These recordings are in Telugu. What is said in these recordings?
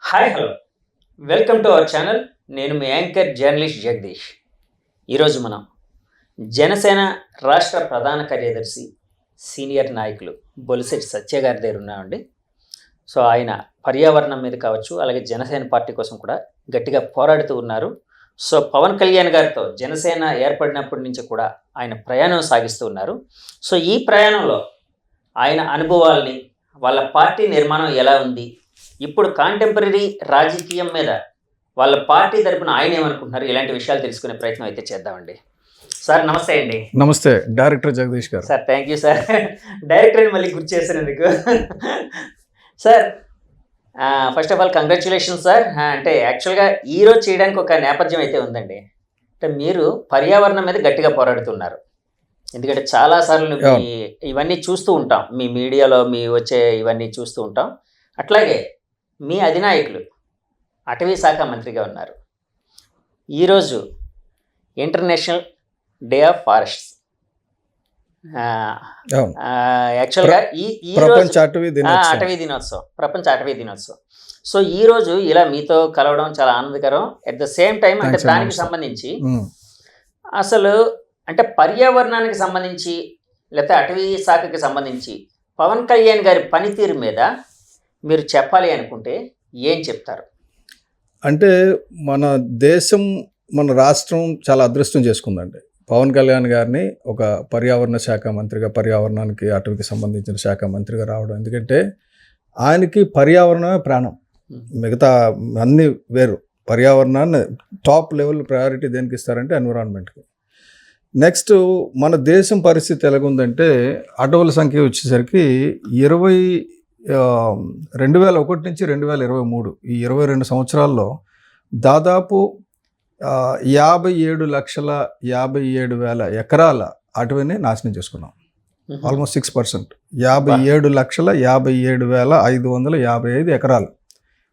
Hi hello welcome to our channel. నేను మీ యాంకర్ జర్నలిస్ట్ జగదీష్. ఈరోజు మనం జనసేన రాష్ట్ర ప్రధాన కార్యదర్శి సీనియర్ నాయకులు బొలిశెట్టి సత్య గారి దగ్గర ఉన్నామండి. సో ఆయన పర్యావరణం మీద కావచ్చు, అలాగే జనసేన పార్టీ కోసం కూడా గట్టిగా పోరాడుతూ ఉన్నారు. సో పవన్ కళ్యాణ్ గారితో జనసేన ఏర్పడినప్పటి నుంచి కూడా ఆయన ప్రయాణం సాగిస్తూ ఉన్నారు. సో ఈ ప్రయాణంలో ఆయన అనుభవాల్ని, వాళ్ళ పార్టీ నిర్మాణం ఎలా ఉంది, ఇప్పుడు కాంటెంపరీ రాజకీయం మీద వాళ్ళ పార్టీ తరపున ఆయన ఏమనుకుంటున్నారు, ఇలాంటి విషయాలు తెలుసుకునే ప్రయత్నం అయితే చేద్దామండి. సార్ నమస్తే అండి. నమస్తే డైరెక్టర్ జగదీష్ గారు. Sir thank you sir, director మళ్ళీ గుర్తు చేసినందుకు. Sir first of all congratulation sir. అంటే యాక్చువల్గా ఈరోజు చేయడానికి ఒక నేపథ్యం అయితే ఉందండి. అంటే మీరు పర్యావరణం మీద గట్టిగా పోరాడుతున్నారు. ఎందుకంటే చాలాసార్లు ఇవన్నీ చూస్తూ ఉంటాం, మీ మీడియాలో వచ్చే ఇవన్నీ చూస్తూ ఉంటాం. అట్లాగే మీ అధినాయకులు అటవీ శాఖ మంత్రిగా ఉన్నారు. ఈరోజు ఇంటర్నేషనల్ డే ఆఫ్ ఫారెస్ట్స్, యాక్చువల్గా ఈ ప్రపంచ అటవీ దినోత్సవం, ప్రపంచ అటవీ దినోత్సవం. సో ఈరోజు ఇలా మీతో కలవడం చాలా ఆనందకరం. అట్ ద సేమ్ టైం అంటే దానికి సంబంధించి అసలు అంటే పర్యావరణానికి సంబంధించి లేకపోతే అటవీ శాఖకి సంబంధించి పవన్ కళ్యాణ్ గారి పనితీరు మీద మీరు చెప్పాలి అనుకుంటే ఏం చెప్తారు? అంటే మన దేశం, మన రాష్ట్రం చాలా అదృష్టం చేసుకుందండి. పవన్ కళ్యాణ్ గారిని ఒక పర్యావరణ శాఖ మంత్రిగా, పర్యావరణానికి అటవీకి సంబంధించిన శాఖ మంత్రిగా రావడం. ఎందుకంటే ఆయనకి పర్యావరణమే ప్రాణం, మిగతా అన్నీ వేరు. పర్యావరణాన్ని టాప్ లెవెల్ ప్రయారిటీ దేనికి ఇస్తారంటే ఎన్విరాన్మెంట్కి. నెక్స్ట్ మన దేశం పరిస్థితి ఎలాగుందంటే అటవుల సంఖ్య వచ్చేసరికి 2001 నుంచి 2023 ఈ 22 సంవత్సరాల్లో దాదాపు 57,57,000 ఎకరాల అటవీని నాశనం చేసుకున్నాం. ఆల్మోస్ట్ 6%. 57,57,555 ఎకరాలు.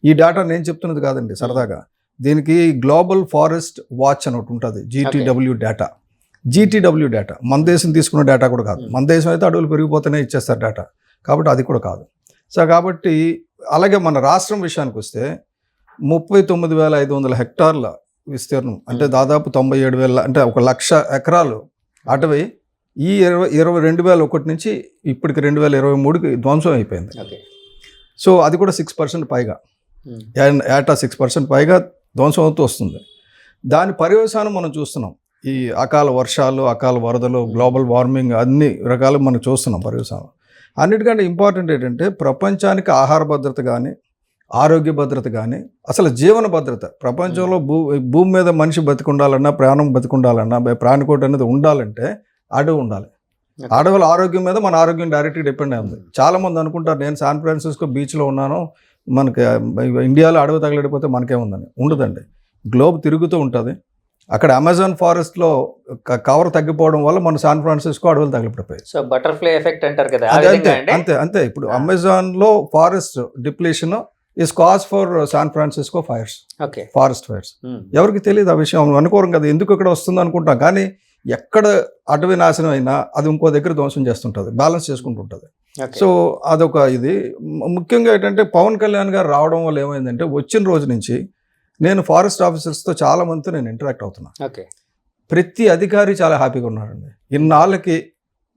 ఈ డేటా నేను చెప్తున్నది కాదండి సరదాగా. దీనికి గ్లోబల్ ఫారెస్ట్ వాచ్ అని ఒకటి ఉంటుంది, GTW డేటా. మన దేశం తీసుకున్న డేటా కూడా కాదు. మన దేశం అయితే అడవులు పెరిగిపోతేనే ఇచ్చేస్తారు డేటా, కాబట్టి అది కూడా కాదు. సో కాబట్టి అలాగే మన రాష్ట్రం విషయానికి వస్తే 39,500 హెక్టార్ల విస్తీర్ణం, అంటే దాదాపు 97,000, అంటే 1,00,000 ఎకరాలు అటవీ ఈ 2001 నుంచి ఇప్పటికి 2023కి ధ్వంసం అయిపోయింది. సో అది కూడా 6% పైగా, ఏటా 6% పైగా ధ్వంసం అవుతూ వస్తుంది. దాని పర్యవసానం మనం చూస్తున్నాం. ఈ అకాల వర్షాలు, అకాల వరదలు, గ్లోబల్ వార్మింగ్, అన్ని రకాలు మనం చూస్తున్నాం పర్యవసానం. అన్నిటికంటే ఇంపార్టెంట్ ఏంటంటే ప్రపంచానికి ఆహార భద్రత కానీ, ఆరోగ్య భద్రత కానీ, అసలు జీవన భద్రత, ప్రపంచంలో భూమి మీద మనిషి బతికుండాలన్నా, ప్రాణం బతికుండాలన్నా, ప్రాణికోటి అనేది ఉండాలంటే అడవి ఉండాలి. అడవుల ఆరోగ్యం మీద మన ఆరోగ్యం డైరెక్ట్గా డిపెండ్ అయింది. చాలామంది అనుకుంటారు నేను శాన్ ఫ్రాన్సిస్కో బీచ్లో ఉన్నాను, మనకి ఇండియాలో అడవి తగలడిపోతే మనకేముందని. ఉండదండి. గ్లోబ్ తిరుగుతూ ఉంటుంది. అక్కడ అమెజాన్ ఫారెస్ట్లో కవర్ తగ్గిపోవడం వల్ల మన శాన్ ఫ్రాన్సిస్కో అడవులు తగిలిపడిపోయాయి. సో బటర్ఫ్లై ఎఫెక్ట్ అంటారు కదా, అంతే. ఇప్పుడు అమెజాన్లో forest depletion is cause for San Francisco fires, forest fires. ఎవరికి తెలియదు ఆ విషయం, అనుకోరం కదా, ఎందుకు ఇక్కడ వస్తుంది అనుకుంటాం. కానీ ఎక్కడ అటవీ నాశనం అయినా అది ఇంకో దగ్గర ధ్వంసం చేస్తుంటుంది, బ్యాలెన్స్ చేసుకుంటుంటుంది. సో అదొక ఇది. ముఖ్యంగా ఏంటంటే పవన్ కళ్యాణ్ గారు రావడం వల్ల ఏమైందంటే వచ్చిన రోజు నుంచి నేను ఫారెస్ట్ ఆఫీసర్స్తో చాలా మందితో నేను ఇంటరాక్ట్ అవుతున్నా. ప్రతి అధికారి చాలా హ్యాపీగా ఉన్నారండి. ఇన్నాళ్ళకి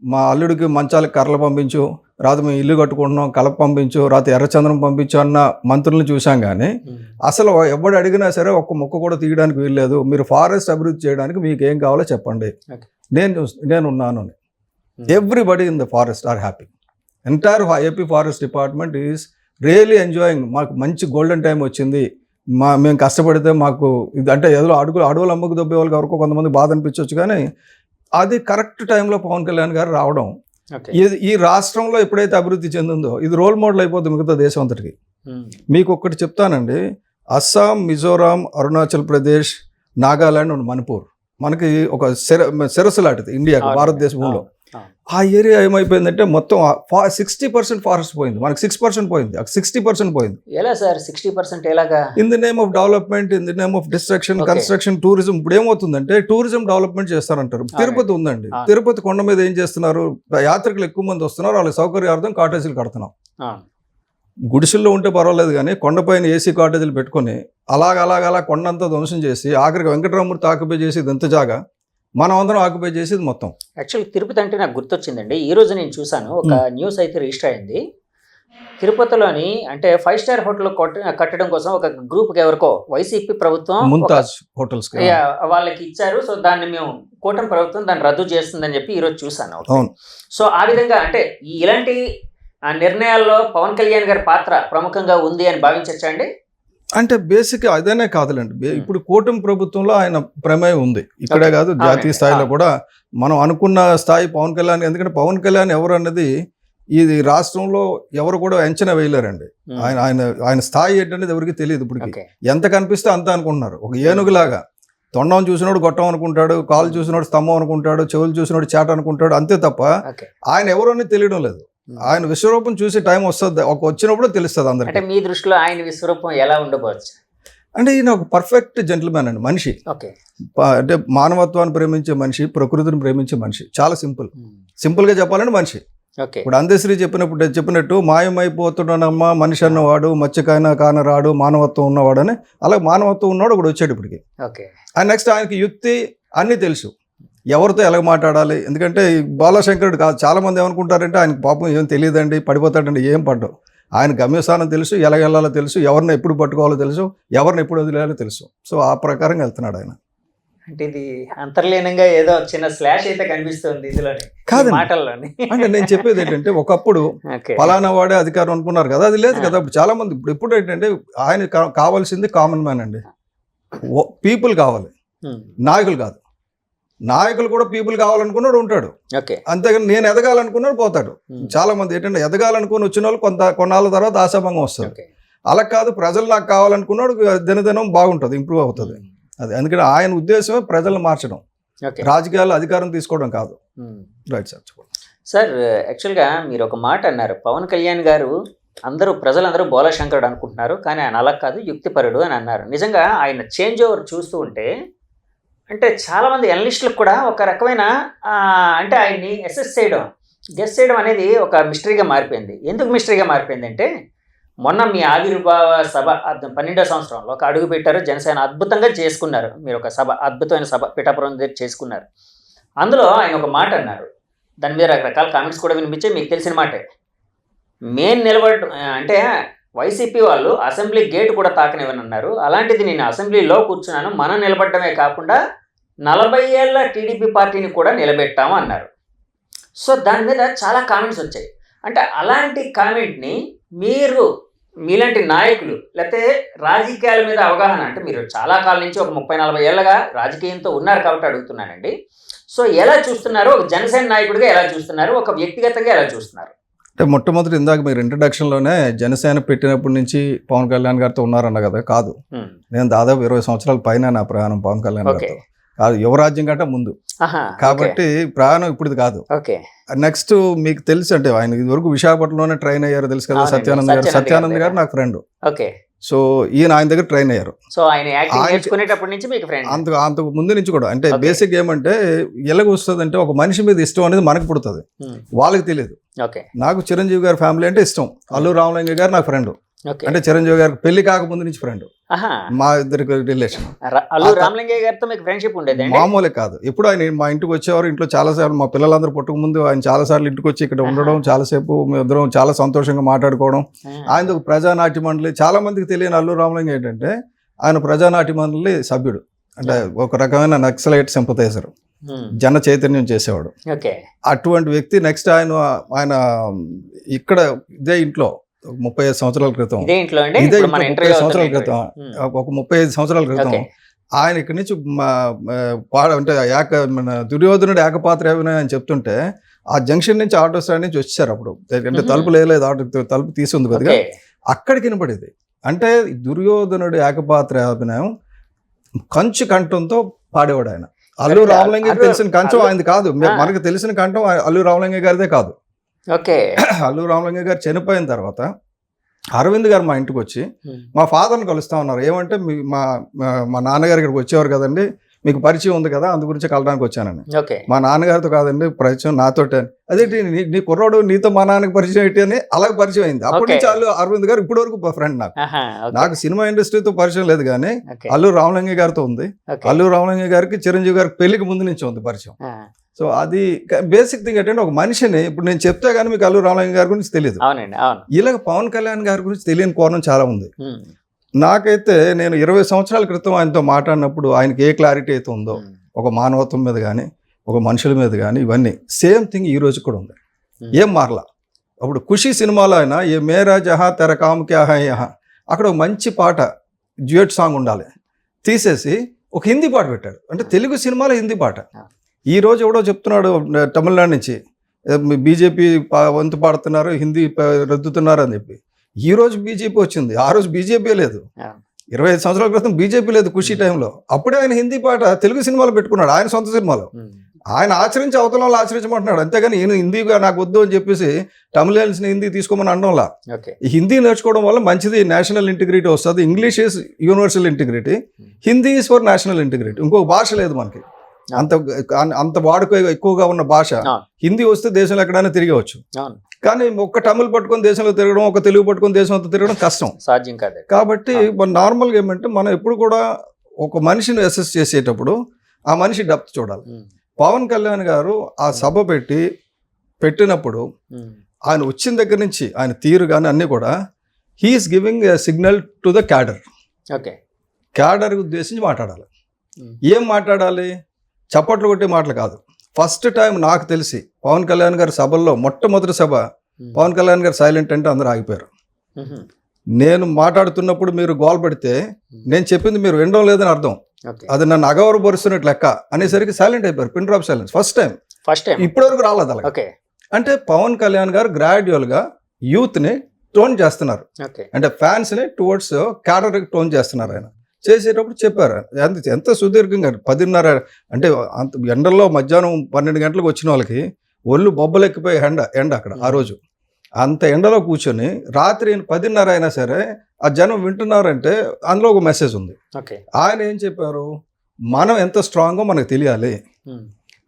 మా అల్లుడికి మంచాలకి కర్రలు పంపించు, రాత్రి మేము ఇల్లు కట్టుకుంటున్నాం, కలప పంపించు, రాత్రి ఎర్రచంద్రం పంపించు అన్న మంత్రులను చూసాం. కానీ అసలు ఎవడు అడిగినా సరే ఒక్క మొక్క కూడా తీయడానికి వీల్లేదు, మీరు ఫారెస్ట్ అభివృద్ధి చేయడానికి మీకు ఏం కావాలో చెప్పండి, నేను ఉన్నాను. Everybody in the forest are happy. Entire AP forest department is really enjoying. మాకు మంచి గోల్డెన్ టైం వచ్చింది, మేము కష్టపడితే మాకు ఇది అంటే ఏదో అడవులు అమ్మకు దొబ్బే వాళ్ళకి ఎవరికో కొంతమంది బాధ అనిపించవచ్చు. కానీ అది కరెక్ట్ టైంలో పవన్ కళ్యాణ్ గారు రావడం, ఈ రాష్ట్రంలో ఎప్పుడైతే అభివృద్ధి చెందిందో ఇది రోల్ మోడల్ అయిపోతుంది మిగతా దేశం అంతటికి. మీకు ఒక్కటి చెప్తానండి, అస్సాం, మిజోరాం, అరుణాచల్ ప్రదేశ్, నాగాలాండ్, మణిపూర్ మనకి ఒక శిరస్సు లాంటిది ఇండియాకి, భారతదేశంలో. ఆ ఏరియా ఏమైపోయిందంటే మొత్తం 60% ఫారెస్ట్ పోయింది, మనకి 6% పోయింది, 60% పోయింది. ఎలా సార్ 60% ఎలాగా? In the name of development, in the name of destruction, construction, tourism. ఇప్పుడు ఏమవుతుందంటే టూరిజం డెవలప్మెంట్ చేస్తారంటారు. తిరుపతి ఉందండి, తిరుపతి కొండ మీద ఏం చేస్తున్నారు, యాత్రికులు ఎక్కువ మంది వస్తున్నారు, వాళ్ళ సౌకర్యార్థం కాటేజీలు కడుతున్నాం. గుడిసెల్లో ఉంటే పర్వాలేదు కానీ కొండపైన ఏసీ కాటేజీలు పెట్టుకొని అలా కొండంతా ధ్వంసం చేసి ఆఖరికి వెంకటరామూర్తి ఆక్యుపై చేసేది ఎంత జాగా, మనం అందరం ఆక్యుపై చేసేది మొత్తం. యాక్చువల్లీ తిరుపతి అంటే నాకు గుర్తొచ్చిందండి. ఈ రోజు నేను చూశాను, ఒక న్యూస్ అయితే రిజిస్టర్ అయింది. తిరుపతిలోని అంటే 5 స్టార్ హోటల్ కట్టడం కోసం ఒక గ్రూప్కి ఎవరికో వైసీపీ ప్రభుత్వం ముంతాజ్ హోటల్స్ వాళ్ళకి ఇచ్చారు. సో దాన్ని మేము కూటమి ప్రభుత్వం దాన్ని రద్దు చేస్తుందని చెప్పి ఈరోజు చూశాను. అవును. సో ఆ విధంగా అంటే ఇలాంటి నిర్ణయాల్లో పవన్ కళ్యాణ్ గారి పాత్ర ప్రముఖంగా ఉంది అని భావించచ్చా అండి? అంటే బేసిక్ అదేనే కాదులేండి. ఇప్పుడు కూటమి ప్రభుత్వంలో ఆయన ప్రమేయం ఉంది, ఇక్కడే కాదు జాతీయ స్థాయిలో కూడా. మనం అనుకున్న స్థాయి పవన్ కళ్యాణ్, ఎందుకంటే పవన్ కళ్యాణ్ ఎవరు అన్నది ఇది రాష్ట్రంలో ఎవరు కూడా అంచనా వేయలేరండి. ఆయన ఆయన ఆయన స్థాయి ఏంటనేది ఎవరికి తెలియదు. ఇప్పటికి ఎంత కనిపిస్తే అంత అనుకుంటున్నారు. ఒక ఏనుగులాగా తొండం చూసినోడు గొట్టం అనుకుంటాడు, కాలు చూసినోడు స్తంభం అనుకుంటాడు, చెవులు చూసినోడు చేట అనుకుంటాడు, అంతే తప్ప ఆయన ఎవరు అనేది తెలియడం లేదు. ఆయన విశ్వరూపం చూసి టైం వస్తుంది, ఒక వచ్చినప్పుడు తెలుస్తుంది అందరికి. అంటే మీ దృష్టిలో ఆయన విశ్వరూపం ఎలా ఉండవచ్చు? అంటే ఈయన ఒక పర్ఫెక్ట్ జెంటిల్మ్యాన్ అండి, మనిషి. అంటే మానవత్వాన్ని ప్రేమించే మనిషి, ప్రకృతిని ప్రేమించే మనిషి. చాలా సింపుల్గా చెప్పాలంటే మనిషి. ఇప్పుడు అందశ్రీ చెప్పినట్టు మాయమైపోతున్నానమ్మా మనిషి అన్నవాడు మత్స్యకైనా కానరాడు మానవత్వం ఉన్నవాడు అని. అలాగే మానవత్వం ఉన్నవాడు ఒకడు వచ్చాడు ఇప్పటికి. ఆయన నెక్స్ట్ ఆయనకి యుక్తి అన్నీ తెలుసు, ఎవరితో ఎలాగ మాట్లాడాలి. ఎందుకంటే బాలశంకరుడు కాదు, చాలా మంది ఏమనుకుంటారంటే ఆయనకు పాపం ఏం తెలియదండి, పడిపోతాడండి. ఏం పడ్డావు, ఆయన గమ్యస్థానం తెలుసు, ఎలా వెళ్ళాలో తెలుసు, ఎవరిని ఎప్పుడు పట్టుకోవాలో తెలుసు, ఎవరిని ఎప్పుడు వదిలేయాలో తెలుసు. సో ఆ ప్రకారంగా వెళ్తున్నాడు ఆయన. అంటే ఇది అంతర్లీనంగా ఏదో చిన్న స్లాష్ అయితే కనిపిస్తుంది ఇందులోనే, కాదు మాటల్లోని. అంటే నేను చెప్పేది ఏంటంటే, ఒకప్పుడు ఫలానా వాడే అధికారం అనుకున్నారు కదా, అది లేదు కదా. చాలా మంది ఇప్పుడు ఏంటంటే ఆయన కావాల్సింది కామన్ మ్యాన్ అండి, పీపుల్ కావాలి, నాయకులు కాదు. నాయకులు కూడా పీపుల్ కావాలనుకున్నాడు ఉంటాడు, అంతేగాని నేను ఎదగాలనుకున్నాడు పోతాడు. చాలా మంది ఏంటంటే ఎదగాలనుకుని వచ్చిన వాళ్ళు కొన్నాళ్ళ తర్వాత ఆశాభంగం వస్తుంది. అలా కాదు, ప్రజలు నాకు కావాలనుకున్నాడు దినదినం బాగుంటుంది, ఇంప్రూవ్ అవుతుంది. అది అందుకని ఆయన ఉద్దేశమే ప్రజలను మార్చడం, రాజకీయాల్లో అధికారం తీసుకోవడం కాదు. Right sir. సార్ యాక్చువల్గా మీరు ఒక మాట అన్నారు, పవన్ కళ్యాణ్ గారు ప్రజలందరూ బోలాశంకరుడు అనుకుంటున్నారు, కానీ ఆయన అలా కాదు, యుక్తిపరుడు అని అన్నారు. నిజంగా ఆయన చేంజ్ ఓవర్ చూస్తూ ఉంటే అంటే చాలామంది అనలిస్టులకు కూడా ఒక రకమైన అంటే ఆయన్ని గెస్ చేయడం అనేది ఒక మిస్టరీగా మారిపోయింది. ఎందుకు మిస్టరీగా మారిపోయింది అంటే, మొన్న మీ ఆవిర్భావ సభ 12వ సంవత్సరంలో ఒక అడుగు పెట్టారు, జనసేన అద్భుతంగా చేసుకున్నారు. మీరు ఒక అద్భుతమైన సభ పిఠాపురం దగ్గర చేసుకున్నారు. అందులో ఆయన ఒక మాట అన్నారు, దాని మీద రకరకాల కామెంట్స్ కూడా వినిపించాయి, మీకు తెలిసిన మాటే. అంటే వైసీపీ వాళ్ళు అసెంబ్లీ గేట్ కూడా తాకనివ్వనన్నారు, అలాంటిది నేను అసెంబ్లీలో కూర్చున్నాను, మనం నిలబడమే కాకుండా 40 ఏళ్ల టీడీపీ పార్టీని కూడా నిలబెట్టాము అన్నారు. సో దాని మీద చాలా కామెంట్స్ వచ్చాయి. అంటే అలాంటి కామెంట్ని మీలాంటి నాయకులు లేకపోతే రాజకీయాల మీద అవగాహన, అంటే మీరు చాలా కాలం నుంచి ఒక 30-40 ఏళ్ళగా రాజకీయంతో ఉన్నారు కాబట్టి అడుగుతున్నానండి. సో ఎలా చూస్తున్నారు, ఒక జనసేన నాయకుడిగా ఎలా చూస్తున్నారు, ఒక వ్యక్తిగతంగా ఎలా చూస్తున్నారు? అంటే మొట్టమొదటి ఇందాక మీరు ఇంట్రడక్షన్లోనే జనసేన పెట్టినప్పటి నుంచి పవన్ కళ్యాణ్ గారితో ఉన్నారన్న కదా. కాదు, నేను దాదాపు 20 సంవత్సరాల పైన నా ప్రయాణం పవన్ కళ్యాణ్ గారితో. కాదు, యువరాజ్యం కంటే ముందు కాబట్టి ప్రయాణం ఇప్పుడు కాదు. నెక్స్ట్ మీకు తెలుసు అంటే ఆయన ఇదివరకు విశాఖపట్నంలోనే ట్రైన్ అయ్యారు, తెలుసు కదా, సత్యానంద్ గారు నాకు ఫ్రెండ్. సో ఈయన ఆయన దగ్గర ట్రైన్ అయ్యారు. అంతకు ముందు నుంచి కూడా. అంటే బేసిక్ ఏమంటే ఎలాగ వస్తుంది అంటే, ఒక మనిషి మీద ఇష్టం అనేది మనకు పుడుతుంది, వాళ్ళకి తెలియదు. నాకు చిరంజీవి గారి ఫ్యామిలీ అంటే ఇష్టం, అల్లు రామలింగ గారు నాకు ఫ్రెండ్. అంటే చిరంజీవి గారికి పెళ్లి కాకముందు నుంచి ఫ్రెండ్, మా ఇద్దరికి రిలేషన్. మామూలే కాదు, ఎప్పుడు ఆయన మా ఇంటికి వచ్చేవారు. ఇంట్లో చాలాసార్లు మా పిల్లలందరూ పుట్టక ముందు ఆయన చాలాసార్లు ఇంటికి వచ్చి ఇక్కడ ఉండడం, చాలాసేపు మేమిద్దరం చాలా సంతోషంగా మాట్లాడుకోవడం. ఆయన ఒక ప్రజానాట్య మండలి, చాలా మందికి తెలియని అల్లు రామలింగ ఏంటంటే ఆయన ప్రజానాట్య మండలి సభ్యుడు. అంటే ఒక రకమైన నక్సలైట్ సింపథైజర్, జన చైతన్యం చేసేవాడు. అటువంటి వ్యక్తి. నెక్స్ట్ ఆయన ఇక్కడ ఇదే ఇంట్లో 35 సంవత్సరాల క్రితం, ఒక 35 సంవత్సరాల క్రితం ఆయన ఇక్కడి నుంచి అంటే మన దుర్యోధనుడు ఏకపాత్ర అభినయం అని చెప్తుంటే, ఆ జంక్షన్ నుంచి ఆటో స్టాండ్ నుంచి వచ్చారు. అప్పుడు అంటే తలుపు లేదు, ఆటో తలుపు తీసింది కొద్దిగా, అక్కడికి వినపడేది. అంటే దుర్యోధనుడు ఏకపాత్ర అభినయం కంచు కంఠంతో పాడేవాడు ఆయన. అల్లు రామలింగ తెలిసిన కంఠం ఆయనది కాదు, మనకు తెలిసిన కంఠం అల్లు రామలింగ గారిదే కాదు. అల్లు రామలింగ గారు చనిపోయిన తర్వాత అరవింద్ గారు మా ఇంటికి వచ్చి మా ఫాదర్ని కలుస్తా ఉన్నారు. ఏమంటే మా నాన్నగారు ఇక్కడికి వచ్చేవారు కదండి, మీకు పరిచయం ఉంది కదా, అందు గురించి కలడానికి వచ్చానని. ఓకే. మా నాన్నగారితో కాదండి పరిచయం, నాతోటే. అదేంటి నీ కుర్రాడు నీతో మా నాన్నకి పరిచయం ఏంటి అని అలాగే పరిచయం అయింది. అప్పటి నుంచి అరవింద్ గారు ఇప్పటి వరకు ఫ్రెండ్ నాకు. నాకు సినిమా ఇండస్ట్రీతో పరిచయం లేదు కానీ అల్లూరి రామలింగయ్య గారితో ఉంది. అల్లూరి రామలింగయ్య గారికి చిరంజీవి గారికి పెళ్లికి ముందు నుంచి ఉంది పరిచయం. సో అది బేసిక్ థింగ్ ఏంటంటే ఒక మనిషిని ఇప్పుడు నేను చెప్తే కానీ మీకు అల్లూరి రామలింగయ్య గారి గురించి తెలియదు. ఇలాగ పవన్ కళ్యాణ్ గారి గురించి తెలియని కోణం చాలా ఉంది. నాకైతే నేను 20 సంవత్సరాల క్రితం ఆయనతో మాట్లాడినప్పుడు ఆయనకి ఏ క్లారిటీ అయితే ఉందో ఒక మానవత్వం మీద కానీ ఒక మనుషుల మీద కానీ ఇవన్నీ సేమ్ థింగ్ ఈ రోజు కూడా ఉంది. ఏం మారలా. అప్పుడు ఖుషి సినిమాలో ఆయన ఏ మేరా జహా తెర కామ్ క్యా హై యహా అక్కడ ఒక మంచి పాట డ్యూయట్ సాంగ్ ఉండాలి తీసేసి ఒక హిందీ పాట పెట్టాడు. అంటే తెలుగు సినిమాలో హిందీ పాట. ఈ రోజు ఎవడో చెప్తున్నాడు తమిళనాడు నుంచి బీజేపీ వంతు పాడుతున్నారు, హిందీ రద్దుతున్నారు అని చెప్పి. ఈ రోజు బీజేపీ వచ్చింది, ఆ రోజు బీజేపీ లేదు. 25 సంవత్సరాల క్రితం బీజేపీ లేదు ఖుషి టైంలో. అప్పుడే ఆయన హిందీ పాట తెలుగు సినిమాలో పెట్టుకున్నాడు, ఆయన సొంత సినిమాలో. ఆయన ఆచరించి అవతల వాళ్ళు ఆచరించమంటున్నాడు. అంతేగాని ఈయన హిందీగా నాకు వద్దు అని చెప్పేసి తమిళన్స్ని హిందీ తీసుకోమని అనడంలా. ఈ హిందీ నేర్చుకోవడం వల్ల మంచిది, నేషనల్ ఇంటిగ్రిటీ వస్తుంది. English is universal integrity, Hindi is for national integrity. ఇంకొక భాష లేదు మనకి అంత వాడుక ఎక్కువగా ఉన్న భాష. హిందీ వస్తే దేశంలో ఎక్కడైనా తిరగవచ్చు. కానీ ఒక్క తమిళ్ పట్టుకొని దేశంలో తిరగడం, ఒక తెలుగు పట్టుకొని దేశంలో తిరగడం కష్టం, సాధ్యం కాదు. కాబట్టి నార్మల్గా ఏమంటే మనం ఎప్పుడు కూడా ఒక మనిషిని అసెస్ చేసేటప్పుడు ఆ మనిషి డెప్త్ చూడాలి. పవన్ కళ్యాణ్ గారు ఆ సభ పెట్టినప్పుడు ఆయన వచ్చిన దగ్గర నుంచి ఆయన తీరు కానీ అన్నీ కూడా he's giving a signal to the cadre. Cadre ఉద్దేశించి మాట్లాడాలి. ఏం మాట్లాడాలి? చప్పట్లు కొట్టే మాటలు కాదు. ఫస్ట్ టైం నాకు తెలిసి పవన్ కళ్యాణ్ గారి సభల్లో మొట్టమొదటి సభ పవన్ కళ్యాణ్ గారు సైలెంట్ అంటే అందరూ ఆగిపోయారు. నేను మాట్లాడుతున్నప్పుడు మీరు గోల్ పెడితే నేను చెప్పింది మీరు వినడం లేదని అర్థం, అది నన్ను అగౌరవపరుస్తున్నట్టు లెక్క అనేసరికి సైలెంట్ అయిపోయారు. Pin drop silence first time ఇప్పటివరకు రాలేదు అలా. అంటే పవన్ కళ్యాణ్ గారు గ్రాడ్యువల్గా యూత్ని టోన్ చేస్తున్నారు, అంటే ఫ్యాన్స్ని టువర్డ్స్ క్యాడర్ టోన్ చేస్తున్నారు. ఆయన చేసేటప్పుడు చెప్పారు ఎంత సుదీర్ఘంగా 10:30 అంటే అంత ఎండల్లో మధ్యాహ్నం 12 గంటలకు వచ్చిన వాళ్ళకి ఒళ్ళు బొబ్బలెక్కిపోయి ఎండ అక్కడ ఆ రోజు. అంత ఎండలో కూర్చొని రాత్రి 10:30 అయినా సరే ఆ జనం వింటున్నారంటే అందులో ఒక మెసేజ్ ఉంది. ఆయన ఏం చెప్పారు? మనం ఎంత స్ట్రాంగో మనకు తెలియాలి.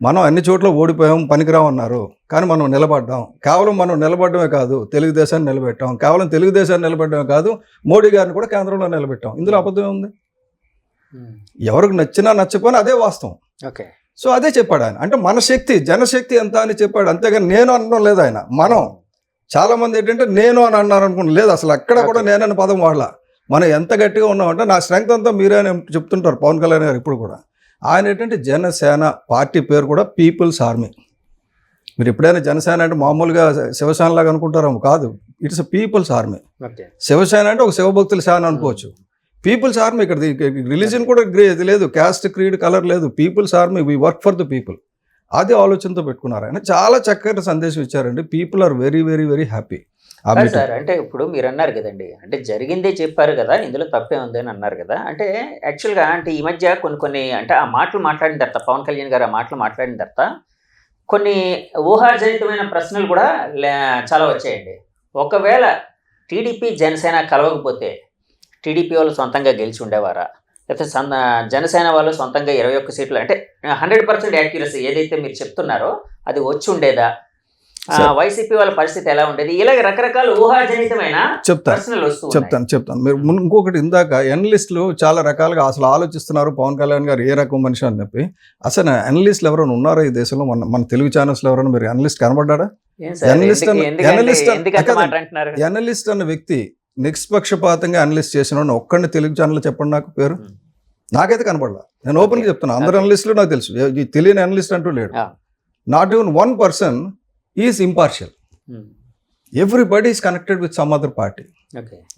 మనం అన్ని చోట్ల ఓడిపోయాం, పనికిరామన్నారు, కానీ మనం నిలబడ్డాం. కేవలం మనం నిలబడమే కాదు, తెలుగుదేశాన్ని నిలబెట్టాం. కేవలం తెలుగుదేశాన్ని నిలబెట్టడమే కాదు, మోడీ గారిని కూడా కేంద్రంలో నిలబెట్టాం. ఇందులో అబద్ధం ఉంది. ఎవరికి నచ్చినా నచ్చపోయినా అదే వాస్తవం. సో అదే చెప్పాడు ఆయన. అంటే మన శక్తి, జనశక్తి ఎంత అని చెప్పాడు. అంతేగాని నేను అనడం లేదు ఆయన. మనం చాలా మంది ఏంటంటే నేను అని అన్నారు అనుకుంటున్నాను. లేదు, అసలు అక్కడ కూడా నేనని పదం వాడలా. మనం ఎంత గట్టిగా ఉన్నామంటే నా స్ట్రెంగ్త్ అంతా మీరే అని చెప్తుంటారు పవన్ కళ్యాణ్ గారు ఇప్పుడు కూడా. ఆయన ఏంటంటే జనసేన పార్టీ పేరు కూడా పీపుల్స్ ఆర్మీ. మీరు ఎప్పుడైనా జనసేన అంటే మామూలుగా శివసేన లాగా అనుకుంటారేమో, కాదు. It's a people's army. Shiv Sena అంటే ఒక శివభక్తుల సేన అనుకోవచ్చు. పీపుల్స్ ఆర్మీ ఇక్కడ రిలీజన్ కూడా ఇది లేదు, క్యాస్ట్ క్రీడ్ కలర్ లేదు. People's army, we work for the people. అదే ఆలోచనతో పెట్టుకున్నారు ఆయన. చాలా చక్కటి సందేశం ఇచ్చారండి. People are very very very happy. Sir అంటే ఇప్పుడు మీరు అన్నారు కదండి, అంటే జరిగిందే చెప్పారు కదా, ఇందులో తప్పే ఉంది అని అన్నారు కదా. అంటే యాక్చువల్గా అంటే ఈ మధ్య కొన్ని అంటే ఆ మాటలు మాట్లాడిన తర్వాత, పవన్ కళ్యాణ్ గారు ఆ మాటలు మాట్లాడిన తర్వాత కొన్ని ఊహాజనితమైన ప్రశ్నలు కూడా చాలా వచ్చాయండి. ఒకవేళ టీడీపీ జనసేన కలవకపోతే టీడీపీ వాళ్ళు సొంతంగా గెలిచి ఉండేవారా, లేకపోతే జనసేన వాళ్ళు సొంతంగా 21 సీట్లు, అంటే 100% యాక్యురసీ ఏదైతే మీరు చెప్తున్నారో అది వచ్చి ఉండేదా, వైసీపీ వాళ్ళ పరిస్థితి ఎలా ఉండేది, ఇలాగ రకరకాల ఊహాజనితమైన ప్రశ్నలు చెప్తాను. మీరు ఇంకొకటి ఇందాక ఎనలిస్టులు చాలా రకాలుగా అసలు ఆలోచిస్తున్నారు పవన్ కళ్యాణ్ గారు ఏ రకం మనిషి అని చెప్పి. అసలు ఎనలిస్టులు ఎవరైనా ఉన్నారా ఈ దేశంలో? మన తెలుగు ఛానల్స్లో ఎవరైనా మీరు ఎనలిస్ట్ కనబడ్డా? ఎనలిస్ట్ అన్న వ్యక్తి నిష్పక్షపాతంగా అనలిస్ట్ చేసిన ఒక్కడిని తెలుగు ఛానల్ చెప్పండి నాకు పేరు. నాకైతే కనపడలా. నేను ఓపెన్గా చెప్తున్నా, అందరు అనలిస్టులు నాకు తెలుసు, తెలియని అనలిస్ట్ అంటూ లేడు. Not even one person is impartial. Everybody is connected with some other party.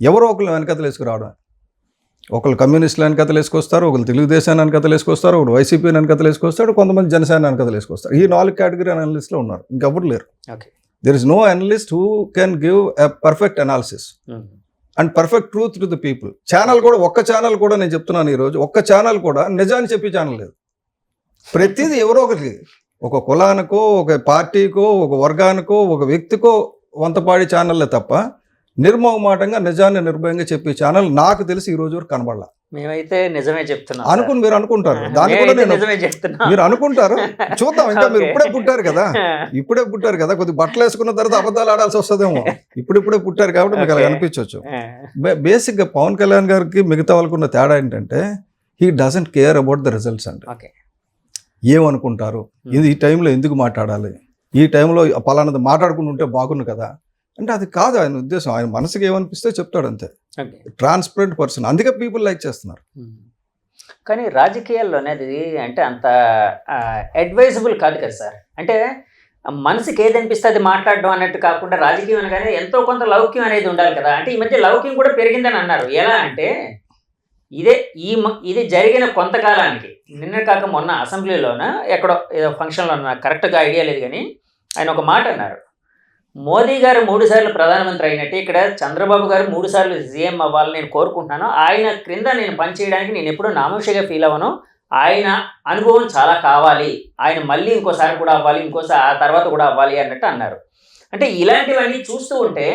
ఎవరో ఒకరు వెనకతలు వేసుకురావడం. ఒకళ్ళు కమ్యూనిస్టులు వెనకతలు వేసుకొస్తారు, ఒకళ్ళు తెలుగుదేశాన్ని వెనకతలు వేసుకొస్తారు, ఒకరు వైసీపీ వెనకతలు వేసుకొస్తాడు, కొంతమంది జనసేన వెనకతలు వేసుకొస్తారు. ఈ 4 కేటగిరీ అనలిస్టులు ఉన్నారు, ఇంకెవరు లేరు. There is no analyst who can give a perfect analysis and perfect truth to the people. Channel కూడా, ఒక్క ఛానల్ కూడా నేను చెప్తున్నాను ఈరోజు, ఒక్క ఛానల్ కూడా నిజాన్ని చెప్పే ఛానల్ లేదు. ప్రతిదీ ఎవరో ఒకటి, ఒక కులానికో, ఒక పార్టీకో, ఒక వర్గానికో, ఒక వ్యక్తికో వంతపాడి ఛానల్లే తప్ప నిర్మోహమాటంగా నిజాన్ని నిర్భయంగా చెప్పే ఛానల్ నాకు తెలిసి ఈ రోజు వరకు కనబడలా. మేమైతే నిజమే చెప్తున్నాం అనుకుని మీరు అనుకుంటారు, దాన్ని కూడా నేను నిజమే చెప్తున్నా. మీరు అనుకుంటారు. చూద్దాం, ఇంకా మీరు ఇప్పుడే పుట్టారు కదా, కొద్దిగా బట్టలు వేసుకున్న తర్వాత అబద్ధాలు ఆడాల్సి వస్తుందేమో. ఇప్పుడే పుట్టారు కాబట్టి మీకు అలా అనిపించవచ్చు. బేసిక్ గా పవన్ కళ్యాణ్ గారికి మిగతా వాళ్ళకు ఉన్న తేడా ఏంటంటే he doesn't care about the results అండి. ఏమనుకుంటారు, ఇది ఈ టైంలో ఎందుకు మాట్లాడాలి, ఈ టైంలో పలానది మాట్లాడుకుని ఉంటే బాగుండు కదా అంటే అది కాదు ఆయన ఉద్దేశం. ఆయన మనసుకి ఏమనిపిస్తే చెప్తాడు అంతే. ట్రాన్స్పరెంట్ పర్సన్, అందుకే పీపుల్ లైక్ చేస్తున్నారు. కానీ రాజకీయాల్లోనే అది అంటే అంత అడ్వైజబుల్ కాదు కదా సార్. అంటే మనసుకి ఏది అనిపిస్తే అది మాట్లాడడం అన్నట్టు కాకుండా రాజకీయం అనగానే ఎంతో కొంత లౌక్యం అనేది ఉండాలి కదా. అంటే ఈ మధ్య లౌక్యం కూడా పెరిగిందని అన్నారు. ఎలా అంటే ఇది జరిగిన కొంతకాలానికి, నిన్న కాక మొన్న అసెంబ్లీలోన ఎక్కడో ఏదో ఫంక్షన్లో నాకు కరెక్ట్గా ఐడియా లేదు, కానీ ఆయన ఒక మాట అన్నారు. మోదీ గారు 3 సార్లు ప్రధానమంత్రి అయినట్టు ఇక్కడ చంద్రబాబు గారు 3 సార్లు సీఎం అవ్వాలని నేను కోరుకుంటున్నాను. ఆయన క్రింద నేను పనిచేయడానికి నేను ఎప్పుడూ నామోషిగా ఫీల్ అవ్వను. ఆయన అనుభవం చాలా కావాలి, ఆయన మళ్ళీ ఇంకోసారి కూడా అవ్వాలి, ఇంకోసారి ఆ తర్వాత కూడా అవ్వాలి అన్నట్టు అన్నారు. అంటే ఇలాంటివన్నీ చూస్తూ ఉంటే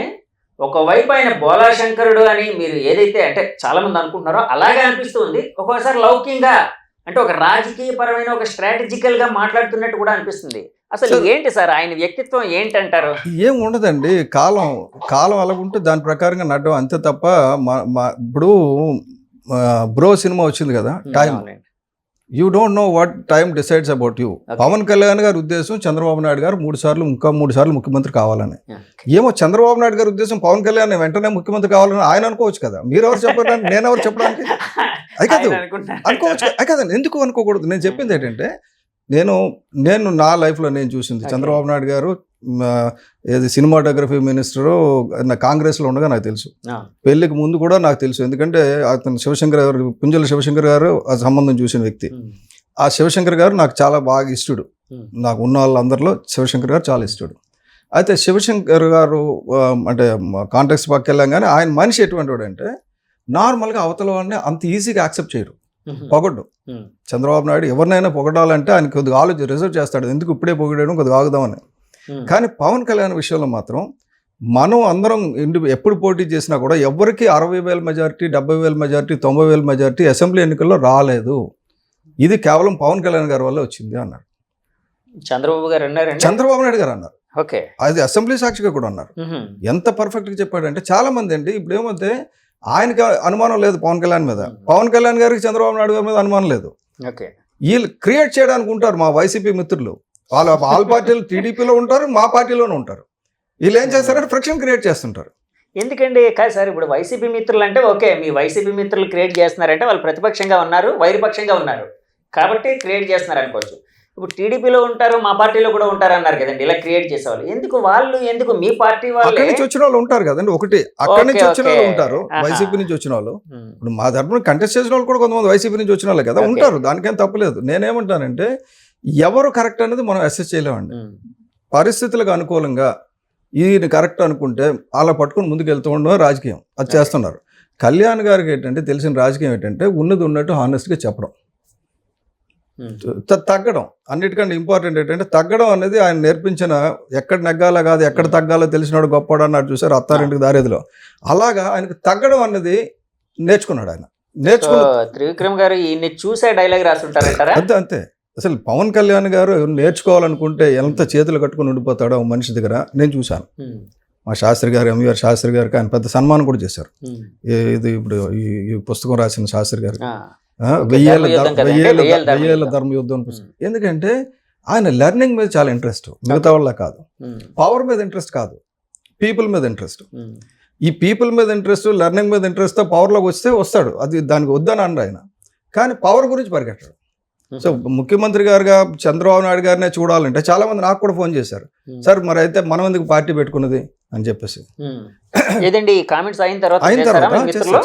ఒకవైపు ఆయన బోలాశంకరుడు అని మీరు ఏదైతే అంటే చాలామంది అనుకుంటున్నారో అలాగే అనిపిస్తూ ఉంది. ఒక్కోసారి లౌక్యంగా అంటే ఒక రాజకీయపరమైన ఒక స్ట్రాటజికల్గా మాట్లాడుతున్నట్టు కూడా అనిపిస్తుంది. అసలు ఏంటి సార్ ఆయన వ్యక్తిత్వం ఏంటంటారు? ఏం ఉండదండి, కాలం అలాగుంటే దాని ప్రకారంగా నడడం అంతే తప్ప ఇప్పుడు బ్రో సినిమా వచ్చింది కదా, time, you don't know what time decides about you. Pawan Kalyan గారి ఉద్దేశం చంద్రబాబు నాయుడు గారు 3 సార్లు ముఖ్యమంత్రి కావాలని. ఏమో చంద్రబాబు నాయుడు గారి ఉద్దేశం పవన్ కళ్యాణ్ వెంటనే ముఖ్యమంత్రి కావాలని ఆయన అనుకోవచ్చు కదా. మీరెవరు చెప్పడానికి, నేనెవరు చెప్పడానికి? అది కాదు, అనుకోవచ్చు కదండి. ఎందుకు అనుకోకూడదు? నేను చెప్పింది ఏంటంటే నేను నా లైఫ్లో నేను చూసింది చంద్రబాబు నాయుడు గారు ఏది సినిమాటోగ్రఫీ మినిస్టరు కాంగ్రెస్లో ఉండగా నాకు తెలుసు. పెళ్లికి ముందు కూడా నాకు తెలుసు, ఎందుకంటే అతను శివశంకర్ గారు, పుంజల శివశంకర్ గారు ఆ సంబంధం చూసిన వ్యక్తి. ఆ శివశంకర్ గారు నాకు చాలా బాగా ఇష్టడు. నాకు ఉన్న వాళ్ళందరిలో శివశంకర్ గారు చాలా ఇష్టడు. అయితే శివశంకర్ గారు అంటే కాంటాక్ట్స్ పక్కకి వెళ్ళాం, కానీ ఆయన మనిషి ఎటువంటి వాడు అంటే నార్మల్గా అవతల వాళ్ళని అంత ఈజీగా యాక్సెప్ట్ చేయరు, పొగడ్డు. చంద్రబాబు నాయుడు ఎవరినైనా పొగడాలంటే ఆయన కొద్దిగా ఆలోచన రిజర్వ్ చేస్తాడు, ఎందుకు ఇప్పుడే పొగిడడం, కొద్దిగా ఆగుదామని. కానీ పవన్ కళ్యాణ్ విషయంలో మాత్రం మనం అందరం ఎప్పుడు పోటీ చేసినా కూడా ఎవరికి 60,000 మెజారిటీ, 70,000 మెజారిటీ, 90,000 మెజారిటీ అసెంబ్లీ ఎన్నికల్లో రాలేదు. ఇది కేవలం పవన్ కళ్యాణ్ గారి వల్ల వచ్చింది అన్నారు. చంద్రబాబు నాయుడు గారు అన్నారు. అది అసెంబ్లీ సాక్షిగా కూడా అన్నారు. ఎంత పర్ఫెక్ట్గా చెప్పాడంటే చాలా మంది అండి ఇప్పుడు ఏమంటే ఆయనకి అనుమానం లేదు పవన్ కళ్యాణ్ మీద, పవన్ కళ్యాణ్ గారికి చంద్రబాబు నాయుడు గారి మీద అనుమానం లేదు. వీళ్ళు క్రియేట్ చేయడానికి ఉంటారు మా వైసీపీ మిత్రులు, వాళ్ళు ఆల్ పార్టీలు టీడీపీలో ఉంటారు, మా పార్టీలోనే ఉంటారు. వీళ్ళు ఏం చేస్తారంటే ఫ్రిక్షన్ క్రియేట్ చేస్తుంటారు. ఎందుకండి కాదు సార్, ఇప్పుడు వైసీపీ మిత్రులు అంటే ఓకే, మీ వైసీపీ మిత్రులు క్రియేట్ చేస్తున్నారంటే వాళ్ళు ప్రతిపక్షంగా ఉన్నారు, వైరుపక్షంగా ఉన్నారు కాబట్టి క్రియేట్ చేస్తున్నారు అనుకోవచ్చు. ఇప్పుడు టీడీపీలో ఉంటారు, మా పార్టీలో కూడా ఉంటారు అన్నారు కదండి, ఇలా క్రియేట్ చేసేవాళ్ళు ఎందుకు మీ పార్టీ వాళ్ళు అక్కడి నుంచి వచ్చిన వాళ్ళు ఉంటారు కదండి. ఒకటి అక్కడి నుంచి వచ్చిన వాళ్ళు ఉంటారు, వైసీపీ నుంచి వచ్చిన వాళ్ళు. ఇప్పుడు మా తరపున కంటెస్ట్ చేసిన వాళ్ళు కూడా కొంతమంది వైసీపీ నుంచి వచ్చిన వాళ్ళే కదా ఉంటారు, దానికేం తప్పలేదు. నేనేమంటానంటే ఎవరు కరెక్ట్ అనేది మనం అసెస్ చేయలేమండి. పరిస్థితులకు అనుకూలంగా ఈయన కరెక్ట్ అనుకుంటే అలా పట్టుకుని ముందుకు వెళ్తూ ఉండడం రాజకీయం, అది చేస్తున్నారు. కళ్యాణ్ గారికి ఏంటంటే తెలిసిన రాజకీయం ఏంటంటే ఉన్నది ఉన్నట్టు హానెస్ట్గా చెప్పడం, తగ్గడం. అన్నిటికంటే ఇంపార్టెంట్ ఏంటంటే తగ్గడం అనేది ఆయన నేర్పించిన, ఎక్కడ నెగ్గాలో కాదు ఎక్కడ తగ్గాలో తెలిసినాడు గొప్పవాడు అన్నాడు చూసారు అత్తారింటికి దారేదిలో. అలాగా ఆయనకు తగ్గడం అనేది నేర్చుకున్నాడు. ఆయన త్రివిక్రమ్ గారు ఈయన్ని చూసే డైలాగ్ రాసుంటారంటారా? అంతే. అసలు పవన్ కళ్యాణ్ గారు నేర్చుకోవాలనుకుంటే ఎంత చేతులు కట్టుకుని ఉండిపోతాడో మనిషి దగ్గర నేను చూశాను. మా శాస్త్రి గారు, ఎంవీఆర్ శాస్త్రి గారికి ఆయన పెద్ద సన్మానం కూడా చేశారు. ఇది ఇప్పుడు ఈ పుస్తకం రాసిన శాస్త్రి గారు 1000 ధర్మయుద్ధం పుస్తకం. ఎందుకంటే ఆయన లెర్నింగ్ మీద చాలా ఇంట్రెస్ట్, మిగతా వాళ్ళ కాదు. పవర్ మీద ఇంట్రెస్ట్ కాదు, పీపుల్ మీద ఇంట్రెస్ట్. ఈ పీపుల్ మీద ఇంట్రెస్ట్, లెర్నింగ్ మీద ఇంట్రెస్ట్తో పవర్లోకి వస్తాడు. అది దానికి వద్దని అన్నారు ఆయన, కానీ పవర్ గురించి పరిగెట్టాడు. సో ముఖ్యమంత్రి గారుగా చంద్రబాబు నాయుడు గారినే చూడాలంటే చాలా మంది నాకు కూడా ఫోన్ చేశారు, సార్ మరి అయితే మనం ఎందుకు పార్టీ పెట్టుకున్నది అని చెప్పేసి. అయిన తర్వాత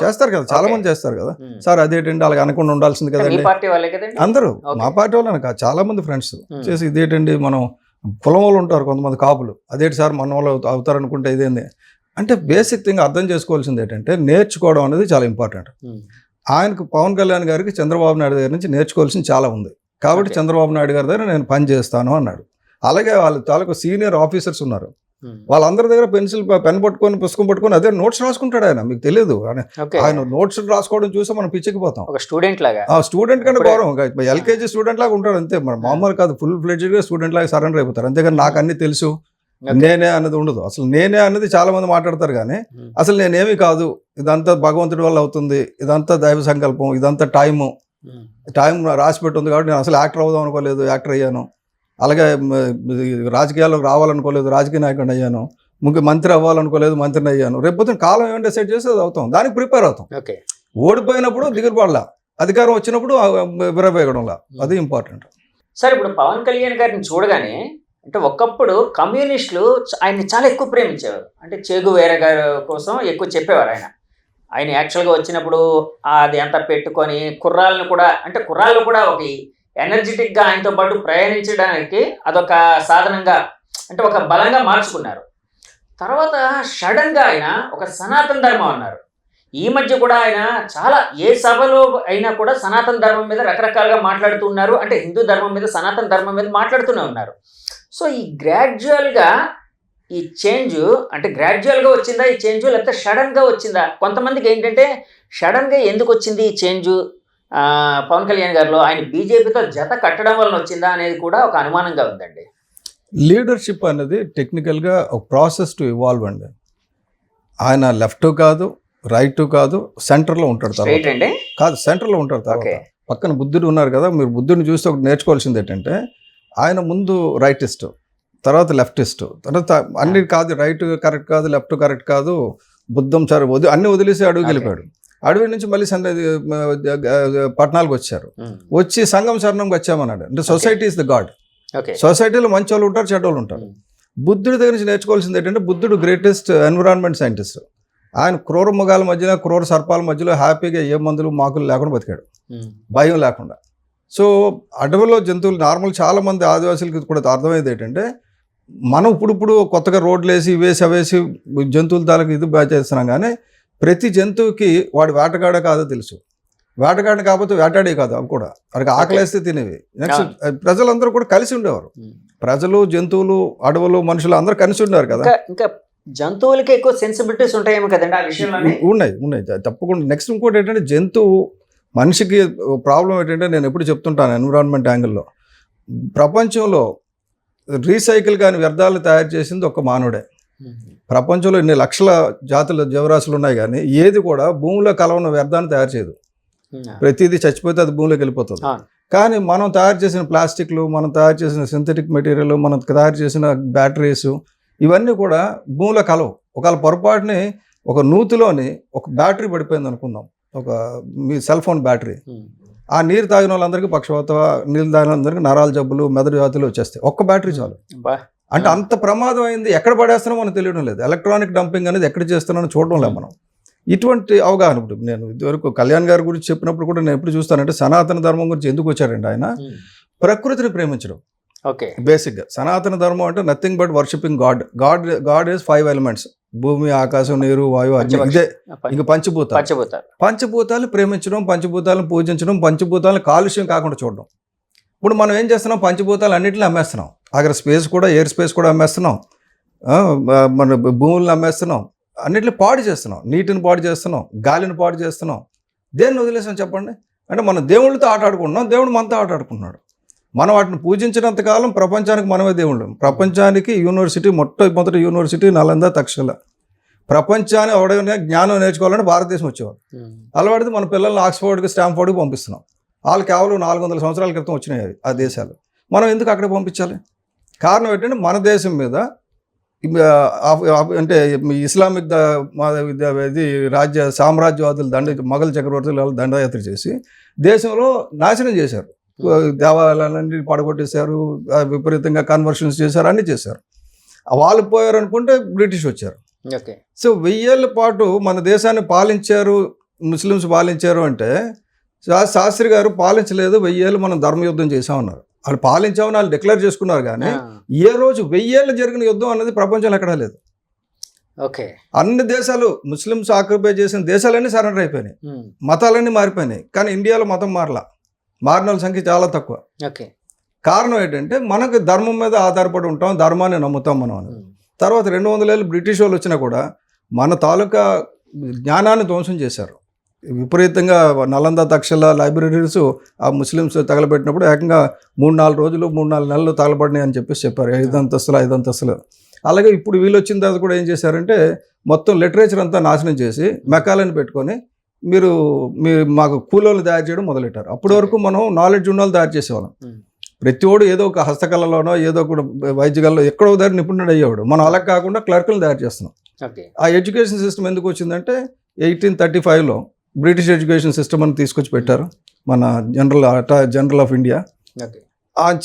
చేస్తారు కదా, చాలా మంది చేస్తారు కదా. సార్ అదేంటండి అలాగ అనుకుండా ఉండాల్సింది కదండి. అందరూ మా పార్టీ వాళ్ళని కాదు, చాలా మంది ఫ్రెండ్స్ చేసి ఇదేంటండి మనం కులం వాళ్ళు ఉంటారు కొంతమంది కాపులు, అదేంటి సార్ మన వాళ్ళు అవుతారనుకుంటే ఇదేంది అంటే బేసిక్ థింగ్ అర్థం చేసుకోవాల్సింది ఏంటంటే నేర్చుకోవడం అనేది చాలా ఇంపార్టెంట్. ఆయనకు పవన్ కళ్యాణ్ గారికి చంద్రబాబు నాయుడు దగ్గర నుంచి నేర్చుకోవాల్సింది చాలా ఉంది కాబట్టి చంద్రబాబు నాయుడు గారి దగ్గర నేను పని చేస్తాను అన్నాడు. అలాగే వాళ్ళ తాలూకు సీనియర్ ఆఫీసర్స్ ఉన్నారు, వాళ్ళందరి దగ్గర పెన్ పట్టుకొని పుస్తకం పట్టుకొని అదే నోట్స్ రాసుకుంటాడు ఆయన. మీకు తెలియదు ఆయన నోట్స్ రాసుకోవడం చూస్తే మనం పిచ్చికిపోతాం. ఒక స్టూడెంట్ లాగా, స్టూడెంట్ కంటే గౌరవం, ఎల్కేజీ స్టూడెంట్ లాగా ఉంటాడు అంతే. మన మామూలు కాదు, ఫుల్ ఫ్లెడ్జ్డ్గా స్టూడెంట్ లాగా సరెండర్ అయిపోతారు. అంతేగాని నాకు అన్ని తెలుసు నేనే అన్నది ఉండదు. అసలు నేనే అన్నది చాలా మంది మాట్లాడతారు కానీ అసలు నేనేమి కాదు, ఇదంతా భగవంతుడి వల్ల అవుతుంది, ఇదంతా దైవ సంకల్పం, ఇదంతా టైం రాసి పెట్టుంది కాబట్టి నేను అసలు యాక్టర్ అవుదాం అనుకోలేదు, యాక్టర్ అయ్యాను. అలాగే రాజకీయాల్లోకి రావాలనుకోలేదు, రాజకీయ నాయకుడిని అయ్యాను. మంత్రి అవ్వాలనుకోలేదు, మంత్రిని అయ్యాను. రేపు కాలం ఏమైనా డిసైడ్ చేస్తే అది అవుతాం, దానికి ప్రిపేర్ అవుతాం. ఓడిపోయినప్పుడు దిగులు పడలా, అధికారం వచ్చినప్పుడు విరవేయడంలా, అది ఇంపార్టెంట్. సార్ ఇప్పుడు పవన్ కళ్యాణ్ గారిని చూడగానే అంటే ఒకప్పుడు కమ్యూనిస్టులు ఆయన్ని చాలా ఎక్కువ ప్రేమించేవారు. అంటే చెగువేరా గారి కోసం ఎక్కువ చెప్పేవారు. ఆయన యాక్చువల్గా వచ్చినప్పుడు అది అంతా పెట్టుకొని కుర్రాళ్ళను కూడా, అంటే కుర్రాళ్ళు కూడా ఒక ఎనర్జెటిక్గా ఆయనతో పాటు ప్రయాణించడానికి అదొక సాధనంగా, అంటే ఒక బలంగా మార్చుకున్నారు. తర్వాత సడన్గా ఆయన ఒక సనాతన ధర్మం అన్నారు. ఈ మధ్య కూడా ఆయన చాలా ఏ సభలో అయినా కూడా సనాతన ధర్మం మీద రకరకాలుగా మాట్లాడుతూ ఉన్నారు. అంటే హిందూ ధర్మం మీద, సనాతన ధర్మం మీద మాట్లాడుతూనే ఉన్నారు. సో ఈ గ్రాడ్యువల్గా ఈ చేంజ్ అంటే గ్రాడ్యువల్గా వచ్చిందా ఈ చేంజ్, లేకపోతే సడన్గా వచ్చిందా? కొంతమందికి ఏంటంటే సడన్గా ఎందుకు వచ్చింది ఈ చేంజ్ పవన్ కళ్యాణ్ గారిలో, ఆయన బీజేపీతో జత కట్టడం వలన వచ్చిందా అనేది కూడా ఒక అనుమానంగా ఉందండి. లీడర్షిప్ అనేది టెక్నికల్గా ఒక ప్రాసెస్ టు ఇవాల్వ్ అండి. ఆయన లెఫ్ట్ కాదు, రైట్ కాదు, సెంటర్లో ఉంటాడు. తర్వాత కాదు, సెంటర్లో ఉంటాడు. తర్వాత పక్కన బుద్ధుడు ఉన్నారు కదా, మీరు బుద్ధుడిని చూస్తే ఒకటి నేర్చుకోవాల్సింది ఏంటంటే ఆయన ముందు రైటిస్ట్, తర్వాత లెఫ్టిస్ట్, తర్వాత అన్ని కాదు, రైట్ కరెక్ట్ కాదు, లెఫ్ట్ కరెక్ట్ కాదు, బుద్ధం సరే అన్ని వదిలేసి అడుగు వెళ్ళిపోయాడు. అడవి నుంచి మళ్ళీ పట్టణాలకు వచ్చారు. వచ్చి సంఘం శరణంకి వచ్చామన్నాడు. అంటే సొసైటీ ఇస్ ద గాడ్. సొసైటీలో మంచి వాళ్ళు ఉంటారు, చెడ్డ వాళ్ళు ఉంటారు. బుద్ధుడి దగ్గర నుంచి నేర్చుకోవాల్సింది ఏంటంటే బుద్ధుడు గ్రేటెస్ట్ ఎన్విరాన్మెంట్ సైంటిస్ట్. ఆయన క్రూర మృగాల మధ్యన, క్రూర సర్పాల మధ్యలో హ్యాపీగా ఏ మందులు మాకులు లేకుండా బతికాడు, భయం లేకుండా. సో అడవిలో జంతువులు నార్మల్ చాలా మంది ఆదివాసులకి కూడా అర్థమయ్యేది ఏంటంటే మనం ఇప్పుడు కొత్తగా రోడ్లు వేసి ఇవేసి అవేసి జంతువుల తాలూకు ఇది బాగా చేస్తున్నాం. కానీ ప్రతి జంతువుకి వాడు వేటగాడే కాదో తెలుసు. వేటగాడిని కాకపోతే వేటాడే కాదు, అవి కూడా వాడికి ఆకలేస్తే తినేవి. నెక్స్ట్ ప్రజలందరూ కూడా కలిసి ఉండేవారు. ప్రజలు, జంతువులు, అడవులు, మనుషులు అందరూ కలిసి ఉండేవారు కదా. ఇంకా జంతువులకి ఎక్కువ సెన్సిబిలిటీస్ ఉంటాయేమో కదండి ఆ విషయంలో. ఉన్నాయి తప్పకుండా. నెక్స్ట్ ఇంకోటి ఏంటంటే జంతువు మనిషికి ప్రాబ్లం ఏంటంటే నేను ఎప్పుడు చెప్తుంటాను ఎన్విరాన్మెంట్ యాంగిల్లో, ప్రపంచంలో రీసైకిల్ కాని వ్యర్థాలను తయారు చేసింది ఒక మానవుడే. ప్రపంచంలో ఇన్ని లక్షల జాతుల జీవరాశులు ఉన్నాయి కానీ ఏది కూడా భూమిలో కలవన వ్యర్థాన్ని తయారు చేయదు. ప్రతిదీ చచ్చిపోతే అది భూమిలోకి వెళ్ళిపోతుంది. కానీ మనం తయారు చేసిన ప్లాస్టిక్లు, మనం తయారు చేసిన సింథటిక్ మెటీరియల్, మనం తయారు చేసిన బ్యాటరీస్, ఇవన్నీ కూడా భూమిలో కలవు. ఒకవేళ పొరపాటుని ఒక నూతిలోని ఒక బ్యాటరీ పడిపోయింది అనుకుందాం, ఒక మీ సెల్ ఫోన్ బ్యాటరీ, ఆ నీరు తాగిన వాళ్ళందరికీ పక్షవాత, నీళ్ళు తాగిన వాళ్ళందరికీ నరాల జబ్బులు, మెదడు జాతులు వచ్చేస్తాయి. ఒక్క బ్యాటరీ చాలు. అంటే అంత ప్రమాదం అయింది. ఎక్కడ పడేస్తున్నామో మనం తెలియడం లేదు. ఎలక్ట్రానిక్ డంపింగ్ అనేది ఎక్కడ చేస్తున్నామో చూడడం లేదు మనం. ఇటువంటి అవగాహన ఇప్పుడు నేను ఇదివరకు కళ్యాణ్ గారి గురించి చెప్పినప్పుడు కూడా నేను ఎప్పుడు చూస్తానంటే సనాతన ధర్మం గురించి ఎందుకు వచ్చారండి ఆయన, ప్రకృతిని ప్రేమించడం. బేసిక్గా సనాతన ధర్మం అంటే nothing but worshipping God. God is 5 elements: భూమి, ఆకాశం, నీరు, వాయువు, అగ్ని. ఇదే ఇంక పంచభూతాలు ప్రేమించడం, పంచభూతాలను పూజించడం, పంచభూతాలను కాలుష్యం కాకుండా చూడడం. ఇప్పుడు మనం ఏం చేస్తున్నాం, పంచభూతాలు అన్నింటినీ అమ్మేస్తున్నాం. అక్కడ స్పేస్ కూడా, ఎయిర్ స్పేస్ కూడా అమ్మేస్తున్నాం, మన భూములను అమ్మేస్తున్నాం, అన్నింటినీ పాడు చేస్తున్నాం, నీటిని పాడు చేస్తున్నాం, గాలిని పాడు చేస్తున్నాం. దేన్ని వదిలేసాం చెప్పండి? అంటే మనం దేవుళ్ళతో ఆడుకుంటున్నాం, దేవుడు మనతో ఆడుకుంటున్నాడు. మనం వాటిని పూజించినంతకాలం ప్రపంచానికి మనమే దేవుళ్ళు. ప్రపంచానికి యూనివర్సిటీ, మొట్టమొదటి యూనివర్సిటీ నలంద, తక్షశిల. ప్రపంచాన్ని ఎవడైనా జ్ఞానం నేర్చుకోవాలంటే భారతదేశం వచ్చేవారు. అలవాడితే మన పిల్లల్ని ఆక్స్ఫర్డ్కి, స్టాంఫోర్డ్కి పంపిస్తున్నాం. వాళ్ళు కేవలం 400 సంవత్సరాల క్రితం వచ్చినాయి ఆ దేశాలు. మనం ఎందుకు అక్కడ పంపించాలి? కారణం ఏంటంటే మన దేశం మీద అంటే ఇస్లామిక్ ఇది సామ్రాజ్యవాదులు మొఘల్ చక్రవర్తులు దండయాత్ర చేసి దేశంలో నాశనం చేశారు. దేవాలయాలన్నీ పడగొట్టేశారు, విపరీతంగా కన్వర్షన్స్ చేశారు, అన్నీ చేశారు. వాళ్ళు పోయారు అనుకుంటే బ్రిటిష్ వచ్చారు. సో 1000 ఏళ్ళ పాటు మన దేశాన్ని పాలించారు, ముస్లిమ్స్ పాలించారు. అంటే శాస్త్రి గారు పాలించలేదు, 1000 ఏళ్ళు మనం ధర్మయుద్ధం చేసామన్నారు. వాళ్ళు పాలించామని వాళ్ళు డిక్లేర్ చేసుకున్నారు. కానీ ఏ రోజు 1000 ఏళ్ళు జరిగిన యుద్ధం అన్నది ప్రపంచంలో ఎక్కడా లేదు. అన్ని దేశాలు, ముస్లిమ్స్ ఆక్యుపై చేసిన దేశాలన్నీ సరెండర్ అయిపోయినాయి, మతాలన్నీ మారిపోయినాయి. కానీ ఇండియాలో మతం మారిన వాళ్ళ సంఖ్య చాలా తక్కువ. కారణం ఏంటంటే మనకు ధర్మం మీద ఆధారపడి ఉంటాం, ధర్మాన్ని నమ్ముతాం మనం అని. తర్వాత 200 ఏళ్ళు బ్రిటిష్ వాళ్ళు వచ్చినా కూడా మన తాలూకా జ్ఞానాన్ని ధ్వంసం చేశారు. విపరీతంగా నలంద తక్షల లైబ్రరీస్ ఆ ముస్లిమ్స్ తగలబెట్టినప్పుడు ఏకంగా 3-4 రోజులు 3-4 నెలలు తగలబడినాయి అని చెప్పారు. 5 అంతస్తులు. అలాగే ఇప్పుడు వీళ్ళు వచ్చిన తర్వాత కూడా ఏం చేశారంటే మొత్తం లిటరేచర్ అంతా నాశనం చేసి మెకాలని పెట్టుకొని మీరు మాకు కూలోళ్ళు తయారు చేయడం మొదలెట్టారు. అప్పటి వరకు మనం నాలెడ్జ్ ఉన్న వాళ్ళు తయారు చేసేవాళ్ళం. ప్రతివాడు ఏదో ఒక హస్తకళలోనో ఏదో ఒక వైద్యకళలో ఎక్కడో దగ్గర నిపుణుడు అయ్యేవాడు. మనం అలా కాకుండా క్లర్కులు తయారు చేస్తున్నాం. ఆ ఎడ్యుకేషన్ సిస్టమ్ ఎందుకు వచ్చిందంటే 1835లో బ్రిటిష్ ఎడ్యుకేషన్ సిస్టమ్ అని తీసుకొచ్చి పెట్టారు మన జనరల్ ఆఫ్ ఇండియా.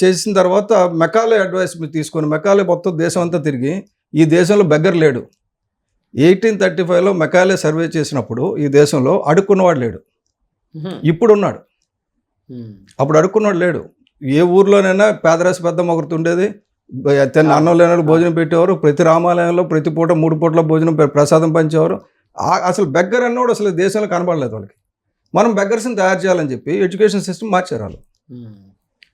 చేసిన తర్వాత మెకాలే అడ్వైస్ తీసుకొని మెకాలే మొత్తం దేశం అంతా తిరిగి ఈ దేశంలో బెగ్గర్ లేడు. 1835లో మెకాలే సర్వే చేసినప్పుడు ఈ దేశంలో అడుక్కున్నవాడు లేడు. ఇప్పుడు ఉన్నాడు. అప్పుడు అడుక్కున్నవాడు లేడు. ఏ ఊర్లోనైనా పేదరాశి పెద్ద ఒకరితో ఉండేది. అన్నం లేనాడు భోజనం పెట్టేవారు. ప్రతి రామాలయంలో ప్రతి పూట 3 పూట్ల భోజనం ప్రసాదం పంచేవారు. అసలు బెగ్గర్ అన్నోడు అసలు దేశంలో కనబడలేదు వాళ్ళకి. మనం బెగ్గర్స్ని తయారు చేయాలని చెప్పి ఎడ్యుకేషన్ సిస్టమ్ మార్చారు వాళ్ళు.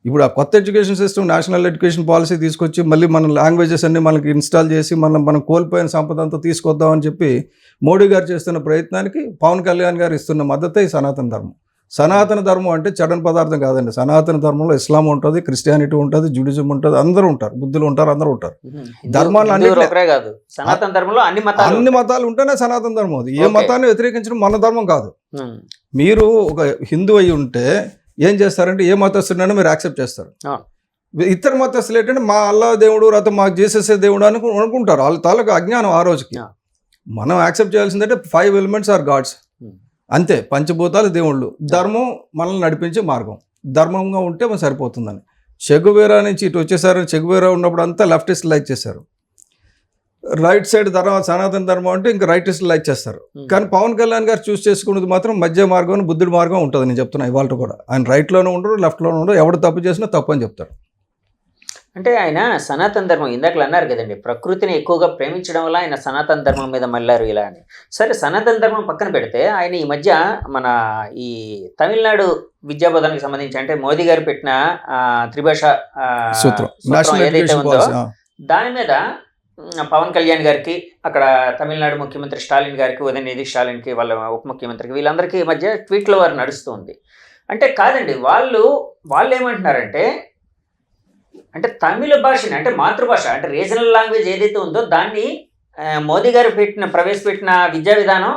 ఇప్పుడు ఆ కొత్త education system national education policy తీసుకొచ్చి మళ్ళీ మన లాంగ్వేజెస్ అన్ని మనకి ఇన్స్టాల్ చేసి మనం కోల్పోయిన సంపద అంతా తీసుకొద్దామని చెప్పి మోడీ గారు చేస్తున్న ప్రయత్నానికి పవన్ కళ్యాణ్ గారు ఇస్తున్న మద్దతే ఈ సనాతన ధర్మం. సనాతన ధర్మం అంటే చడన్ పదార్థం కాదండి. సనాతన ధర్మంలో ఇస్లాం ఉంటుంది, క్రిస్టియానిటీ ఉంటుంది, జూడిజం ఉంటుంది, అందరూ ఉంటారు, బుద్ధులు ఉంటారు, అందరూ ఉంటారు. ధర్మాలు అన్ని మతాలు ఉంటేనే సనాతన ధర్మం. అది ఏ మతాన్ని వ్యతిరేకించడం మన ధర్మం కాదు. మీరు ఒక హిందూ అయి ఉంటే ఏం చేస్తారంటే ఏ మతస్థుడైనా మీరు యాక్సెప్ట్ చేస్తారు. ఇతర మతస్థులు ఏంటంటే మా అల్లా దేవుడు లేకపోతే మా జీసస్ దేవుడు అనుకుంటారు. వాళ్ళ తాలూకు అజ్ఞానం ఆ రోజుకి. మనం యాక్సెప్ట్ చేయాల్సిందంటే 5 ఎలిమెంట్స్ ఆర్ గాడ్స్, అంతే. పంచభూతాలు దేవుళ్ళు. ధర్మం మనల్ని నడిపించే మార్గం. ధర్మంగా ఉంటే మనం సరిపోతుందని చెగువేరా నుంచి ఇటు వచ్చేసారు. చెగువేరా ఉన్నప్పుడు అంతా లెఫ్టిస్ట్ లైక్ చేశారు. రైట్ సైడ్ ధర్మం సనాతన ధర్మం అంటే ఇంకా రైటిస్ట్ లైక్ చేస్తారు. కానీ పవన్ కళ్యాణ్ గారు చూస్ చేసుకున్నది మాత్రం మధ్య మార్గం, బుద్ధుడి మార్గం ఉంటుంది. నేను చెప్తున్నా ఇవాళ కూడా ఆయన రైట్లోనే ఉండరు, లెఫ్ట్లోనే ఉండరు. ఎవడు తప్పు చేసినా తప్పు అని చెప్తారు. అంటే ఆయన సనాతన ధర్మం ఇందాకలు అన్నారు కదండి, ప్రకృతిని ఎక్కువగా ప్రేమించడం వల్ల ఆయన సనాతన ధర్మం మీద మళ్ళారు ఇలా అని. సరే, సనాతన ధర్మం పక్కన పెడితే ఆయన ఈ మధ్య మన ఈ తమిళనాడు విద్యాబోధనకి సంబంధించి అంటే మోదీ గారు పెట్టిన త్రిభాష సూత్రం ఏదైతే ఉందో దాని మీద పవన్ కళ్యాణ్ గారికి, అక్కడ తమిళనాడు ముఖ్యమంత్రి స్టాలిన్ గారికి, ఉదయనిధి స్టాలిన్కి, వాళ్ళ ఉప ముఖ్యమంత్రికి, వీళ్ళందరికీ మధ్య ట్వీట్ల వారు నడుస్తుంది. అంటే కాదండి, వాళ్ళు ఏమంటున్నారంటే అంటే తమిళ భాషని అంటే మాతృభాష అంటే రీజనల్ లాంగ్వేజ్ ఏదైతే ఉందో దాన్ని మోదీ గారు ప్రవేశపెట్టిన విద్యా విధానం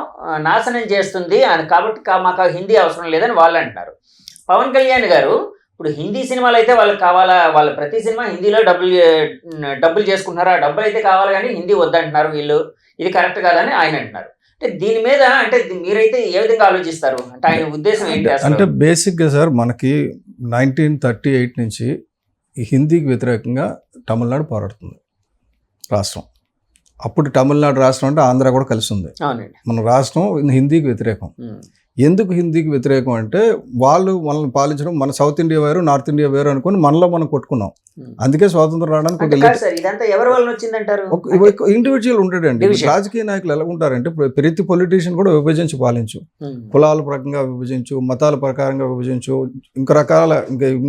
నాశనం చేస్తుంది అని, కాబట్టి మాకు హిందీ అవసరం లేదని వాళ్ళు అంటున్నారు. పవన్ కళ్యాణ్ గారు ఇప్పుడు హిందీ సినిమాలు అయితే వాళ్ళకి కావాలా, వాళ్ళ ప్రతి సినిమా హిందీలో డబ్బులు చేసుకుంటున్నారు, ఆ డబ్బులు అయితే కావాలి కానీ హిందీ వద్దంటున్నారు వీళ్ళు, ఇది కరెక్ట్ కాదని ఆయన అంటున్నారు. అంటే దీని మీద అంటే మీరైతే ఏ విధంగా ఆలోచిస్తారు? అంటే ఆయన ఉద్దేశం ఏంటి? అంటే బేసిక్గా సార్ మనకి 1938 నుంచి ఈ హిందీకి వ్యతిరేకంగా తమిళనాడు పోరాడుతుంది రాష్ట్రం. అప్పుడు తమిళనాడు రాష్ట్రం అంటే ఆంధ్ర కూడా కలిసి ఉంది. మన రాష్ట్రం హిందీకి వ్యతిరేకం. ఎందుకు హిందీకి వ్యతిరేకం అంటే వాళ్ళు మనల్ని పాలించడం, మన సౌత్ ఇండియా వేరు నార్త్ ఇండియా వేరు అనుకుని మనలో మనం కొట్టుకున్నాం. అందుకే స్వాతంత్రం రావడానికి ఇండివిజువల్ ఉంటాడండి. రాజకీయ నాయకులు ఎలా ఉంటారంటే ప్రతి పొలిటీషియన్ కూడా విభజించి పాలించు, కులాల ప్రకారంగా విభజించు, మతాల ప్రకారంగా విభజించు,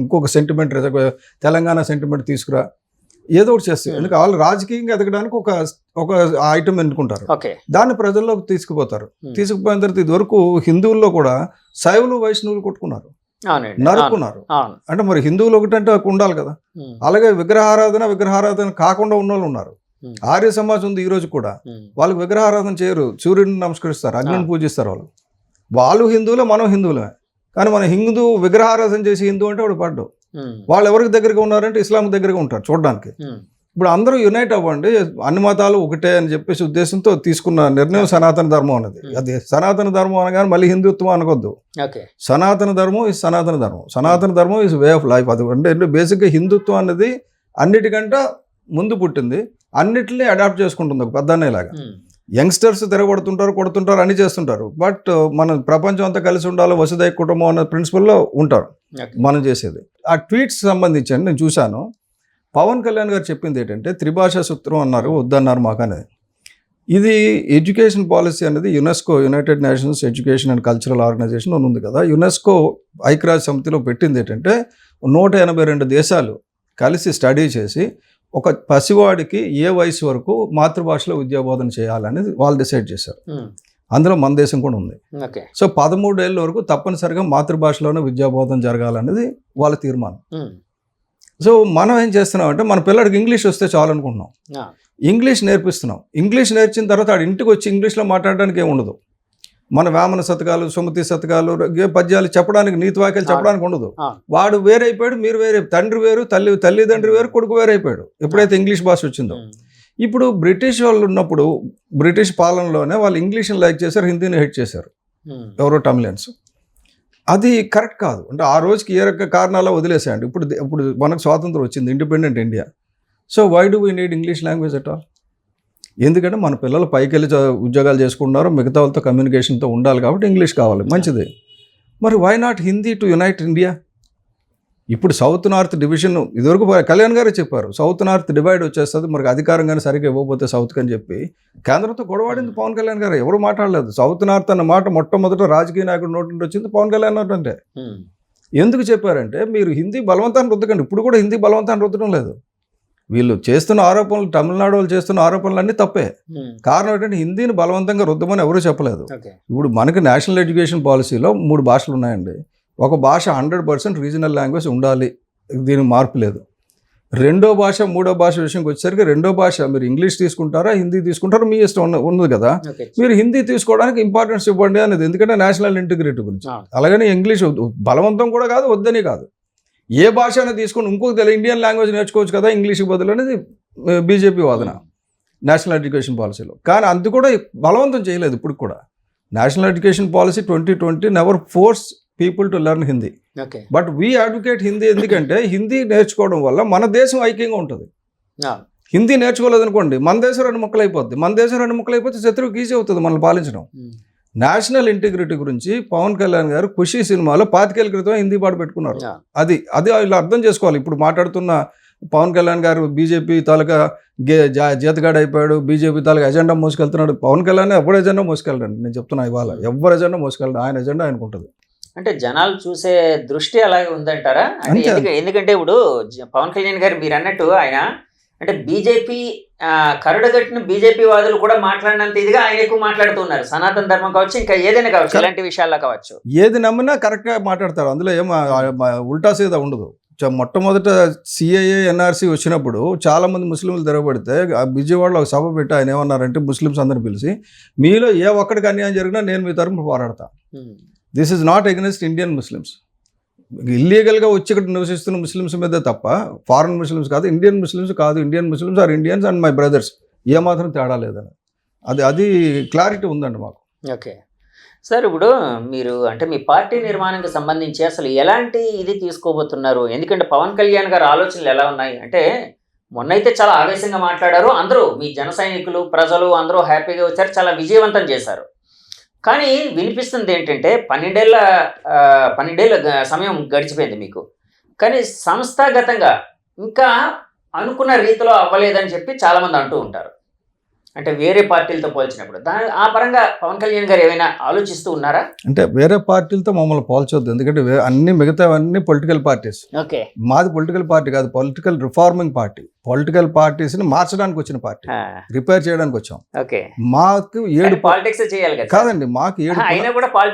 ఇంకొక సెంటిమెంట్ తెలంగాణ సెంటిమెంట్ తీసుకురా, ఏదో ఒకటి చేస్తారు. ఎందుకంటే వాళ్ళు రాజకీయంగా ఎదగడానికి ఒక ఐటమ్ ఎన్నుకుంటారు, దాన్ని ప్రజల్లోకి తీసుకుపోతారు. తీసుకుపోయిన తర్వాత ఇదివరకు హిందువుల్లో కూడా శైవులు వైష్ణవులు కొట్టుకున్నారు, నరుక్కున్నారు. అంటే మరి హిందువులు ఒకటంటే ఉండాలి కదా. అలాగే విగ్రహారాధన కాకుండా ఉన్న వాళ్ళు ఉన్నారు. ఆర్య సమాజం ఉంది ఈ రోజు కూడా. వాళ్ళకి విగ్రహారాధన చేయరు, సూర్యుడిని నమస్కరిస్తారు, అగ్నిని పూజిస్తారు. వాళ్ళు హిందువులే, మనం హిందువులే. కానీ మన హిందూ విగ్రహారాధన చేసి హిందూ అంటే వాడు పడ్డు. వాళ్ళు ఎవరికి దగ్గరగా ఉన్నారంటే ఇస్లాం దగ్గరగా ఉంటారు చూడడానికి. ఇప్పుడు అందరూ యునైట్ అవ్వండి, అన్ని మతాలు ఒకటే అని చెప్పేసి ఉద్దేశంతో తీసుకున్న నిర్ణయం సనాతన ధర్మం అన్నది. అది సనాతన ధర్మం అనగానే మళ్ళీ హిందుత్వం అనకొద్దు. సనాతన ధర్మం ఈ సనాతన ధర్మం, సనాతన ధర్మం ఈజ్ వే ఆఫ్ లైఫ్. అది అంటే బేసిక్గా హిందుత్వం అనేది అన్నిటికంటే ముందు పుట్టింది, అన్నిటిని అడాప్ట్ చేసుకుంటుంది ఒక పెద్ద అన్నయ్యలాగా. యంగ్స్టర్స్ కొడుతుంటారు, అన్ని చేస్తుంటారు. బట్ మన ప్రపంచం అంతా కలిసి ఉండాలి, వసుదైక కుటుంబం అనే ప్రిన్సిపల్లో ఉంటారు మనం చేసేది. ఆ ట్వీట్స్ సంబంధించి నేను చూశాను. పవన్ కళ్యాణ్ గారు చెప్పింది ఏంటంటే త్రిభాషా సూత్రం అన్నారు, వద్దన్నారు మాకు అనేది. ఇది ఎడ్యుకేషన్ పాలసీ అనేది UNESCO, united nations education and cultural organization అని ఉంది కదా. యునెస్కో ఐక్యరాజ్య సమితిలో పెట్టింది ఏంటంటే 182 దేశాలు కలిసి స్టడీ చేసి ఒక పసివాడికి ఏ వయసు వరకు మాతృభాషలో విద్యాబోధన చేయాలని వాళ్ళు డిసైడ్ చేశారు. అందులో మన దేశం కూడా ఉంది. సో 13 ఏళ్ళ వరకు తప్పనిసరిగా మాతృభాషలోనే విద్యాబోధన జరగాలనేది వాళ్ళ తీర్మానం. సో మనం ఏం చేస్తున్నాం అంటే మన పిల్లడికి ఇంగ్లీష్ వస్తే చాలు అనుకుంటున్నాం. ఇంగ్లీష్ నేర్పిస్తున్నాం. ఇంగ్లీష్ నేర్చిన తర్వాత వాడు ఇంటికి వచ్చి ఇంగ్లీష్లో మాట్లాడడానికి ఏమి ఉండదు. మన వేమన శతకాలు, సుమతి శతకాలు, పద్యాలు చెప్పడానికి, నీతి వాక్యాలు చెప్పడానికి ఉండదు. వాడు వేరైపోయాడు, మీరు వేరే, తండ్రి వేరు, తల్లిదండ్రి వేరు, కొడుకు వేరైపోయాడు ఎప్పుడైతే ఇంగ్లీష్ భాష వచ్చిందో. ఇప్పుడు బ్రిటిష్ వాళ్ళు ఉన్నప్పుడు బ్రిటిష్ పాలనలోనే వాళ్ళు ఇంగ్లీష్ని లైక్ చేశారు, హిందీని హెట్ చేశారు ఎవరో టమిలియన్స్. అది కరెక్ట్ కాదు. అంటే ఆ రోజుకి ఏ రక కారణాలు వదిలేసాయండి. ఇప్పుడు మనకు స్వాతంత్రం వచ్చింది, independent India. So why do we need English language at all? ఎందుకంటే మన పిల్లలు పైకి వెళ్ళి ఉద్యోగాలు చేసుకుంటున్నారు, మిగతా వాళ్ళతో కమ్యూనికేషన్తో ఉండాలి కాబట్టి ఇంగ్లీష్ కావాలి, మంచిది. మరి why not Hindi to unite India? ఇప్పుడు సౌత్ నార్త్ డివిజన్ ఇదివరకు కళ్యాణ్ గారే చెప్పారు, సౌత్ నార్త్ డివైడ్ వచ్చేస్తుంది, మరి అధికారంగానే సరిగ్గా ఇవ్వకపోతే సౌత్కి అని చెప్పి కేంద్రంతో గొడవాడింది పవన్ కళ్యాణ్ గారు. ఎవరు మాట్లాడలేదు. సౌత్ నార్త్ అన్న మాట మొట్టమొదట రాజకీయ నాయకుడు నోటి నుండి వచ్చింది పవన్ కళ్యాణ్ అంటే. ఎందుకు చెప్పారంటే మీరు హిందీ బలవంతాన్ని రుద్దకండి. ఇప్పుడు కూడా హిందీ బలవంతాన్ని రుద్దడం లేదు. వీళ్ళు చేస్తున్న ఆరోపణలు, తమిళనాడు వాళ్ళు చేస్తున్న ఆరోపణలు అన్నీ తప్పే. కారణం ఏంటంటే హిందీని బలవంతంగా రుద్దమని ఎవరూ చెప్పలేదు. ఇప్పుడు మనకి నేషనల్ ఎడ్యుకేషన్ పాలసీలో 3 భాషలు ఉన్నాయండి. ఒక భాష 100% రీజనల్ లాంగ్వేజ్ ఉండాలి, దీనికి మార్పు లేదు. రెండో భాష, మూడో భాష విషయంకి వచ్చేసరికి రెండో భాష మీరు ఇంగ్లీష్ తీసుకుంటారా, హిందీ తీసుకుంటారా, మీ ఇష్టం ఉన్నది కదా. మీరు హిందీ తీసుకోవడానికి ఇంపార్టెన్స్ ఇవ్వండి అనేది, ఎందుకంటే నేషనల్ ఇంటిగ్రిటీ గురించి. అలాగని ఇంగ్లీష్ బలవంతం కూడా కాదు, వద్దని కాదు. ఏ భాష అనేది తీసుకుని ఇంకొక ఇండియన్ లాంగ్వేజ్ నేర్చుకోవచ్చు కదా ఇంగ్లీష్కి బదులు అనేది బీజేపీ వాదన నేషనల్ ఎడ్యుకేషన్ పాలసీలో. కానీ అది కూడా బలవంతం చేయలేదు. ఇప్పుడు కూడా national education policy 2020 never force people to learn Hindi. But we advocate Hindi. ఎందుకంటే హిందీ నేర్చుకోవడం వల్ల మన దేశం ఐక్యంగా ఉంటుంది. హిందీ నేర్చుకోలేదు అనుకోండి, మన దేశం 2 ముక్కలు అయిపోద్ది. మన దేశం 2 ముక్కలు అయిపోతే శత్రువుకి ఈజీ అవుతుంది మనల్ని పాలించడం. నేషనల్ ఇంటిగ్రిటీ గురించి పవన్ కళ్యాణ్ గారు ఖుషీ సినిమాలో 25 ఏళ్ల క్రితం హిందీ పాట పెట్టుకున్నారు. అది వీళ్ళు అర్థం చేసుకోవాలి. ఇప్పుడు మాట్లాడుతున్న పవన్ కళ్యాణ్ గారు బీజేపీ తాలూకా జీతగాడు అయిపోయాడు, బీజేపీ తాలూకా ఎజెండా మోసుకెళ్తున్నాడు. పవన్ కళ్యాణ్ ఎవరు ఎజెండా మోసుకెళ్ళండి, నేను చెప్తున్నా ఇవాళ ఎవరు ఎజెండా మోసుకెళ్ళండి, ఆయన ఎజెండా ఆయనకుంటుంది. అంటే జనాలు చూసే దృష్టి అలాగే ఉందంటారా? ఎందుకంటే ఇప్పుడు పవన్ కళ్యాణ్ గారు మీరు అన్నట్టు ఆయన అంటే బీజేపీ కరుడగట్టిన బీజేపీ వాదులు కూడా మాట్లాడినంత ఇదిగా ఆయన ఎక్కువ మాట్లాడుతున్నారు. సనాతన ధర్మం కావచ్చు, ఇంకా ఏదైనా కావచ్చు, ఇలాంటి విషయాల్లో కావచ్చు, ఏది నమ్మినా కరెక్ట్గా మాట్లాడతారు. అందులో ఏం ఉల్టా సీదా ఉండదు. మొట్టమొదట సిఏఏ ఎన్ఆర్సీ వచ్చినప్పుడు చాలామంది ముస్లింలు తిరగబడితే విజయవాడలో ఒక సభ పెట్టి ఆయన ఏమన్నారంటే ముస్లిమ్స్ అందరిని పిలిచి, మీలో ఏ ఒక్కడికి అన్యాయం జరిగినా నేను మీ తరపున పోరాడతా. This is not against Indian Muslims. ఇల్లీగల్గా వచ్చి ఇక్కడ నివసిస్తున్న ముస్లిమ్స్ మీద తప్ప ఫారెన్ ముస్లిమ్స్ కాదు, ఇండియన్ ముస్లిమ్స్ కాదు. Indian Muslims are Indians and my brothers. ఏమాత్రం తేడా లేదని అది క్లారిటీ ఉందండి మాకు. ఓకే సార్, ఇప్పుడు మీరు అంటే మీ పార్టీ నిర్మాణానికి సంబంధించి అసలు ఎలాంటి ఇది తీసుకోబోతున్నారు? ఎందుకంటే పవన్ కళ్యాణ్ గారి ఆలోచనలు ఎలా ఉన్నాయి అంటే, మొన్నైతే చాలా ఆవేశంగా మాట్లాడారు. అందరూ మీ జన సైనికులు, ప్రజలు అందరూ హ్యాపీగా వచ్చారు, చాలా విజయవంతం చేశారు. కానీ వినిపిస్తుంది ఏంటంటే 12 ఏళ్ళ సమయం గడిచిపోయింది మీకు, కానీ సంస్థాగతంగా ఇంకా అనుకున్న రీతిలో అవ్వలేదని చెప్పి చాలామంది అంటూ ఉంటారు. అంటే వేరే పార్టీలతో పోల్చినప్పుడు ఆ పరంగా పవన్ కళ్యాణ్ గారు ఏమైనా ఆలోచిస్తూ ఉన్నారా? అంటే వేరే పార్టీలతో మమ్మల్ని పోల్చొద్దు, ఎందుకంటే అన్ని మిగతావన్నీ పొలిటికల్ పార్టీస్. ఓకే, మాది పొలిటికల్ పార్టీ కాదు, పొలిటికల్ రిఫార్మింగ్ పార్టీ. పొలిటికల్ పార్టీస్ని మార్చడానికి వచ్చిన పార్టీ, రిపేర్ చేయడానికి వచ్చాం. ఓకే, మాకు 7 పాలిటిక్స్ చేయాలి కాదండి, మాకు 7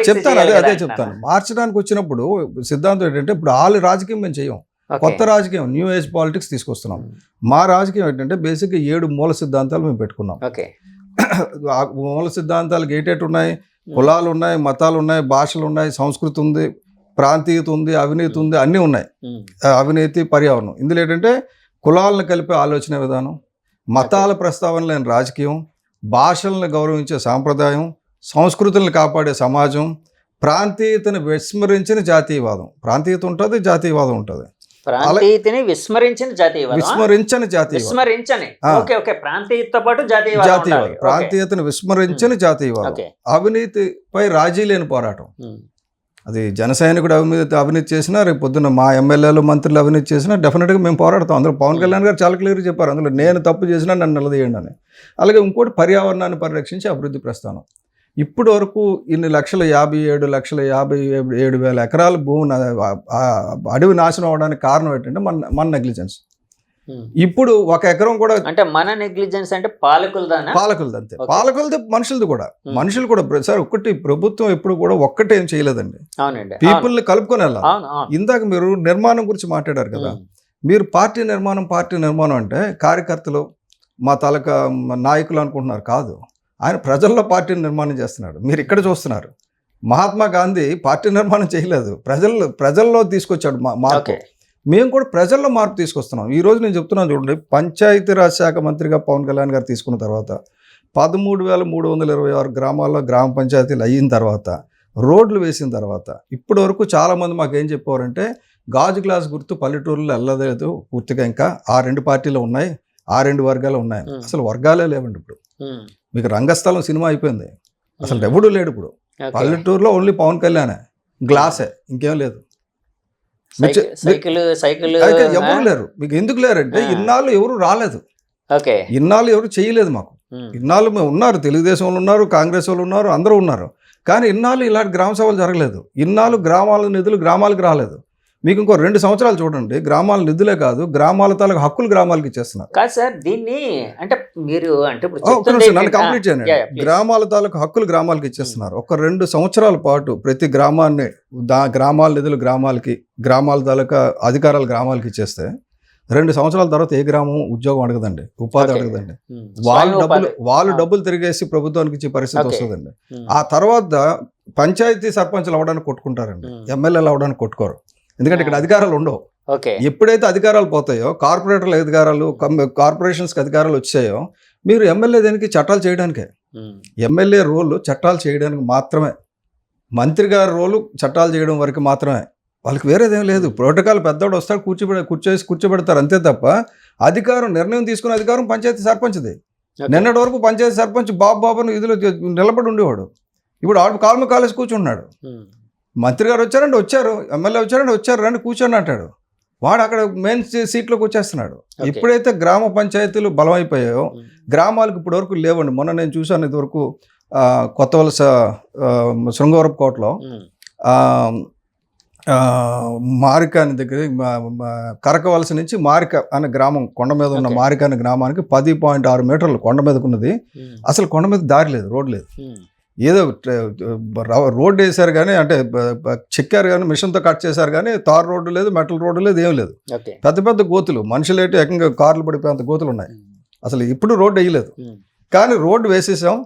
చెప్తాను, అదే చెప్తాను. మార్చడానికి వచ్చినప్పుడు సిద్ధాంతం ఏంటంటే, ఇప్పుడు ఆల్ రాజకీయం మేము చేయం, కొత్త రాజకీయం, న్యూ ఏజ్ పాలిటిక్స్ తీసుకొస్తున్నాం. మా రాజకీయం ఏంటంటే బేసిక్గా 7 మూల సిద్ధాంతాలు మేము పెట్టుకున్నాం. ఆ మూల సిద్ధాంతాలకు ఏటేటి ఉన్నాయి? కులాలు ఉన్నాయి, మతాలు ఉన్నాయి, భాషలు ఉన్నాయి, సంస్కృతి ఉంది, ప్రాంతీయత ఉంది, అవినీతి ఉంది, అన్నీ ఉన్నాయి. అవినీతి, పర్యావరణం. ఇందులో ఏంటంటే కులాలను కలిపే ఆలోచన విధానం, మతాల ప్రస్తావన లేని రాజకీయం, భాషలను గౌరవించే సాంప్రదాయం, సంస్కృతులను కాపాడే సమాజం, ప్రాంతీయతను విస్మరించిన జాతీయవాదం. ప్రాంతీయత ఉంటుంది, జాతీయవాదం ఉంటుంది. విస్మరించని ప్రాంతీయతను విస్మరించని జాతీయవాదం, అవినీతిపై రాజీ లేని పోరాటం. అది జన సైనికుడు అవినీతి చేసినా, రేపు పొద్దున్న మా ఎమ్మెల్యేలు, మంత్రులు అవినీతి చేసినా డెఫినెట్గా మేము పోరాడతాం. అందులో పవన్ కళ్యాణ్ గారు చాలా క్లియర్గా చెప్పారు, అందులో నేను తప్పు చేసినా నన్ను నిలదీయండి అని. అలాగే ఇంకోటి పర్యావరణాన్ని పరిరక్షించి అభివృద్ధి ప్రస్థానం. ఇప్పటి వరకు ఇన్ని 1,57,57,000 ఎకరాల భూమి అడవి నాశనం అవడానికి కారణం ఏంటంటే మన నెగ్లిజెన్స్. ఇప్పుడు 1 ఎకరం కూడా అంటే మన నెగ్లిజెన్స్ అంటే పాలకులదానా? పాలకులది అంతే. పాలకులది, మనుషులది కూడా. మనుషులు కూడా సార్ ఒకటి ప్రభుత్వం ఎప్పుడు కూడా ఒక్కటేం చేయలేదండి. అవునండి. పీపుల్ ని కలుపుకొని వెళ్ళాలి. ఇందాక మీరు నిర్మాణం గురించి మాట్లాడారు కదా, మీరు పార్టీ నిర్మాణం అంటే కార్యకర్తలు మా తాలూకా నాయకులు అనుకుంటున్నారు. కాదు, ఆయన ప్రజల్లో పార్టీని నిర్మాణం చేస్తున్నాడు. మీరు ఇక్కడ చూస్తున్నారు, మహాత్మా గాంధీ పార్టీ నిర్మాణం చేయలేదు, ప్రజల్లో తీసుకొచ్చాడు మార్పు. మేము కూడా ప్రజల్లో మార్పు తీసుకొస్తున్నాం. ఈ రోజు నేను చెప్తున్నాను చూడండి, పంచాయతీరాజ్ శాఖ మంత్రిగా పవన్ కళ్యాణ్ గారు తీసుకున్న తర్వాత 13,326 గ్రామాల్లో గ్రామ పంచాయతీలు అయిన తర్వాత, రోడ్లు వేసిన తర్వాత, ఇప్పటి వరకు చాలామంది మాకు ఏం చెప్పేవారంటే గాజు గ్లాస్ గుర్తు పల్లెటూరులో వెళ్ళలేదు పూర్తిగా, ఇంకా ఆ 2 పార్టీలు ఉన్నాయి, ఆ 2 వర్గాలు ఉన్నాయి. అసలు వర్గాలే లేవండి ఇప్పుడు. మీకు రంగస్థలం సినిమా అయిపోయింది, అసలు ఎవడు లేడు ఇప్పుడు. పల్లెటూరులో ఓన్లీ పవన్ కళ్యాణే, గ్లాసే, ఇంకేం లేదు. ఎవరు లేరు. మీకు ఎందుకు లేరంటే ఇన్నాళ్ళు ఎవరు రాలేదు, ఇన్నాళ్ళు ఎవరు చేయలేదు మాకు. ఇన్నాళ్ళు మేము ఉన్నారు, తెలుగుదేశం వాళ్ళు ఉన్నారు, కాంగ్రెస్ వాళ్ళు ఉన్నారు, అందరూ ఉన్నారు. కానీ ఇన్నాళ్ళు ఇలాంటి గ్రామ సభలు జరగలేదు. ఇన్నాళ్ళు గ్రామాల నిధులు గ్రామాలకు రాలేదు. మీకు ఇంకో 2 సంవత్సరాలు చూడండి, గ్రామాల నిధులే కాదు, గ్రామాల తాలూకు హక్కులు గ్రామాలకి ఇచ్చేస్తున్నారు. కాదు సార్, దీన్ని అంటే మీరు అంటే నన్ను కంప్లీట్ చేయండి. గ్రామాల తాలూకు హక్కులు గ్రామాలకి ఇచ్చేస్తున్నారు. ఒక 2 సంవత్సరాల పాటు ప్రతి గ్రామాన్ని, గ్రామాల నిధులు గ్రామాలకి, గ్రామాల తాలూకా అధికారాలు గ్రామాలకి ఇచ్చేస్తే 2 సంవత్సరాల తర్వాత ఏ గ్రామం ఉద్యోగం అడగదండి, ఉపాధి అడగదండి. వాళ్ళు డబ్బులు తిరిగేసి ప్రభుత్వానికి ఇచ్చే పరిస్థితి వస్తుందండి. ఆ తర్వాత పంచాయతీ సర్పంచ్లు అవ్వడానికి కొట్టుకుంటారండి, ఎమ్మెల్యేలు అవ్వడానికి కొట్టుకోరు. ఎందుకంటే ఇక్కడ అధికారాలు ఉండవు. ఎప్పుడైతే అధికారాలు పోతాయో, కార్పొరేటర్ల అధికారాలు, కార్పొరేషన్స్కి అధికారాలు వచ్చాయో, మీరు ఎమ్మెల్యే దేనికి? చట్టాలు చేయడానికే. ఎమ్మెల్యే రోల్ చట్టాలు చేయడానికి మాత్రమే, మంత్రి గారి రోలు చట్టాలు చేయడం వరకు మాత్రమే. వాళ్ళకి వేరేదేం లేదు. ప్రోటోకాల్ పెద్దవాడు వస్తాడు, కూర్చోబెడతారు అంతే తప్ప అధికారం, నిర్ణయం తీసుకునే అధికారం పంచాయతీ సర్పంచ్ది. నిన్నటి వరకు పంచాయతీ సర్పంచ్ బాబుని విధులు నిలబడి ఉండేవాడు. ఇప్పుడు ఆడు కాలు కాలేసి కూర్చున్నాడు. మంత్రి గారు వచ్చారు, ఎమ్మెల్యే వచ్చారు, రండి కూర్చొని అంటాడు. వాడు అక్కడ మెయిన్ సీట్లోకి వచ్చేస్తున్నాడు. ఎప్పుడైతే గ్రామ పంచాయతీలు బలమైపోయాయో, గ్రామాలకు ఇప్పటి వరకు లేవండి. మొన్న నేను చూశాను, ఇదివరకు కొత్త వలస శృంగవరపు కోటలో మారిక అనే దగ్గర, కరకవలస నుంచి మారిక అనే గ్రామం, కొండ మీద ఉన్న మారిక అనే గ్రామానికి 10.6 మీటర్లు కొండ మీదకు ఉన్నది. అసలు కొండ మీద దారి లేదు, రోడ్ లేదు. ఏదో రోడ్డు వేశారు కానీ, అంటే చెక్కారు కానీ, మిషన్తో కట్ చేశారు కానీ, తార్ రోడ్డు లేదు, మెటల్ రోడ్డు లేదు, ఏం లేదు. పెద్ద పెద్ద గోతులు, మనుషులు ఏంటి ఏకంగా కార్లు పడిపోయేంత గోతులు ఉన్నాయి. అసలు ఇప్పుడు రోడ్డు వేయలేదు. కానీ రోడ్డు వేసేసాం.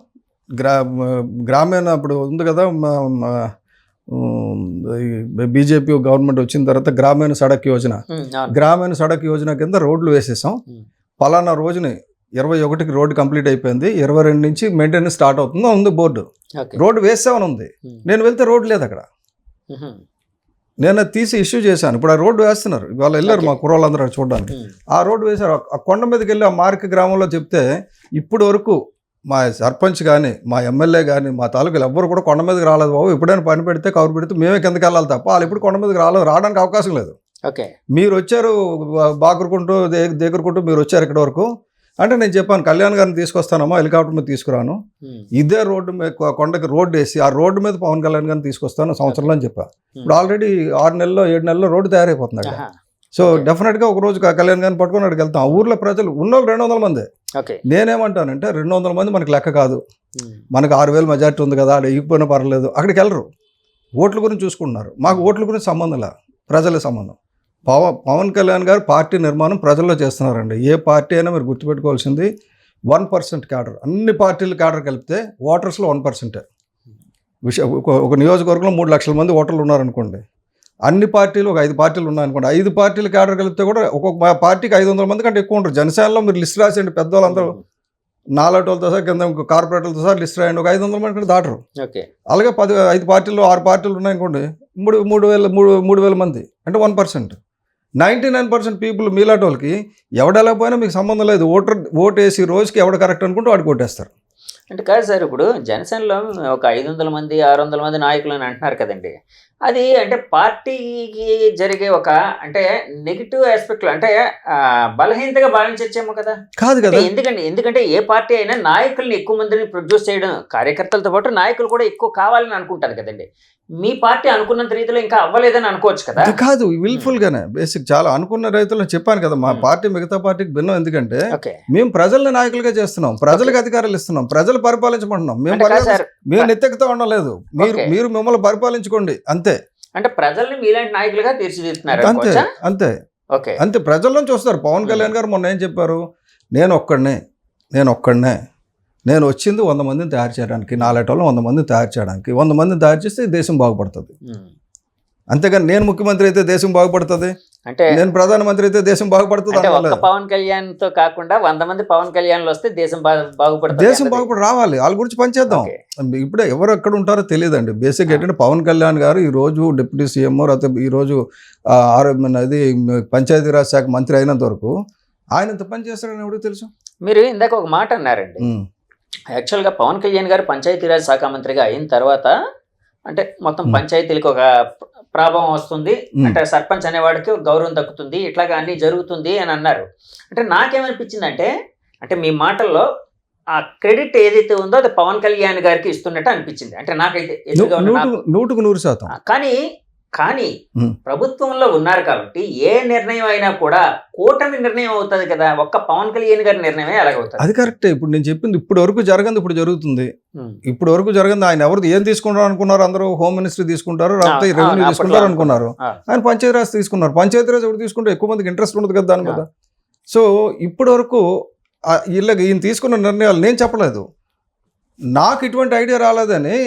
గ్రామీణ ఇప్పుడు ఉంది కదా, బీజేపీ గవర్నమెంట్ వచ్చిన తర్వాత గ్రామీణ సడక్ యోజన కింద రోడ్లు వేసేసాం. పలానా రోజుని 21కి రోడ్డు కంప్లీట్ అయిపోయింది, 22 నుంచి మెయింటెనెన్స్ స్టార్ట్ అవుతుందో ఉంది బోర్డు. రోడ్డు వేసామని ఉంది. నేను వెళ్తే రోడ్డు లేదు అక్కడ. నేను తీసి ఇష్యూ చేశాను. ఇప్పుడు ఆ రోడ్డు వేస్తున్నారు. ఇవాళ వెళ్ళారు మా కుర్రోళ్ళందరూ చూడడానికి. ఆ రోడ్డు వేశారు. ఆ కొండ మీదకి వెళ్ళి ఆ మార్క గ్రామంలో చెప్తే, ఇప్పుడు వరకు మా సర్పంచ్ కానీ, మా ఎమ్మెల్యే కానీ, మా తాలూకాలు ఎవ్వరు కూడా కొండ మీదకి రాలేదు బాబు. ఎప్పుడైనా పని పెడితే కవర్ పెడితే మేమే కిందకి వెళ్ళాలి తప్ప వాళ్ళు ఇప్పుడు కొండ మీదకి రావడానికి అవకాశం లేదు. మీరు వచ్చారు బాకురుకుంటూ దగ్గరుకుంటూ మీరు వచ్చారు ఇక్కడ వరకు అంటే, నేను చెప్పాను కళ్యాణ్ గారిని తీసుకొస్తానమ్మా, హెలికాప్టర్ మీద తీసుకురాను, ఇదే రోడ్డు మీద కొండకి రోడ్డు వేసి ఆ రోడ్డు మీద పవన్ కళ్యాణ్ గారిని తీసుకొస్తాను సంవత్సరంలో అని చెప్పా. ఇప్పుడు ఆల్రెడీ 6 నెలల్లో 7 నెలల్లో రోడ్డు తయారైపోతున్నాడు. సో డెఫినెట్గా ఒక రోజు కళ్యాణ్ గారిని పట్టుకొని అక్కడికి వెళ్తాం. ఆ ఊర్లో ప్రజలు ఉన్నోళ్ళు 200 మంది. నేనేమంటానంటే 200 మంది మనకి లెక్క కాదు, మనకు 6,000 మెజార్టీ ఉంది కదా, ఆడ ఎగిపోయినా పర్లేదు, అక్కడికి వెళ్ళరు. ఓట్ల గురించి చూసుకుంటున్నారు. మాకు ఓట్ల గురించి సంబంధం లే, ప్రజల సంబంధం. పవన్ కళ్యాణ్ గారు పార్టీ నిర్మాణం ప్రజల్లో చేస్తున్నారండి. ఏ పార్టీ అయినా మీరు గుర్తుపెట్టుకోవాల్సింది 1% క్యాడర్. అన్ని పార్టీల క్యాడర్ కలిపితే ఓటర్స్లో 1%. ఒక నియోజకవర్గంలో 3 లక్షల మంది ఓటర్లు ఉన్నారనుకోండి, అన్ని పార్టీలు ఒక 5 పార్టీలు ఉన్నాయనుకోండి, 5 పార్టీల క్యాడర్ కలిపితే కూడా ఒక్కొక్క పార్టీకి 500 మంది కంటే ఎక్కువ ఉంటారు. జనసేనలో మీరు లిస్ట్ రాసేయండి, పెద్దవాళ్ళందరూ నాలుగోళ్ళతో సహా కింద కార్పొరేటర్లతో సహా లిస్ట్ రాయండి, ఒక 500 మంది కంటే దాటరు. అలాగే 5 పార్టీలు 6 పార్టీలు ఉన్నాయనుకోండి, 3,000 మంది అంటే 1%. 99% పీపుల్ మీలాంటి వాళ్ళకి ఎవడెళ్ళకపోయినా మీకు సంబంధం లేదు. ఓటు వేసి రోజుకి ఎవడ కరెక్ట్ అనుకుంటే వాడికి ఓటేస్తారు. అంటే కాదు సార్, ఇప్పుడు జనసేనలో ఒక 500 మంది 600 మంది నాయకులు అని అంటున్నారు కదండి. అది అంటే పార్టీకి జరిగే ఒక అంటే నెగిటివ్ ఆస్పెక్ట్లో అంటే బలహీనతగా భావించచ్చేమో కదా? కాదు కదా. ఎందుకంటే ఏ పార్టీ అయినా నాయకుల్ని ఎక్కువ మందిని ప్రొడ్యూస్ చేయడం, కార్యకర్తలతో పాటు నాయకులు కూడా ఎక్కువ కావాలని అనుకుంటారు కదండి. మీ పార్టీ అనుకున్నంత రీతిలో ఇంకా అవ్వలేదని అనుకోవచ్చు కదా. అది కాదు, విల్ఫుల్ గానే బేసిక్ చాలా అనుకున్న రైతులను చెప్పాను కదా, మా పార్టీ మిగతా పార్టీకి భిన్నం. ఎందుకంటే మేము ప్రజల నాయకులుగా చేస్తున్నాం, ప్రజలకు అధికారాలు ఇస్తున్నాం, ప్రజలు పరిపాలించమంటున్నాం. మేము నెత్తెక్కుతా ఉండలేదు, మీరు మిమ్మల్ని పరిపాలించుకోండి అంతే. అంటే ప్రజల్ని మీలాంటి నాయకులుగా తీర్చిదిద్దుతున్నారు అంతే అంతే అంతే. ప్రజల నుంచి వస్తారు. పవన్ కళ్యాణ్ గారు మొన్న ఏం చెప్పారు, నేను ఒక్కడనే నేను వచ్చింది 100 మందిని తయారు చేయడానికి, నాలుగేటోళ్ళు 100 మందిని తయారు చేయడానికి. 100 మందిని తయారు చేస్తే దేశం బాగుపడుతుంది. అంతేగాని నేను ముఖ్యమంత్రి అయితే దేశం బాగుపడుతుంది, అంటే నేను ప్రధానమంత్రి అయితే దేశం బాగుపడుతుంది. పవన్ కళ్యాణ్ తో కాకుండా 100 మంది పవన్ కళ్యాణ్ వస్తే దేశం బాగుపడుతుంది. దేశం బాగుపడి రావాలి, వాళ్ళ గురించి పనిచేద్దాం. ఇప్పుడే ఎవరు ఎక్కడ ఉంటారో తెలియదండి. బేసిక్ ఏంటంటే పవన్ కళ్యాణ్ గారు ఈ రోజు డిప్యూటీ సీఎం, లేకపోతే ఈ రోజు అది పంచాయతీరాజ్ శాఖ మంత్రి అయినంత వరకు ఆయన ఎంత పని చేస్తారని ఎవరికి తెలుసు. మీరు ఇందాక ఒక మాట అన్నారండి, యాక్చువల్గా పవన్ కళ్యాణ్ గారు పంచాయతీరాజ్ శాఖ మంత్రిగా అయిన తర్వాత అంటే మొత్తం పంచాయతీలకు ఒక ప్రాభావం వస్తుంది, అంటే సర్పంచ్ అనేవాడికి గౌరవం దక్కుతుంది, ఇట్లాగా అన్ని జరుగుతుంది అని అన్నారు. అంటే నాకేమనిపించిందంటే, అంటే మీ మాటల్లో ఆ క్రెడిట్ ఏదైతే ఉందో అది పవన్ కళ్యాణ్ గారికి ఇస్తున్నట్టు అనిపించింది. అంటే నాకైతే 100%. కానీ ప్రభుత్వంలో ఉన్నారు కాబట్టి ఏ నిర్ణయం అయినా కూడా కూటమి నిర్ణయం అవుతుంది కదా, ఒక్క పవన్ కళ్యాణ్ గారి నిర్ణయమే ఎలాగవుతుంది? అది కరెక్టే. ఇప్పుడు నేను చెప్పింది ఇప్పుడు వరకు జరగదు, ఇప్పుడు జరుగుతుంది. ఇప్పుడు వరకు జరగదు. ఆయన ఎవరు ఏం తీసుకుంటారు అనుకున్నారు? అందరూ హోమ్ మినిస్ట్రీ తీసుకుంటారు, లేకపోతే రెవెన్యూ తీసుకుంటారు అనుకున్నారు. ఆయన పంచాయతీరాజ్ తీసుకున్నారు. పంచాయతీరాజ్ ఎవరు తీసుకుంటే ఎక్కువ మందికి ఇంట్రెస్ట్ ఉండదు కదా దాని మీద. సో ఇప్పటి వరకు ఈయన తీసుకున్న నిర్ణయాలు నేను చెప్పలేదు, నాకు ఇటువంటి ఐడియా రాలేదని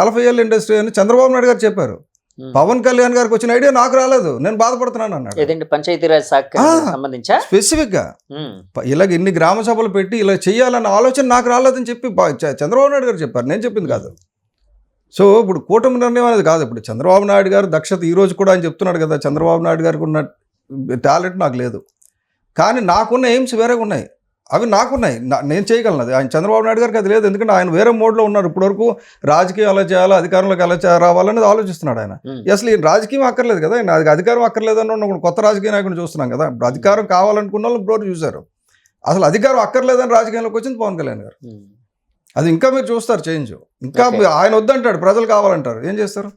40 ఏళ్ళ ఇండస్ట్రీ అని చంద్రబాబు నాయుడు గారు చెప్పారు. పవన్ కళ్యాణ్ గారికి వచ్చిన ఐడియా నాకు రాలేదు, నేను బాధపడుతున్నాను అన్నాడు. పంచాయతీరాజ్ శాఖ సంబంధించి స్పెసిఫిక్ గా ఇలాగ ఇన్ని గ్రామ సభలు పెట్టి ఇలా చేయాలన్న ఆలోచన నాకు రాలేదని చెప్పి చంద్రబాబు నాయుడు గారు చెప్పారు, నేను చెప్పింది కాదు. సో ఇప్పుడు కూటమి నిర్ణయం అనేది కాదు. ఇప్పుడు చంద్రబాబు నాయుడు గారు దక్షత ఈ రోజు కూడా ఆయన చెప్తున్నాడు కదా, చంద్రబాబు నాయుడు గారికి ఉన్న టాలెంట్ నాకు లేదు, కానీ నాకున్న ఎయిమ్స్ వేరేగా ఉన్నాయి, అవి నాకున్నాయి, నేను చేయగలను. అది ఆయన చంద్రబాబు నాయుడు గారికి అది లేదు. ఎందుకంటే ఆయన వేరే మోడ్లో ఉన్నారు. ఇప్పటివరకు రాజకీయం ఎలా చేయాలో, అధికారంలోకి ఎలా రావాలనేది ఆలోచిస్తున్నాడు ఆయన. అసలు ఈ రాజకీయం అక్కర్లేదు కదా, ఆయన అధికారం అక్కర్లేదని కొత్త రాజకీయ నాయకుడిని చూస్తున్నాం కదా. ఇప్పుడు అధికారం కావాలనుకున్న వాళ్ళు ఇప్పుడు చూశారు. అసలు అధికారం అక్కర్లేదని రాజకీయంలోకి వచ్చింది పవన్ కళ్యాణ్ గారు. అది ఇంకా మీరు చూస్తారు చేంజ్. ఇంకా ఆయన వద్దంటాడు, ప్రజలు కావాలంటారు, ఏం చేస్తారు?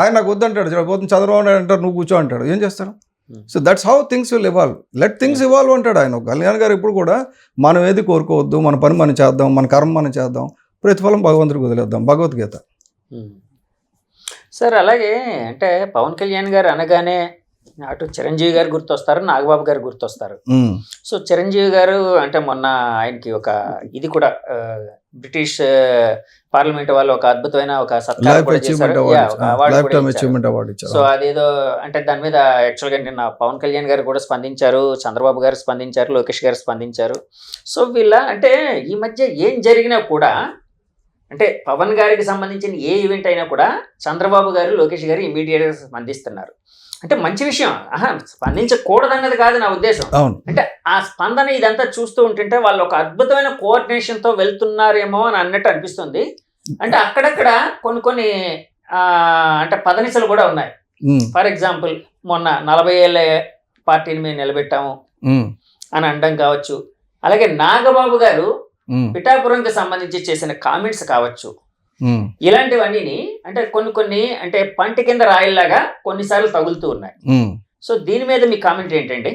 ఆయన నాకు వద్దంటాడు, చంద్రబాబు నాయుడు అంటారు నువ్వు కూర్చో అంటాడు, ఏం చేస్తారు? So that's how things will evolve. Let things evolve అంటాడు ఆయన. కళ్యాణ్ గారు ఎప్పుడు కూడా మనం ఏది కోరుకోవద్దు, మన పని మనం చేద్దాం, మన కర్మ మనం చేద్దాం, ప్రతిఫలం భగవంతుడికి వదిలేద్దాం, భగవద్గీత. సార్ అలాగే అంటే పవన్ కళ్యాణ్ గారు అనగానే అటు చిరంజీవి గారు గుర్తొస్తారు, నాగబాబు గారు గుర్తొస్తారు. సో చిరంజీవి గారు అంటే మొన్న ఆయనకి ఒక ఇది కూడా బ్రిటిష్ పార్లమెంట్ వాళ్ళు ఒక అద్భుతమైన ఒక సత్కారం కూడా చేశారు, అవార్డు. సో అదేదో అంటే దాని మీద యాక్చువల్గా నిన్న పవన్ కళ్యాణ్ గారు కూడా స్పందించారు, చంద్రబాబు గారు స్పందించారు, లోకేష్ గారు స్పందించారు. సో వీళ్ళ అంటే ఈ మధ్య ఏం జరిగినా కూడా అంటే పవన్ గారికి సంబంధించిన ఏ ఈవెంట్ అయినా కూడా చంద్రబాబు గారు, లోకేష్ గారు ఇమీడియట్గా స్పందిస్తున్నారు. అంటే మంచి విషయం, స్పందించకూడదన్నది కాదు నా ఉద్దేశం. అంటే ఆ స్పందన ఇదంతా చూస్తూ ఉంటుంటే వాళ్ళు ఒక అద్భుతమైన కోఆర్డినేషన్తో వెళ్తున్నారేమో అని అన్నట్టు అనిపిస్తుంది. అంటే అక్కడక్కడ కొన్ని అంటే పదనిసలు కూడా ఉన్నాయి. ఫర్ ఎగ్జాంపుల్ మొన్న 40 ఏళ్ళ పార్టీని మేము నిలబెట్టాము అని అనడం కావచ్చు, అలాగే నాగబాబు గారు పిఠాపురంకి సంబంధించి చేసిన కామెంట్స్ కావచ్చు, ఇలాంటివన్నీ అంటే కొన్ని అంటే పంట కింద రాయిల్లాగా కొన్నిసార్లు తగులుతూ ఉన్నాయి. సో దీని మీద మీ కామెంట్ ఏంటండి?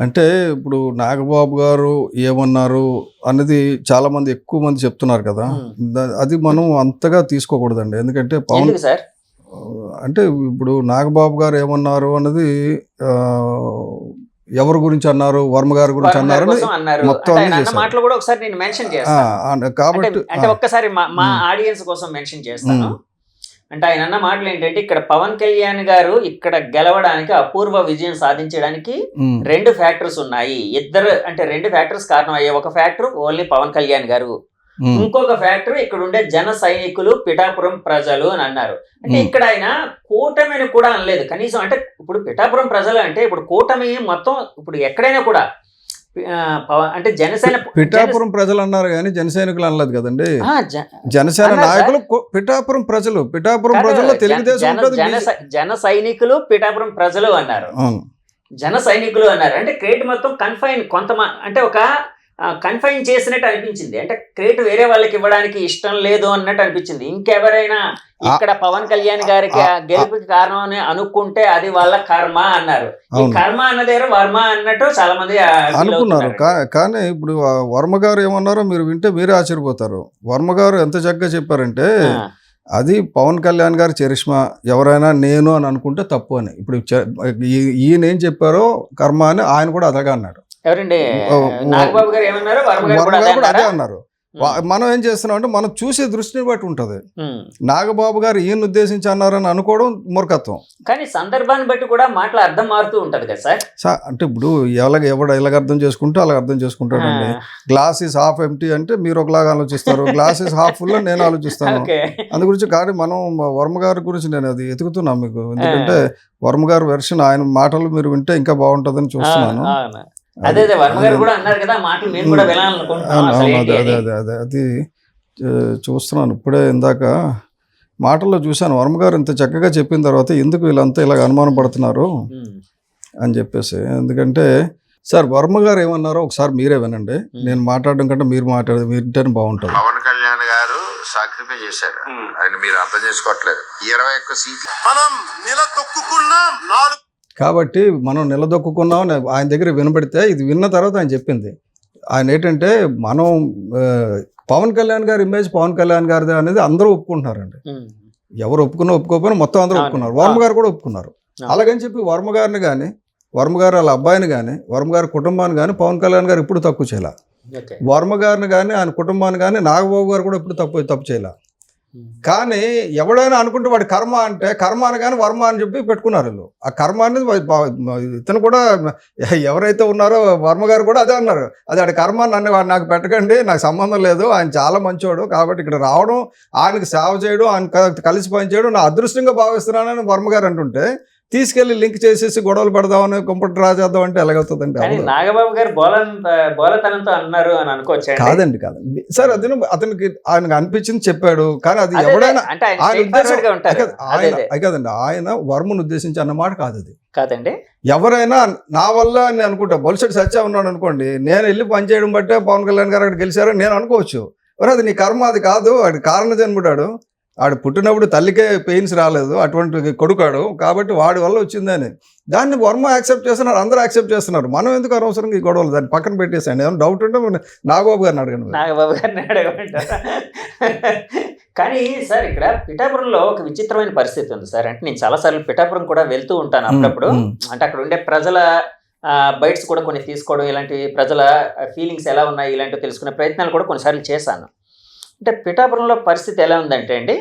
అంటే ఇప్పుడు నాగబాబు గారు ఏమన్నారు అన్నది చాలా మంది ఎక్కువ మంది చెప్తున్నారు కదా, అది మనం అంతగా తీసుకోకూడదండి. ఎందుకంటే పవన్ సార్ అంటే ఇప్పుడు నాగబాబు గారు ఏమన్నారు అన్నది ఎవరి గురించి అన్నారు, వర్మ గారి గురించి అన్నారు మొత్తం మాటలు కూడా ఒకసారి నేను మెన్షన్ చేస్తాను కాబట్టి అంటే ఒక్కసారి మా ఆడియన్స్ కోసం మెన్షన్ చేస్తాను. అంటే ఆయన అన్న మాటలు ఏంటంటే ఇక్కడ పవన్ కళ్యాణ్ గారు ఇక్కడ గెలవడానికి అపూర్వ విజయం సాధించడానికి 2 ఫ్యాక్టర్స్ ఉన్నాయి. అంటే 2 ఫ్యాక్టర్స్ కారణం అయ్యాయి. ఒక ఫ్యాక్టర్ ఓన్లీ పవన్ కళ్యాణ్ గారు, ఇంకొక ఫ్యాక్టర్ ఇక్కడ ఉండే జన సైనికులు, పిఠాపురం ప్రజలు అని అన్నారు. అంటే ఇక్కడ ఆయన కూటమిని కూడా అనలేదు కనీసం. అంటే ఇప్పుడు పిఠాపురం ప్రజలు అంటే ఇప్పుడు కూటమి మొత్తం ఇప్పుడు ఎక్కడైనా కూడా అంటే జనసేన పిఠాపురం ప్రజలు అన్నారు కానీ జనసైనికులు అనలేదు కదండి. జనసేన నాయకులు పిఠాపురం ప్రజలు, పిఠాపురం ప్రజల్లో తెలుగుదేశం జన సైనికులు పిఠాపురం ప్రజలు అన్నారు, జన సైనికులు అన్నారు. అంటే క్రెడిట్ మొత్తం కన్ఫైన్ కొంత అంటే ఒక కన్ఫైన్ చేసినట్టు అనిపించింది. అంటే క్రెడిట్ వేరే వాళ్ళకి ఇవ్వడానికి ఇష్టం లేదు అన్నట్టు అనిపించింది. ఇంకెవరైనా ఇక్కడ పవన్ కళ్యాణ్ గారికి ఆ గెలుపుకి కారణం అని అనుకుంటే అది వాళ్ళ కర్మ అన్నారు. ఈ కర్మ అన్నదే వర్మ అన్నట్టు చాలా మంది అనుకున్నారు. కానీ ఇప్పుడు వర్మ గారు ఏమన్నారో మీరు వింటే మీరే ఆశ్చర్యపోతారు. వర్మ గారు ఎంత చక్కగా చెప్పారంటే అది పవన్ కళ్యాణ్ గారి చరిష్మా, ఎవరైనా నేను అని అనుకుంటే తప్పు అని. ఇప్పుడు ఈయన ఏం చెప్పారో కర్మ అని ఆయన కూడా అదగా అన్నాడు. ఎవరండి నాగబాబు గారు ఏమన్నారు? వర్మ గారు కూడా అదే అన్నారు. మనం ఏం చేస్తున్నాం అంటే మనం చూసే దృష్టిని బట్టి ఉంటది. నాగబాబు గారు ఈయన ఉద్దేశించి అన్నారని అనుకోవడం మూర్ఖత్వం. కానీ సందర్భాన్ని బట్టి కూడా మాటల అర్థం మారుతూ ఉంటది కదా సార్. అంటే ఇప్పుడు ఎలాగ అర్థం చేసుకుంటే అలాగ అర్థం చేసుకుంటాడండి. గ్లాస్ ఈస్ హాఫ్ ఎంప్టీ అంటే మీరు ఒకలాగా ఆలోచిస్తారు, గ్లాస్ ఈస్ హాఫ్ ఫుల్ అని నేను ఆలోచిస్తాను. అందు గురించి కానీ మనం వర్మ గారి గురించి నేను అది ఎతుకుతున్నాను మీకు. ఎందుకంటే వర్మ గారి వెర్షన్ ఆయన మాటలు మీరు వింటే ఇంకా బాగుంటుందని చూస్తున్నాను. అదే వర్మ గారు కూడా అన్నారు కదా మాటలు మేము కూడా వినాలనుకుంటున్నాం. అది చూస్తున్నాను ఇప్పుడే, ఇందాక మాటల్లో చూశాను. వర్మ గారు ఇంత చక్కగా చెప్పిన తర్వాత ఎందుకు వీళ్ళంతా ఇలాగ అనుమానం పడుతున్నారు అని చెప్పేసి. ఎందుకంటే సార్ వర్మ గారు ఏమన్నారో ఒకసారి మీరే వినండి. నేను మాట్లాడడం కంటే మీరు మాట్లాడేది వింటేనే బాగుంటుంది. పవన్ కళ్యాణ్ గారు సాక్రిఫై చేశారు, ఆయన మీరు అర్థం చేసుకోవట్లేదు. 21 సీట్లు మనం నిలదొక్కుకున్నాం. కాబట్టి మనం నిలదొక్కున్నాం ఆయన దగ్గర వినబడితే ఇది విన్న తర్వాత ఆయన చెప్పింది. ఆయన ఏంటంటే మనం పవన్ కళ్యాణ్ గారి ఇమేజ్ పవన్ కళ్యాణ్ గారిది అనేది అందరూ ఒప్పుకుంటున్నారండి. ఎవరు ఒప్పుకోకపోయినా మొత్తం అందరూ ఒప్పుకున్నారు. వర్మ గారు కూడా ఒప్పుకున్నారు. అలాగని చెప్పి వర్మ గారిని కానీ, వర్మ గారు వాళ్ళ అబ్బాయిని కానీ, వర్మ గారి కుటుంబాన్ని కానీ పవన్ కళ్యాణ్ గారు ఇప్పుడు తక్కువ చేయాల. వర్మ గారిని కానీ ఆయన కుటుంబాన్ని కానీ నాగబాబు గారు కూడా ఇప్పుడు తప్పు చేయాల. కానీ ఎవడైనా అనుకుంటే వాడి కర్మ అంటే కర్మ అని కానీ వర్మ అని చెప్పి పెట్టుకున్నారు వీళ్ళు. ఆ కర్మ అనేది ఇతను కూడా ఎవరైతే ఉన్నారో వర్మ గారు కూడా అదే అన్నారు. అది ఆడి కర్మ, నన్ను నాకు పెట్టకండి, నాకు సంబంధం లేదు, ఆయన చాలా మంచివాడు కాబట్టి ఇక్కడ రావడం, ఆయనకి సేవ చేయడం, ఆయన కలిసి పనిచేయడం నా అదృష్టంగా భావిస్తున్నానని వర్మ గారు అంటుంటే తీసుకెళ్లి లింక్ చేసేసి గొడవలు పెడదామని కంప్యూటర్ రాజేద్దాం అంటే ఎలాగవుతుందండి? నాగబాబు గారు బోలతనంతో అన్నారు అని అనుకోవచ్చు. కాదండి సార్, అతనికి ఆయనకు అనిపించింది చెప్పాడు. కానీ అది ఎవడైనా ఆయన ఉద్దేశం కాదండి, ఆయన వర్మను ఉద్దేశించి అన్నమాట కాదు అది. కాదండి, ఎవరైనా నా వల్ల నేను అనుకుంటా బొలిసెట్టి సత్య ఉన్నాడు అనుకోండి, నేను వెళ్ళి పనిచేయడం బట్టే పవన్ కళ్యాణ్ గారు అక్కడ గెలిచారని నేను అనుకోవచ్చు. మరి అది నీ కర్మ, అది కాదు. వాడి కారణ జన్ముడాడు, వాడు పుట్టినప్పుడు తల్లికే పెయిన్స్ రాలేదు, అటువంటి కొడుకాడు కాబట్టి వాడి వల్ల వచ్చిందని దాన్ని వర్మ యాక్సెప్ట్ చేస్తున్నారు, అందరూ యాక్సెప్ట్ చేస్తున్నారు. మనం ఎందుకు అనవసరంగా ఈ గొడవలు దాన్ని పక్కన పెట్టేసాండి. ఏమైనా డౌట్ ఉంటే నాగబాబు గారిని అడగండి. నాగబాబు గారిని అడగమంటారా? కానీ సార్ ఇక్కడ పిఠాపురంలో ఒక విచిత్రమైన పరిస్థితి ఉంది సార్. అంటే నేను చాలాసార్లు పిఠాపురం కూడా వెళ్తూ ఉంటాను అప్పుడప్పుడు. అంటే అక్కడ ఉండే ప్రజల బైట్స్ కూడా కొన్ని తీసుకోవడం, ఇలాంటి ప్రజల ఫీలింగ్స్ ఎలా ఉన్నాయి ఇలాంటివి తెలుసుకునే ప్రయత్నాలు కూడా కొన్నిసార్లు చేశాను. అంటే పిఠాపురంలో పరిస్థితి ఎలా ఉందంటే అండి,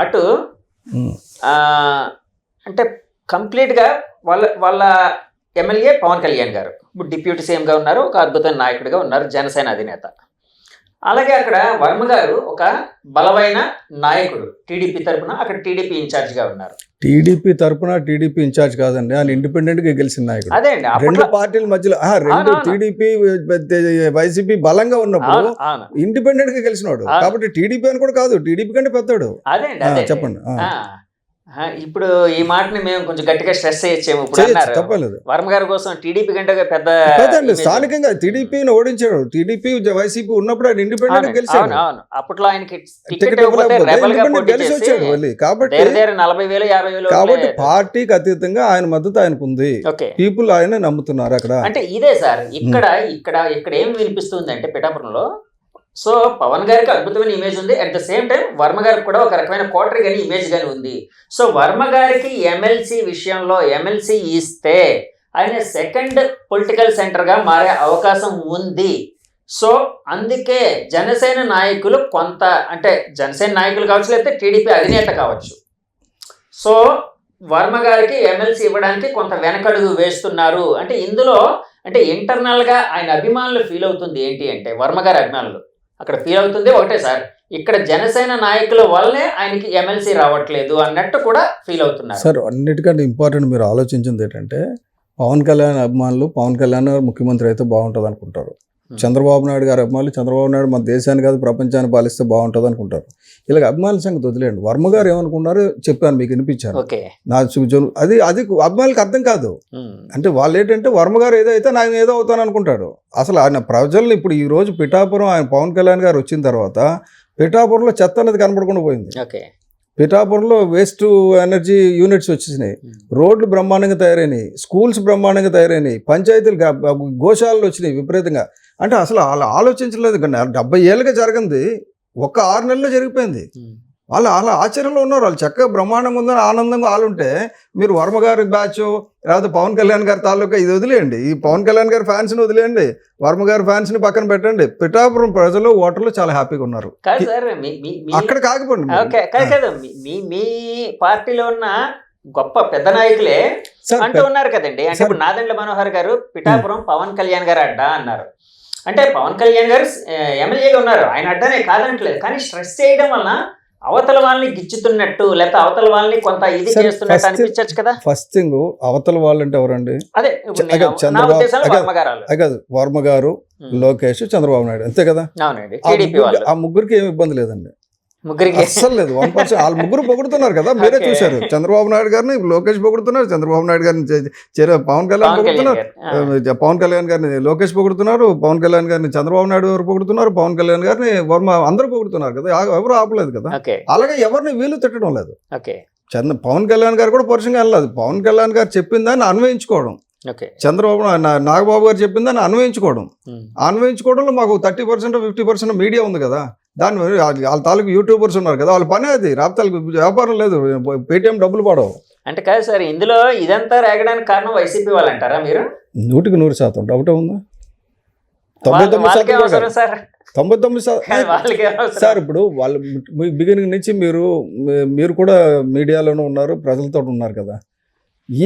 అటు అంటే కంప్లీట్గా వాళ్ళ ఎమ్మెల్యే పవన్ కళ్యాణ్ గారు ఇప్పుడు డిప్యూటీ సీఎంగా ఉన్నారు, ఒక అద్భుతమైన నాయకుడిగా ఉన్నారు, జనసేన అధినేత. అలాగే అక్కడ వర్మ గారు ఒక బలమైన నాయకుడు టీడీపీ తరఫున, అక్కడ టీడీపీ ఇన్ఛార్జ్గా ఉన్నారు. టీడీపీ తరఫున టీడీపీ ఇన్ఛార్జ్ కాదండి, ఆయన ఇండిపెండెంట్ గా గెలిచిన నాయకుడు. అదే అండి, రెండు పార్టీల మధ్యలో రెండు టీడీపీ వైసీపీ బలంగా ఉన్నప్పుడు ఇండిపెండెంట్ గా గెలిచినాడు కాబట్టి టీడీపీ అని కూడా కాదు, టీడీపీ కంటే పెద్దవాడు. అదే అండి, చెప్పండి. ఇప్పుడు ఈ మాటని మేము కొంచెం గట్టిగా స్ట్రెస్ చేయొచ్చాము. ఇప్పుడు తప్పలేదు, వర్మ గారి కోసం టీడీపీ కంటే పెద్ద స్థానికంగా టీడీపీని ఓడించాడు. టీడీపీ వైసీపీ ఉన్నప్పుడు ఆయన ఇండిపెండెంట్ గా గెలిచాడు. అప్పట్లో ఆయనకి గెలిచి వచ్చాడు. కాబట్టి 40,000 50,000. కాబట్టి పార్టీకి అతీతంగా ఆయన మద్దతు ఆయనకు ఉంది. పీపుల్ ఆయన నమ్ముతున్నారు అక్కడ. అంటే ఇదే సార్ ఇక్కడ ఏం వినిపిస్తుంది అంటే పిఠాపురంలో, సో పవన్ గారికి అద్భుతమైన ఇమేజ్ ఉంది, at the same time Varma గారికి కూడా ఒక రకమైన కోటరీ కానీ ఇమేజ్ కానీ ఉంది. సో వర్మ గారికి ఎమ్మెల్సీ విషయంలో ఎమ్మెల్సీ ఇస్తే ఆయన సెకండ్ పొలిటికల్ సెంటర్గా మారే అవకాశం ఉంది. సో అందుకే జనసేన నాయకులు కొంత, అంటే జనసేన నాయకులు కావచ్చు లేకపోతే టీడీపీ అధినేత కావచ్చు, సో వర్మ గారికి ఎమ్మెల్సీ ఇవ్వడానికి కొంత వెనకడుగు వేస్తున్నారు. అంటే ఇందులో అంటే ఇంటర్నల్గా ఆయన అభిమానులు ఫీల్ అవుతుంది ఏంటి అంటే, వర్మ గారి అభిమానులు అక్కడ ఫీల్ అవుతుంది ఒకటే సార్, ఇక్కడ జనసేన నాయకుల వల్లే ఆయనకి ఎమ్మెల్సీ రావట్లేదు అన్నట్టు కూడా ఫీల్ అవుతున్నారు. సార్ అన్నిటికంటే ఇంపార్టెంట్ మీరు ఆలోచించింది ఏంటంటే, పవన్ కళ్యాణ్ అభిమానులు పవన్ కళ్యాణ్ ముఖ్యమంత్రి అయితే బాగుంటుంది అనుకుంటారు. చంద్రబాబు నాయుడు గారి అభిమానులు చంద్రబాబు నాయుడు మన దేశాన్ని కాదు ప్రపంచాన్ని పాలిస్తే బాగుంటుంది అనుకుంటారు. ఇలాగ అభిమానుల సంగతి వదిలేండి. వర్మ గారు ఏమనుకున్నారో చెప్పాను, మీకు వినిపించాను. నా అది అది అభిమానులకు అర్థం కాదు. అంటే వాళ్ళు ఏంటంటే వర్మ గారు ఏదో అయితే ఆయన ఏదో అవుతాను అనుకుంటాడు. అసలు ఆయన ప్రజల్ని ఇప్పుడు ఈ రోజు పిఠాపురం ఆయన పవన్ కళ్యాణ్ గారు వచ్చిన తర్వాత పిఠాపురంలో చెత్త అనేది కనపడకుండా పోయింది. పిఠాపురంలో వేస్ట్ ఎనర్జీ యూనిట్స్ వచ్చేసినాయి, రోడ్లు బ్రహ్మాండంగా తయారైనాయి, స్కూల్స్ బ్రహ్మాండంగా తయారైనాయి, పంచాయతీలు గోశాలలు వచ్చినాయి విపరీతంగా. అంటే అసలు వాళ్ళు ఆలోచించలేదు. 70 ఏళ్ళుగా జరిగింది ఒక్క 6 నెలల్లో జరిగిపోయింది. వాళ్ళు అలా ఆశ్చర్యంలో ఉన్నారు. వాళ్ళు చక్కగా బ్రహ్మాండంగా ఉందని ఆనందంగా వాళ్ళుంటే మీరు వర్మ గారి బ్యాచ్ లేకపోతే పవన్ కళ్యాణ్ గారి తాలూకా ఇది వదిలేయండి, ఈ పవన్ కళ్యాణ్ గారి ఫ్యాన్స్ని వదిలేయండి, వర్మ గారి ఫ్యాన్స్ని పక్కన పెట్టండి. పిఠాపురం ప్రజలు ఓటర్లు చాలా హ్యాపీగా ఉన్నారు. అక్కడ కాకపోండి మీ పార్టీలో ఉన్న గొప్ప పెద్ద నాయకులే అంటూ ఉన్నారు కదండి. అంటే ఇప్పుడు నాదెండ్ల మనోహర్ గారు పిఠాపురం పవన్ కళ్యాణ్ గారు అడ్డా అన్నారు. అంటే పవన్ కళ్యాణ్ గారు ఎమ్మెల్యేగా ఉన్నారు, ఆయన అడ్డానే కాదనట్లేదు. కానీ స్ట్రెస్ చేయడం వలన అవతల వాళ్ళని గిచ్చుతున్నట్టు లేకపోతే అవతల వాళ్ళని కొంత ఇది చేస్తున్నట్టు అనిపించచ్చు కదా. ఫస్ట్ థింగ్ అవతల వాళ్ళు అంటే ఎవరండి? అదే వర్మ గారు, లోకేష్, చంద్రబాబు నాయుడు, అంతే కదా. ఆ ముగ్గురికి ఏమి ఇబ్బంది లేదండి, అస్సలు లేదు. 1% వాళ్ళు ముగ్గురు పొగుడుతున్నారు కదా, మీరే చూశారు. చంద్రబాబు నాయుడు గారిని లోకేష్ పొగుడుతున్నారు, చంద్రబాబు నాయుడు గారిని పవన్ కళ్యాణ్ పొగుడుతున్నారు, పవన్ కళ్యాణ్ గారిని లోకేష్ పొగుడుతున్నారు, పవన్ కళ్యాణ్ గారిని చంద్రబాబు నాయుడు గారు పొగుడుతున్నారు, పవన్ కళ్యాణ్ గారిని వర్మ అందరూ పొగుడుతున్నారు కదా, ఎవరు ఆపలేదు కదా. అలాగే ఎవరిని వీళ్ళు తిట్టడం లేదు. పవన్ కళ్యాణ్ గారు కూడా పరుషంగా వెళ్ళలేదు. పవన్ కళ్యాణ్ గారు చెప్పిందాన్ని అన్వయించుకోవడం, చంద్రబాబు నాగబాబు గారు చెప్పిందని అన్వయించుకోవడంలో మాకు 30% 50% మీడియా ఉంది కదా. దాని వాళ్ళ తాలూకు యూట్యూబర్స్ ఉన్నారు కదా, వాళ్ళ పనే అది. రాబతాలకు వ్యాపారం లేదు, పేటీఎం డబ్బులు పడవు. అంటే కాదు సార్, ఇందులో ఇదంతా రేగడానికి కారణం వైసీపీ వాళ్ళు అంటారా మీరు? 100% డౌట్ ఉందా? 99% సార్. ఇప్పుడు వాళ్ళు బిగినింగ్ నుంచి మీరు కూడా మీడియాలోనే ఉన్నారు, ప్రజలతో ఉన్నారు కదా.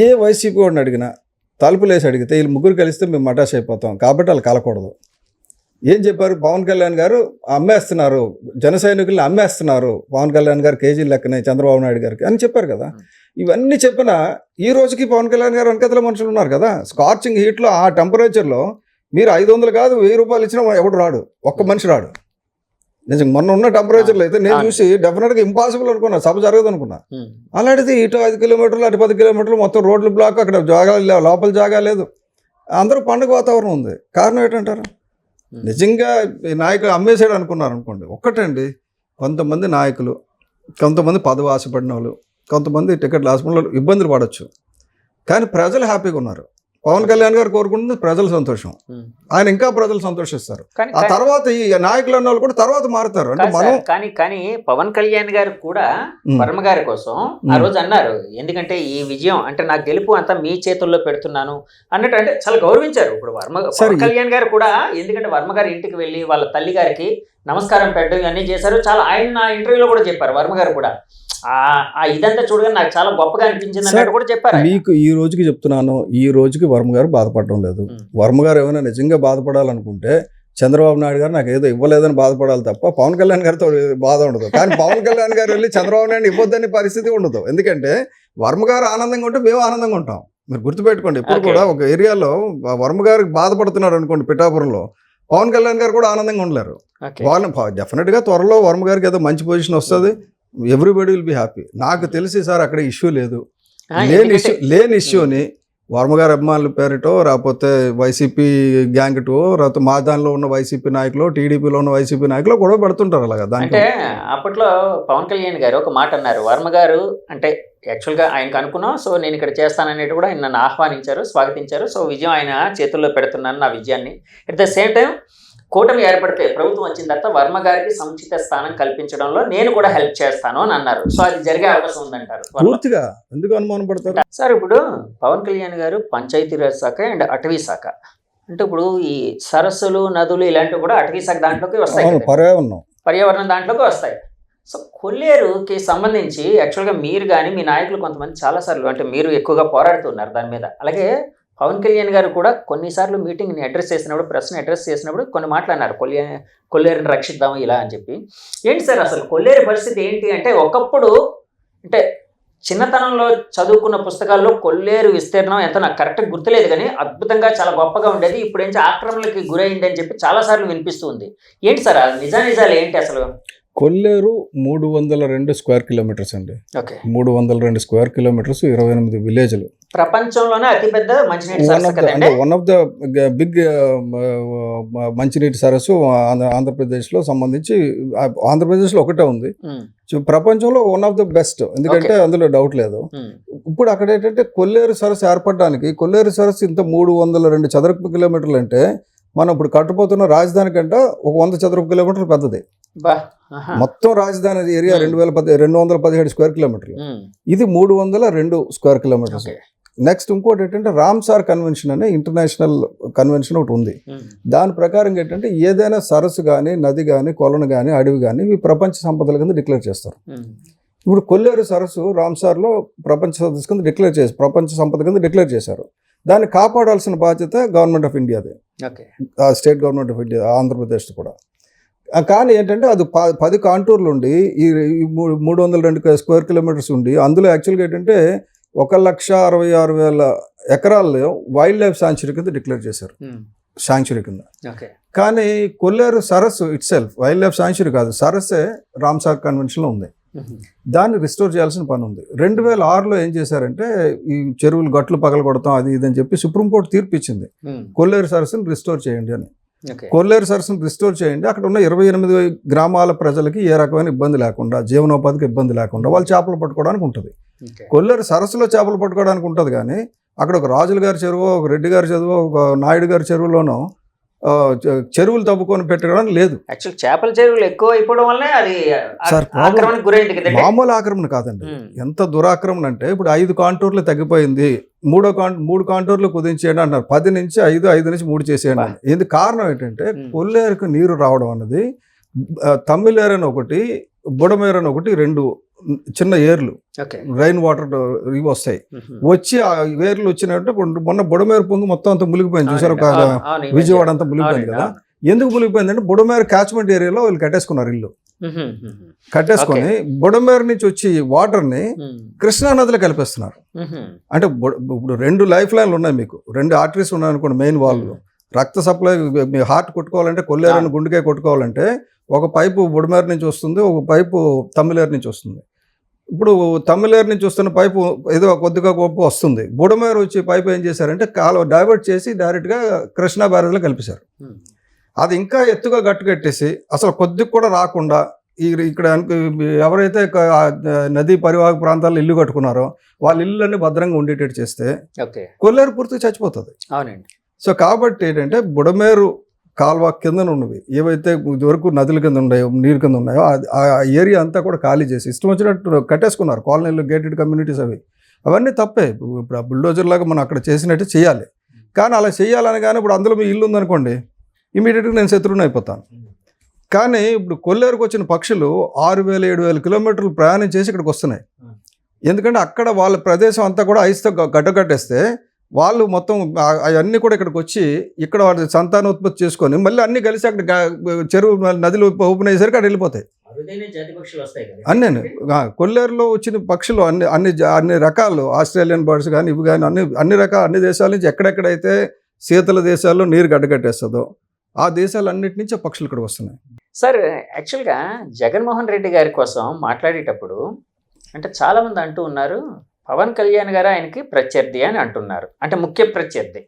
ఏ వైసీపీ వాడిని అడిగినా తలుపులు వేసి అడిగితే వీళ్ళు ముగ్గురు కలిస్తే మేము మటాష్ అయిపోతాం కాబట్టి వాళ్ళు కలకూడదు. ఏం చెప్పారు? పవన్ కళ్యాణ్ గారు అమ్మేస్తున్నారు, జన సైనికుల్ని అమ్మేస్తున్నారు, పవన్ కళ్యాణ్ గారు కేజీ లెక్కనే చంద్రబాబు నాయుడు గారికి అని చెప్పారు కదా. ఇవన్నీ చెప్పిన ఈ రోజుకి పవన్ కళ్యాణ్ గారు వెనకతల మనుషులు ఉన్నారు కదా. స్కార్చింగ్ హీట్లో ఆ టెంపరేచర్లో మీరు 500 కాదు 1000 రూపాయలు ఇచ్చినా ఎవడు రాడు, ఒక్క మనిషి రాడు. నిజంగా మొన్న ఉన్న టెంపరేచర్లో అయితే నేను చూసి డెఫినెట్గా ఇంపాసిబుల్ అనుకున్నా, సభ జరగదు అనుకున్నా. అలాంటిది ఇటు 5 కిలోమీటర్లు అటు 10 కిలోమీటర్లు మొత్తం రోడ్లు బ్లాక్, అక్కడ జాగా లోపల జాగా లేదు, అందరూ పండుగ వాతావరణం ఉంది. కారణం ఏంటంటారు? నిజంగా ఈ నాయకులు అమ్మేసాడు అనుకున్నారు అనుకోండి. ఒక్కటండి, కొంతమంది నాయకులు, కొంతమంది పదవి ఆశపడిన వాళ్ళు, కొంతమంది టికెట్లు ఆశపడిన వాళ్ళు ఇబ్బందులు పడవచ్చు, కానీ ప్రజలు హ్యాపీగా ఉన్నారు. పవన్ కళ్యాణ్ గారు కోరుకుంటుంది ప్రజల సంతోషం, ఆయన ఇంకా ప్రజలు సంతోషిస్తారు. ఆ తర్వాత ఈ నాయకులు అన్న వాళ్ళు కూడా తర్వాత మారుతారు. అంటే మనం కానీ పవన్ కళ్యాణ్ గారు కూడా వర్మ గారి కోసం ఆ రోజు అన్నారు, ఎందుకంటే ఈ విజయం అంటే నాకు గెలుపు అంతా మీ చేతుల్లో పెడుతున్నాను అన్నట్టు, అంటే చాలా గౌరవించారు. ఇప్పుడు పవన్ కళ్యాణ్ గారు కూడా, ఎందుకంటే వర్మ గారి ఇంటికి వెళ్ళి వాళ్ళ తల్లి గారికి నమస్కారం పెట్టడం ఇవన్నీ చేశారు. చాలా ఆయన నా ఇంటర్వ్యూలో కూడా చెప్పారు, వర్మ గారు కూడా ఇదంతా చూడగా నాకు చాలా గొప్పగా అనిపించింది అన్నట్టు కూడా చెప్పారు. మీకు ఈ రోజుకి చెప్తున్నాను, ఈ రోజుకి వర్మ గారు బాధపడడం లేదు. వర్మ గారు ఏమైనా నిజంగా బాధపడాలనుకుంటే చంద్రబాబు నాయుడు గారు నాకు ఏదో ఇవ్వలేదని బాధపడాలి తప్ప పవన్ కళ్యాణ్ గారితో బాధ ఉండదు. కానీ పవన్ కళ్యాణ్ గారు వెళ్ళి చంద్రబాబు నాయుడు ఇవ్వద్దని పరిస్థితి ఉండదు. ఎందుకంటే వర్మ గారు ఆనందంగా ఉంటే మేము ఆనందంగా ఉంటాం. మీరు గుర్తుపెట్టుకోండి, ఇప్పుడు కూడా ఒక ఏరియాలో వర్మ గారికి బాధపడుతున్నారు అనుకోండి, పిఠాపురంలో పవన్ కళ్యాణ్ గారు కూడా ఆనందంగా ఉండలేరు. వాళ్ళు డెఫినెట్గా త్వరలో వర్మ గారికి ఏదో మంచి పొజిషన్ వస్తుంది, ఎవ్రీబడి విల్ బి హ్యాపీ. నాకు తెలిసి సార్ అక్కడ ఇష్యూ లేదు, లేని ఇష్యూని వర్మ గారి అభిమానుల పేరుటో, రాకపోతే వైసీపీ గ్యాంగ్టో, రాకపోతే మా దానిలో ఉన్న వైసీపీ నాయకులు, టీడీపీలో ఉన్న వైసీపీ నాయకులు గొడవ పెడుతుంటారు. అలాగా అంటే అప్పట్లో పవన్ కళ్యాణ్ గారు ఒక మాట అన్నారు, వర్మ గారు అంటే యాక్చువల్గా ఆయనకు అనుకున్నాం, సో నేను ఇక్కడ చేస్తాననేది కూడా ఆయన నన్ను ఆహ్వానించారు, స్వాగతించారు. సో విజయం ఆయన చేతుల్లో పెడుతున్నాను, నా విజయాన్ని. అట్ ద సేమ్ టైం కూటమి ఏర్పడితే ప్రభుత్వం వచ్చిన తర్వాత వర్మ గారికి సముచిత స్థానం కల్పించడంలో నేను కూడా హెల్ప్ చేస్తాను అని అన్నారు. సో అది జరిగే అవకాశం ఉందంటారు. పూర్తిగా ఎందుకు అనుమానం పడతారు సార్? ఇప్పుడు పవన్ కళ్యాణ్ గారు పంచాయతీరాజ్ శాఖ అండ్ అటవీ శాఖ, అంటే ఇప్పుడు ఈ సరస్సులు, నదులు ఇలాంటివి కూడా అటవీ శాఖ దాంట్లోకి వస్తాయి, పర్యావరణం దాంట్లోకి వస్తాయి. సో కొల్లేరుకి సంబంధించి యాక్చువల్గా మీరు కానీ మీ నాయకులు కొంతమంది చాలాసార్లు, అంటే మీరు ఎక్కువగా పోరాడుతున్నారు దాని మీద. అలాగే పవన్ కళ్యాణ్ గారు కూడా కొన్నిసార్లు మీటింగ్ని అడ్రస్ చేసినప్పుడు, ప్రెస్ని అడ్రస్ చేసినప్పుడు కొన్ని మాట్లాడినారు, కొల్లేరుని రక్షిద్దాము ఇలా అని చెప్పి. ఏంటి సార్ అసలు కొల్లేరు పరిస్థితి ఏంటి అంటే, ఒకప్పుడు అంటే చిన్నతనంలో చదువుకున్న పుస్తకాల్లో కొల్లేరు విస్తీర్ణం ఎంత నాకు కరెక్ట్గా గుర్తులేదు, కానీ అద్భుతంగా చాలా గొప్పగా ఉండేది. ఇప్పుడు ఏంటి ఆక్రమణలకి గురైంది అని చెప్పి చాలాసార్లు వినిపిస్తుంది. ఏంటి సార్ ఆ నిజాలు ఏంటి అసలు? కొల్లేరు 302 స్క్వేర్ కిలోమీటర్స్ అండి. Okay, 302 square kilometres, 28 విలేజ్లు. ప్రపంచంలోనే అతిపెద్ద మంచినీటి సరస్సు కదండి. వన్ ఆఫ్ ద బిగ్ మంచినీటి సరస్సు ఆంధ్రప్రదేశ్లో సంబంధించి, ఆంధ్రప్రదేశ్లో ఒకటే ఉంది. ప్రపంచంలో వన్ ఆఫ్ ద బెస్ట్, ఎందుకంటే అందులో డౌట్ లేదు. ఇప్పుడు అక్కడ ఏంటంటే కొల్లేరు సరస్సు ఏర్పడడానికి, కొల్లేరు సరస్సు ఇంత 302 చదరపు కిలోమీటర్లు అంటే మనం ఇప్పుడు కట్టుపోతున్న రాజధాని కంటే ఒక 100 చదరపు కిలోమీటర్లు పెద్దది. మొత్తం రాజధాని ఏరియా 217 స్క్వేర్ కిలోమీటర్లు, ఇది 302 స్క్వేర్ కిలోమీటర్స్. నెక్స్ట్ ఇంకోటి ఏంటంటే రామ్సార్ కన్వెన్షన్ అనే ఇంటర్నేషనల్ కన్వెన్షన్ ఒకటి ఉంది. దాని ప్రకారం ఏంటంటే ఏదైనా సరస్సు కానీ, నది కానీ, కొలను కానీ, అడవి కానీ ఇవి ప్రపంచ సంపదల కింద డిక్లేర్ చేస్తారు. ఇప్పుడు కొల్లేరు సరస్సు రామ్సార్లో ప్రపంచ సదస్సు కింద ప్రపంచ సంపద కింద డిక్లేర్ చేశారు. దాన్ని కాపాడాల్సిన బాధ్యత గవర్నమెంట్ ఆఫ్ ఇండియాదే, state government of India, Andhra Pradesh కూడా. కానీ ఏంటంటే అది 10 కాంటూర్లు ఉండి ఈ 302 స్క్వేర్ కిలోమీటర్స్ ఉండి, అందులో యాక్చువల్గా ఏంటంటే 1,66,000 ఎకరాల్లో వైల్డ్ లైఫ్ శాంచురీ కింద డిక్లేర్ చేశారు, శాంచురీ కింద. కానీ కొల్లేరు సరస్సు it self wild life sanctuary కాదు, సరస్సే రామ్సార్ కన్వెన్షన్లో ఉంది. దాన్ని రిస్టోర్ చేయాల్సిన పని ఉంది. 2006లో ఏం చేశారంటే ఈ చెరువులు గట్లు పగలగొడతాం అది ఇదని చెప్పి సుప్రీంకోర్టు తీర్పు ఇచ్చింది, కొల్లేరు సరస్సుని రిస్టోర్ చేయండి అని. కొల్లేరు సరస్సును రిస్టోర్ చేయండి, అక్కడ ఉన్న 28 గ్రామాల ప్రజలకి ఏ రకమైన ఇబ్బంది లేకుండా, జీవనోపాధికి ఇబ్బంది లేకుండా వాళ్ళు చేపలు పట్టుకోవడానికి ఉంటుంది. కొల్లేరు సరస్సులో చేపలు పట్టుకోవడానికి ఉంటుంది, కానీ అక్కడ ఒక రాజుల గారి చెరువు, ఒక రెడ్డి గారి చెరువు, ఒక నాయుడు గారి చెరువులోనూ చెరువులు తవ్వుకొని పెట్టడం లేదు. యాక్చువల్ చేపల చెరువులు ఎక్కువ అయిపోవడం వల్లే అది ఆక్రమణకు గురైంది. మామూలు ఆక్రమణ కాదండి, ఎంత దురాక్రమణ అంటే ఇప్పుడు 5 కాంటూర్లు తగ్గిపోయింది, 3 కాంటూర్లు కుదించేయండి అంటారు. 10 నుంచి 5, 5 నుంచి 3 చేసేయండి. ఎందుకు కారణం ఏంటంటే కొల్లేరుకు నీరు రావడం అన్నది తమ్మిలేరు అని ఒకటి, బుడమేరు అని ఒకటి, 2 చిన్న ఏర్లు రైన్ వాటర్ ఇవి వస్తాయి. వచ్చి ఆ ఏర్లు వచ్చినట్టు మొన్న బుడమేరు పొంగు మొత్తం అంతా మునిగిపోయింది చూసారు, విజయవాడ అంతా మునిగిపోయింది కదా. ఎందుకు మునిగిపోయింది అంటే బుడమేరు క్యాచ్మెంట్ ఏరియాలో వీళ్ళు కట్టేసుకున్నారు ఇల్లు. కట్టేసుకొని బుడమేరు నుంచి వచ్చి వాటర్ని కృష్ణా నదిలో కలిపేస్తున్నారు. అంటే ఇప్పుడు 2 లైఫ్ లైన్లు ఉన్నాయి, మీకు 2 ఆర్టరీస్ ఉన్నాయి అనుకోండి, మెయిన్ వాళ్ళు. రక్త సప్లై, మీ హార్ట్ కొట్టుకోవాలంటే, కొల్లేరు గుండెకాయ కొట్టుకోవాలంటే ఒక పైపు బుడమేరు నుంచి వస్తుంది, ఒక పైపు తమ్మిలేరు నుంచి వస్తుంది. ఇప్పుడు తమ్మిలేరు నుంచి వస్తున్న పైపు ఏదో కొద్దిగా గొప్ప వస్తుంది, బుడమేరు వచ్చి పైపు ఏం చేశారంటే కాలువ డైవర్ట్ చేసి డైరెక్ట్గా కృష్ణా బ్యారేజ్లో కలిపేశారు. అది ఇంకా ఎత్తుగా గట్టుకట్టేసి అసలు కొద్దిగా కూడా రాకుండా ఇక్కడ ఎవరైతే నదీ పరివాహక ప్రాంతాల్లో ఇల్లు కట్టుకున్నారో వాళ్ళ ఇళ్ళన్నీ భద్రంగా ఉండేటట్టు చేస్తే కొల్లేరు పూర్తిగా చచ్చిపోతుంది. అవునండి. సో కాబట్టి ఏంటంటే బుడమేరు కాల్వ కింద ఉన్నవి ఏవైతే ఇదివరకు నదుల కింద ఉన్నాయో, నీరు కింద ఉన్నాయో ఆ ఏరియా అంతా కూడా ఖాళీ చేసి ఇష్టం వచ్చినట్టు కట్టేసుకున్నారు. కాలనీలు, గేటెడ్ కమ్యూనిటీస్ అవన్నీ తప్పే. ఇప్పుడు ఆ బుల్డోజర్ లాగా మనం అక్కడ చేసినట్టు చేయాలి, కానీ అలా చేయాలని కానీ ఇప్పుడు అందులో మీ ఇల్లు ఉందనుకోండి ఇమీడియట్గా నేను శత్రువుని అయిపోతాను. కానీ ఇప్పుడు కొల్లేరుకు వచ్చిన పక్షులు 6,000-7,000 కిలోమీటర్లు ప్రయాణం చేసి ఇక్కడికి వస్తున్నాయి. ఎందుకంటే అక్కడ వాళ్ళ ప్రదేశం అంతా కూడా ఐస్తో గడ్డకట్టేస్తే వాళ్ళు మొత్తం అవన్నీ కూడా ఇక్కడికి వచ్చి ఇక్కడ వాళ్ళ సంతానోత్పత్తి చేసుకొని మళ్ళీ అన్ని కలిసి అక్కడ చెరువు నదులు ఓపెన్ అయ్యేసరికి అక్కడ వెళ్ళిపోతాయి అన్నీ. కొల్లేరులో వచ్చిన పక్షులు అన్ని రకాలు, ఆస్ట్రేలియన్ బర్డ్స్ కానీ ఇవి కానీ అన్ని రకాల అన్ని దేశాల నుంచి ఎక్కడెక్కడైతే శీతల దేశాల్లో నీరు గడ్డకట్టేస్తుందో ఆ దేశాలన్నిటి నుంచి పక్షులు ఇక్కడ వస్తున్నాయి. సార్ యాక్చువల్గా జగన్మోహన్ రెడ్డి గారి కోసం మాట్లాడేటప్పుడు అంటే చాలామంది అంటూ ఉన్నారు పవన్ కళ్యాణ్ గారు ఆయనకి ప్రత్యర్థి అని అంటున్నారు, అంటే ముఖ్య ప్రత్యర్థి.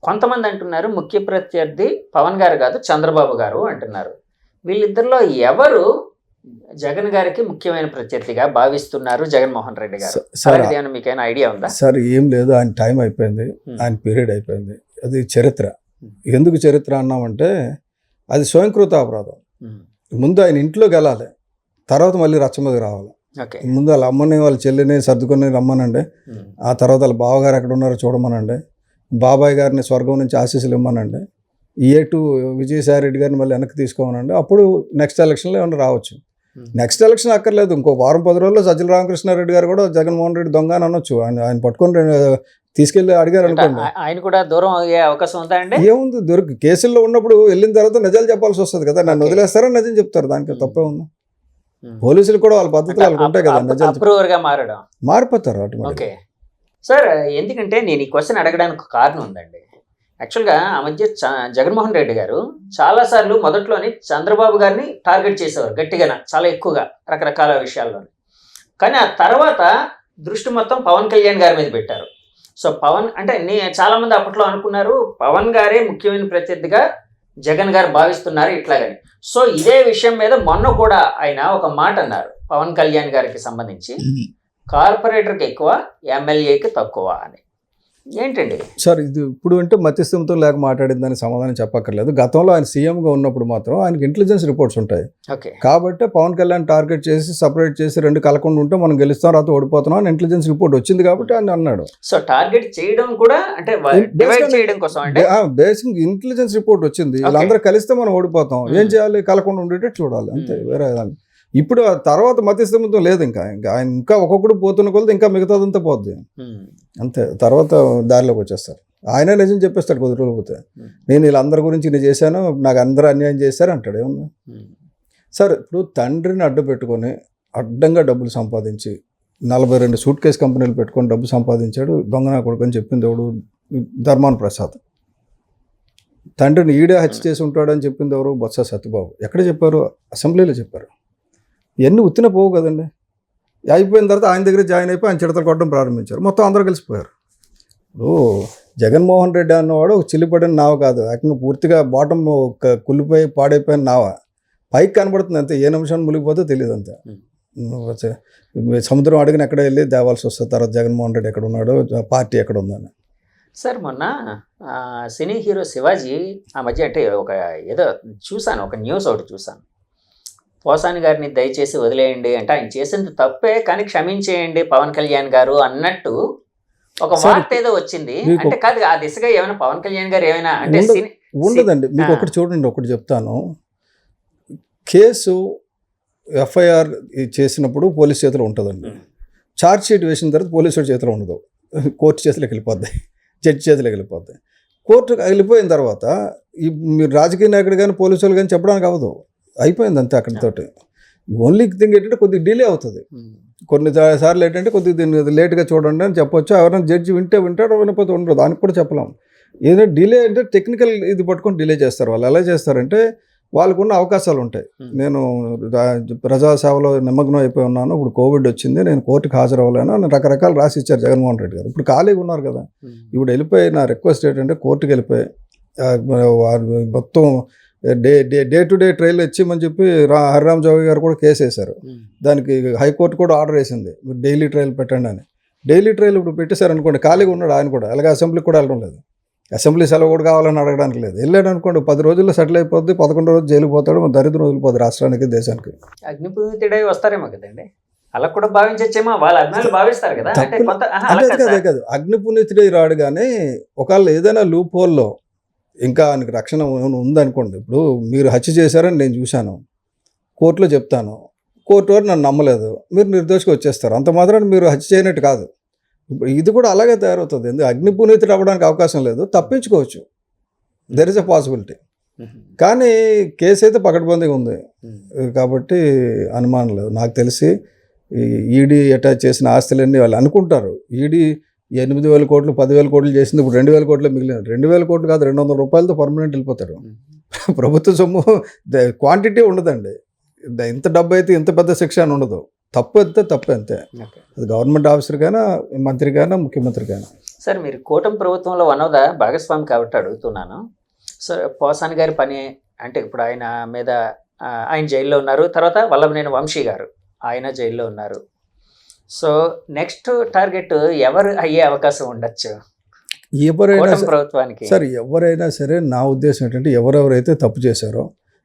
కొంతమంది అంటున్నారు ముఖ్య ప్రత్యర్థి పవన్ గారు కాదు చంద్రబాబు గారు అంటున్నారు. వీళ్ళిద్దరిలో ఎవరు జగన్ గారికి ముఖ్యమైన ప్రత్యర్థిగా భావిస్తున్నారు జగన్మోహన్ రెడ్డి గారు? ఏమైనా మీకైనా ఐడియా ఉందా? సార్ ఏం లేదు, ఆయన టైం అయిపోయింది, ఆయన పీరియడ్ అయిపోయింది. అది చరిత్ర. ఎందుకు చరిత్ర అన్నామంటే అది స్వయంకృత అపరాధం. ముందు ఆయన ఇంట్లోకి వెళ్ళాలి, తర్వాత మళ్ళీ రచ్చ మీద రావాలి. ముందు వాళ్ళ అమ్మని వాళ్ళ చెల్లిని సర్దుకొని రమ్మనండి, ఆ తర్వాత వాళ్ళ బావగారు ఎక్కడ ఉన్నారో చూడమనండి, బాబాయ్ గారిని స్వర్గం నుంచి ఆశీస్సులు ఇమ్మనండి, E2 విజయసాయి రెడ్డి గారిని మళ్ళీ వెనక్కి తీసుకోమనండి. అప్పుడు నెక్స్ట్ ఎలక్షన్లో ఏమన్నా రావచ్చు. నెక్స్ట్ ఎలక్షన్ అక్కర్లేదు, ఇంకో వారం 10 రోజుల్లో సజ్జల రామకృష్ణారెడ్డి గారు కూడా జగన్మోహన్ రెడ్డి దొంగ అని అనొచ్చు. ఆయన పట్టుకొని తీసుకెళ్ళి అడిగారు అనుకోండి, ఆయన కూడా దూరం అయ్యే అవకాశం ఉందా అండి? ఏముంది, కేసుల్లో ఉన్నప్పుడు వెళ్ళిన తర్వాత నిజాలు చెప్పాల్సి వస్తుంది కదా. నన్ను వదిలేస్తారా నిజం చెప్తారు, దానికి తప్పే ఉంది. పోలీసులు కూడా వాళ్ళ పద్ధతులు వాళ్ళకి ఉంటాయి కదండి, అప్రూవర్ గా మారడం మారిపోతారు ఆటోమేటిక్. ఓకే సార్, ఎందుకంటే నేను ఈ క్వశ్చన్ అడగడానికి ఒక కారణం ఉందండి. యాక్చువల్గా ఆ మధ్య జగన్మోహన్ రెడ్డి గారు చాలాసార్లు మొదట్లోని చంద్రబాబు గారిని టార్గెట్ చేసేవారు గట్టిగా, చాలా ఎక్కువగా రకరకాల విషయాల్లో. కానీ ఆ తర్వాత దృష్టి మొత్తం పవన్ కళ్యాణ్ గారి మీద పెట్టారు. సో పవన్ అంటే చాలా మంది అప్పట్లో అనుకున్నారు పవన్ గారే ముఖ్యమైన ప్రత్యర్థిగా జగన్ గారు భావిస్తున్నారు ఇట్లాగని. సో ఇదే విషయం మీద మొన్న కూడా ఆయన ఒక మాట అన్నారు పవన్ కళ్యాణ్ గారికి సంబంధించి, కార్పొరేటర్కి ఎక్కువ ఎమ్మెల్యేకి తక్కువ అని. ఏంటండి సార్ ఇది? ఇప్పుడు అంటే మధ్యస్థంతో లేక మాట్లాడిందని సమాధానం చెప్పక్కర్లేదు. గతంలో ఆయన సీఎంగా ఉన్నప్పుడు మాత్రం ఆయనకి ఇంటెలిజెన్స్ రిపోర్ట్స్ ఉంటాయి. ఓకే, కాబట్టి పవన్ కళ్యాణ్ టార్గెట్ చేసి సపరేట్ చేసి రెండు కలకుండా ఉంటే మనం గెలుస్తాం, రాత ఓడిపోతున్నాం అని ఇంటెలిజెన్స్ రిపోర్ట్ వచ్చింది కాబట్టి ఆయన అన్నాడు. సో టార్గెట్ చేయడం కూడా అంటే డివైడ్ చేయడం కోసం అంటే బేసిక్ ఇంటెలిజెన్స్ రిపోర్ట్ వచ్చింది, వీళ్ళందరూ కలిస్తే మనం ఓడిపోతాం, ఏం చేయాలి, కలకుండా ఉండేటట్టు చూడాలి అంతే, వేరే దాన్ని. ఇప్పుడు ఆ తర్వాత మధ్యస్థంతో లేదు, ఇంకా ఆయన ఇంకా ఒక్కొక్కడు పోతున్న కొలది ఇంకా మిగతాదంతా పోద్ది అంతే. తర్వాత దారిలోకి వచ్చేస్తారు. ఆయనే నిజం చెప్పేస్తాడు కొద్ది రోజులు పోతే, నేను వీళ్ళందరి గురించి నేను చేశాను, నాకు అందరూ అన్యాయం చేశారు అంటాడు. ఏమన్నా సార్, ఇప్పుడు తండ్రిని అడ్డు పెట్టుకొని అడ్డంగా డబ్బులు సంపాదించి 42 సూట్ కేసు కంపెనీలు పెట్టుకొని డబ్బు సంపాదించాడు దొంగనా కొడుకు అని చెప్పింది ఎవడు? ధర్మాన ప్రసాద్. తండ్రిని ఈడే హత్య చేసి ఉంటాడని చెప్పింది ఎవరు? బొత్స సత్యబాబు. ఎక్కడ చెప్పారు? అసెంబ్లీలో చెప్పారు. ఇవన్నీ ఉత్తిన పోవు కదండి. అయిపోయిన తర్వాత ఆయన దగ్గర జాయిన్ అయిపోయి ఆయన చిడతలు కొట్టడం ప్రారంభించారు, మొత్తం అందరూ కలిసిపోయారు. ఇప్పుడు జగన్మోహన్ రెడ్డి అన్నవాడు ఒక చిల్లిపడిన నావ కాదు, ఏకంగా పూర్తిగా బాటం కుళ్ళిపోయి పాడైపోయిన నావ. పైకి కనబడుతుంది అంతే, ఏ నిమిషం మునిగిపోతే తెలియదు అంతే. సముద్రం అడిగిన ఎక్కడ వెళ్ళి దేవాల్సి వస్తుంది తర్వాత జగన్మోహన్ రెడ్డి ఎక్కడ ఉన్నాడు, పార్టీ ఎక్కడ ఉందని. సార్ మొన్న సినీ హీరో శివాజీ ఆ మధ్య అంటే ఒక ఏదో చూశాను, ఒక న్యూస్ ఒకటి చూశాను, పోసాని గారిని దయచేసి వదిలేయండి అంటే ఆయన చేసింది తప్పే కానీ క్షమించేయండి పవన్ కళ్యాణ్ గారు అన్నట్టు ఒక వార్త ఏదో వచ్చింది. అంటే కాదు ఆ దిశగా ఏమైనా పవన్ కళ్యాణ్ గారు ఏమైనా అంటే ఉండదండి. మీకు ఒకటి చూడండి, ఒకటి చెప్తాను. కేసు ఎఫ్ఐఆర్ చేసినప్పుడు పోలీస్ చేతిలో ఉంటుందండి. ఛార్జ్ షీట్ వేసిన తర్వాత పోలీసు చేతిలో ఉండదు, కోర్టు చేతిలోకి వెళ్ళిపోద్ది, జడ్జి చేతిలోకి వెళ్ళిపోద్ది. కోర్టుకు వెళ్ళిపోయిన తర్వాత మీరు రాజకీయ నాయకుడు కానీ పోలీసు వాళ్ళు కానీ చెప్పడానికి అవ్వదు, అయిపోయింది అంతే అక్కడితోటి. ఓన్లీ థింగ్ ఏంటంటే కొద్దిగా డిలే అవుతుంది. కొన్ని సార్లు ఏంటంటే కొద్దిగా దీన్ని లేట్గా చూడండి అని చెప్పొచ్చు. ఎవరైనా జడ్జి వింటాడో వినకపోతే ఉండదు, దానికి కూడా చెప్పలేం. ఏదైనా డిలే అంటే టెక్నికల్ ఇది పట్టుకొని డిలే చేస్తారు. వాళ్ళు ఎలా చేస్తారంటే వాళ్ళకున్న అవకాశాలు ఉంటాయి. నేను ప్రజాసేవలో నిమగ్నం అయిపోయి ఉన్నాను, ఇప్పుడు కోవిడ్ వచ్చింది, నేను కోర్టుకు హాజరవ్వలేను అని రకరకాలు రాసి ఇచ్చారు జగన్మోహన్ రెడ్డి గారు. ఇప్పుడు ఖాళీగా ఉన్నారు కదా, ఇప్పుడు వెళ్ళిపోయి నా రిక్వెస్ట్ ఏంటంటే కోర్టుకు వెళ్ళిపోయి మొత్తం డే టు డే ట్రయల్ ఇచ్చేమని చెప్పి హరిరామ్ జోగి గారు కూడా కేసు వేశారు. దానికి హైకోర్టు కూడా ఆర్డర్ వేసింది, మీరు డైలీ ట్రయల్ పెట్టండి అని. డైలీ ట్రయల్ ఇప్పుడు పెట్టేశారు అనుకోండి, ఖాళీగా ఉన్నాడు ఆయన కూడా. అలాగే అసెంబ్లీకి కూడా వెళ్ళడం లేదు, అసెంబ్లీ సెలవు కూడా కావాలని అడగడానికి లేదు. వెళ్ళాడు అనుకోండి 10 రోజుల్లో సెటిల్ అయిపోద్ది, 11 రోజులు జైలు పోతాడు, దరిద్రం వదిలిపోద్ది రాష్ట్రానికి దేశానికి. అగ్నిపూరితుడై వస్తారేమో కదండి, అలా కూడా భావించచ్చేమో, వాళ్ళ అభిమానులు భావిస్తారు కదా. అదే కాదు, అగ్నిపుణ్యతుడై రాడు. కానీ ఒకవేళ ఏదైనా లూప్ హోల్లో ఇంకా ఆయనకి రక్షణ ఉందనుకోండి, ఇప్పుడు మీరు హత్య చేశారని నేను చూశాను, కోర్టులో చెప్తాను, కోర్టు వారు నన్ను నమ్మలేదు, మీరు నిర్దోషిగా వచ్చేస్తారు, అంత మాత్రాన్ని మీరు హత్య చేయనట్టు కాదు. ఇప్పుడు ఇది కూడా అలాగే తయారవుతుంది. ఎందుకు అగ్నిపునీతుడు అవ్వడానికి అవకాశం లేదు, తప్పించుకోవచ్చు, దెర్ ఇస్ ఎ పాసిబిలిటీ. కానీ కేసు అయితే పకడ్బందీగా ఉంది కాబట్టి అనుమానం లేదు. నాకు తెలిసి ఈడీ అటాచ్ చేసిన ఆస్తులన్నీ వాళ్ళు అనుకుంటారు, ఈడీ 8,000 కోట్లు 10,000 కోట్లు చేసింది, ఇప్పుడు 2,000 కోట్లు మిగిలిన. 2,000 కోట్లు కాదు, 200 రూపాయలతో పర్మనెంట్ వెళ్ళిపోతాడు. ప్రభుత్వ సొమ్ము క్వాంటిటీ ఉండదండి, ఇంత డబ్బు అయితే ఇంత పెద్ద శిక్ష అని ఉండదు. తప్పు అయితే తప్పు అంతే, అది గవర్నమెంట్ ఆఫీసర్కైనా మంత్రికైనా ముఖ్యమంత్రికైనా. సార్ మీరు కూటమి ప్రభుత్వంలో వన్ ఆఫ్ ద భాగస్వామి కాబట్టి అడుగుతున్నాను. సో పోసాని గారి పని అంటే ఇప్పుడు ఆయన మీద ఆయన జైల్లో ఉన్నారు, తర్వాత వల్లభనేని వంశీ గారు ఆయన జైల్లో ఉన్నారు. సో నెక్స్ట్ టార్గెట్ ఎవరు అయ్యే అవకాశం ఉండొచ్చు ఎవరైనా ప్రభుత్వానికి? సార్ ఎవరైనా సరే, నా ఉద్దేశం ఏంటంటే ఎవరెవరైతే తప్పు చేశారో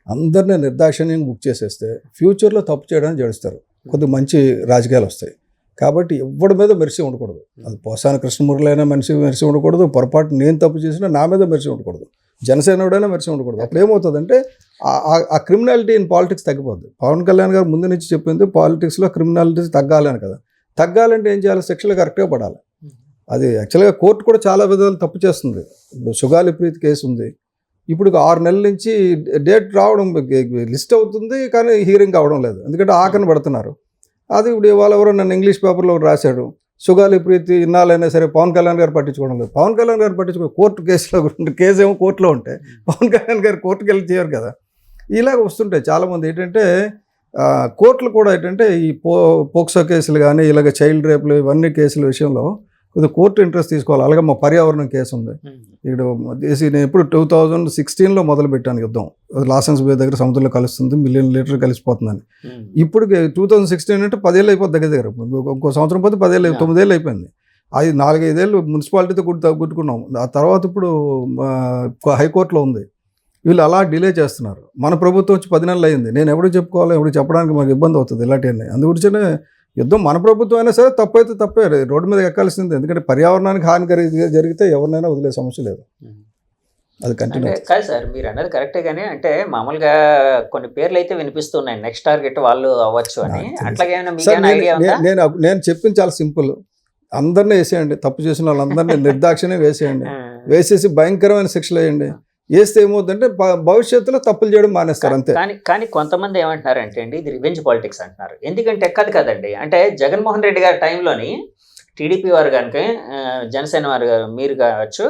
అందరినీ నిర్దాక్షిణ్యంగా బుక్ చేసేస్తే ఫ్యూచర్లో తప్పు చేయడానికి జడుస్తారు, కొద్ది మంచి రాజకీయాలు వస్తాయి. కాబట్టి ఎవరి మీద మెరిసి ఉండకూడదు. అది పోసాని కృష్ణమూర్తిలైనా మెరిసి ఉండకూడదు, పొరపాటు నేను తప్పు చేసినా నా మీద మెరిసి ఉండకూడదు, జనసేనోడైనా మెరిసి ఉండకూడదు. అప్పుడు ఏమవుతుందంటే ఆ క్రిమినాలిటీ ఇన్ పాలిటిక్స్ తగ్గిపోద్ది. పవన్ కళ్యాణ్ గారు ముందు నుంచి చెప్పింది పాలిటిక్స్లో క్రిమినాలిటీ తగ్గాలని కదా. తగ్గాలంటే ఏం చేయాలి? శిక్షలు కరెక్ట్గా పడాలి. అది యాక్చువల్గా కోర్టు కూడా చాలా విధాలు తప్పు చేస్తుంది. ఇప్పుడు సుగాలి ప్రీతి కేసు ఉంది, ఇప్పుడు 6 నెలల నుంచి డేట్ రావడం లిస్ట్ అవుతుంది, కానీ హీరింగ్ అవడం లేదు. ఎందుకంటే ఆకని పడుతున్నారు. అది ఇప్పుడు ఇవాళ ఎవరో నన్ను ఇంగ్లీష్ పేపర్లో రాశాడు, సుగాలి ప్రీతి ఇన్నాళ్ళైనా సరే పవన్ కళ్యాణ్ గారు పట్టించుకోవడం లేదు. పవన్ కళ్యాణ్ గారు కోర్టు కేసులో కేసు ఏమో కోర్టులో ఉంటే పవన్ కళ్యాణ్ గారు కోర్టుకు వెళ్ళి చేయరు కదా. ఇలాగ వస్తుంటాయి చాలామంది. ఏంటంటే కోర్టులు కూడా ఏంటంటే ఈ పోక్సో కేసులు కానీ ఇలాగ చైల్డ్ రేపులు ఇవన్నీ కేసుల విషయంలో కొద్దిగా కోర్టు ఇంట్రెస్ట్ తీసుకోవాలి. అలాగే మా పర్యావరణం కేసు ఉంది ఇక్కడ. నేను ఎప్పుడు 2016లో మొదలుపెట్టాను యుద్ధం. లాసెన్స్ బే దగ్గర సముద్రంలో కలుస్తుంది, మిలియన్ లీటర్ కలిసిపోతుందని. ఇప్పుడు 2016 అంటే 10 ఏళ్ళు అయిపోతుంది దగ్గర. ఇంకో సంవత్సరం పోతే 10 ఏళ్ళు 9 ఏళ్ళు అయిపోయింది. అది 4-5 ఏళ్ళు మున్సిపాలిటీతో గుట్టుకున్నాం. ఆ తర్వాత ఇప్పుడు హైకోర్టులో ఉంది. వీళ్ళు అలా డిలే చేస్తున్నారు. మన ప్రభుత్వం వచ్చి 10 నెలలు అయింది. నేను ఎవరు చెప్పుకోవాలి, ఎవరు చెప్పడానికి మాకు ఇబ్బంది అవుతుంది ఇలాంటివన్నీ. అందుగురించనే యుద్ధం మన ప్రభుత్వం అయినా సరే తప్పు అయితే తప్పే, రోడ్డు మీద ఎక్కాల్సిందే. ఎందుకంటే పర్యావరణానికి హానికరి జరిగితే ఎవరినైనా వదిలే సమస్య లేదు. అది కంటిన్యూ కాదు సార్, మీరు అన్నది కరెక్టే. కానీ అంటే మామూలుగా కొన్ని పేర్లు అయితే వినిపిస్తున్నాయి, నెక్స్ట్ టార్గెట్ వాళ్ళు అవ్వచ్చు అని. అట్లాగే నేను చెప్పింది చాలా సింపుల్. అందరినీ వేసేయండి, తప్పు చేసిన వాళ్ళందరినీ నిర్దాక్షిణ్యం వేసేయండి. వేసేసి భయంకరమైన శిక్షలు వేయండి. వేస్తే ఏమవుతుందంటే భవిష్యత్తులో తప్పులు చేయడం మానేస్తారు అంతే. కానీ కొంతమంది ఏమంటున్నారంటే అండి, ఇది రివెంజ్ పాలిటిక్స్ అంటున్నారు. ఎందుకంటే కదండి, అంటే జగన్మోహన్ రెడ్డి గారి టైంలోని టీడీపీ వారు కనుక జనసేన వారు మీరు కావచ్చు,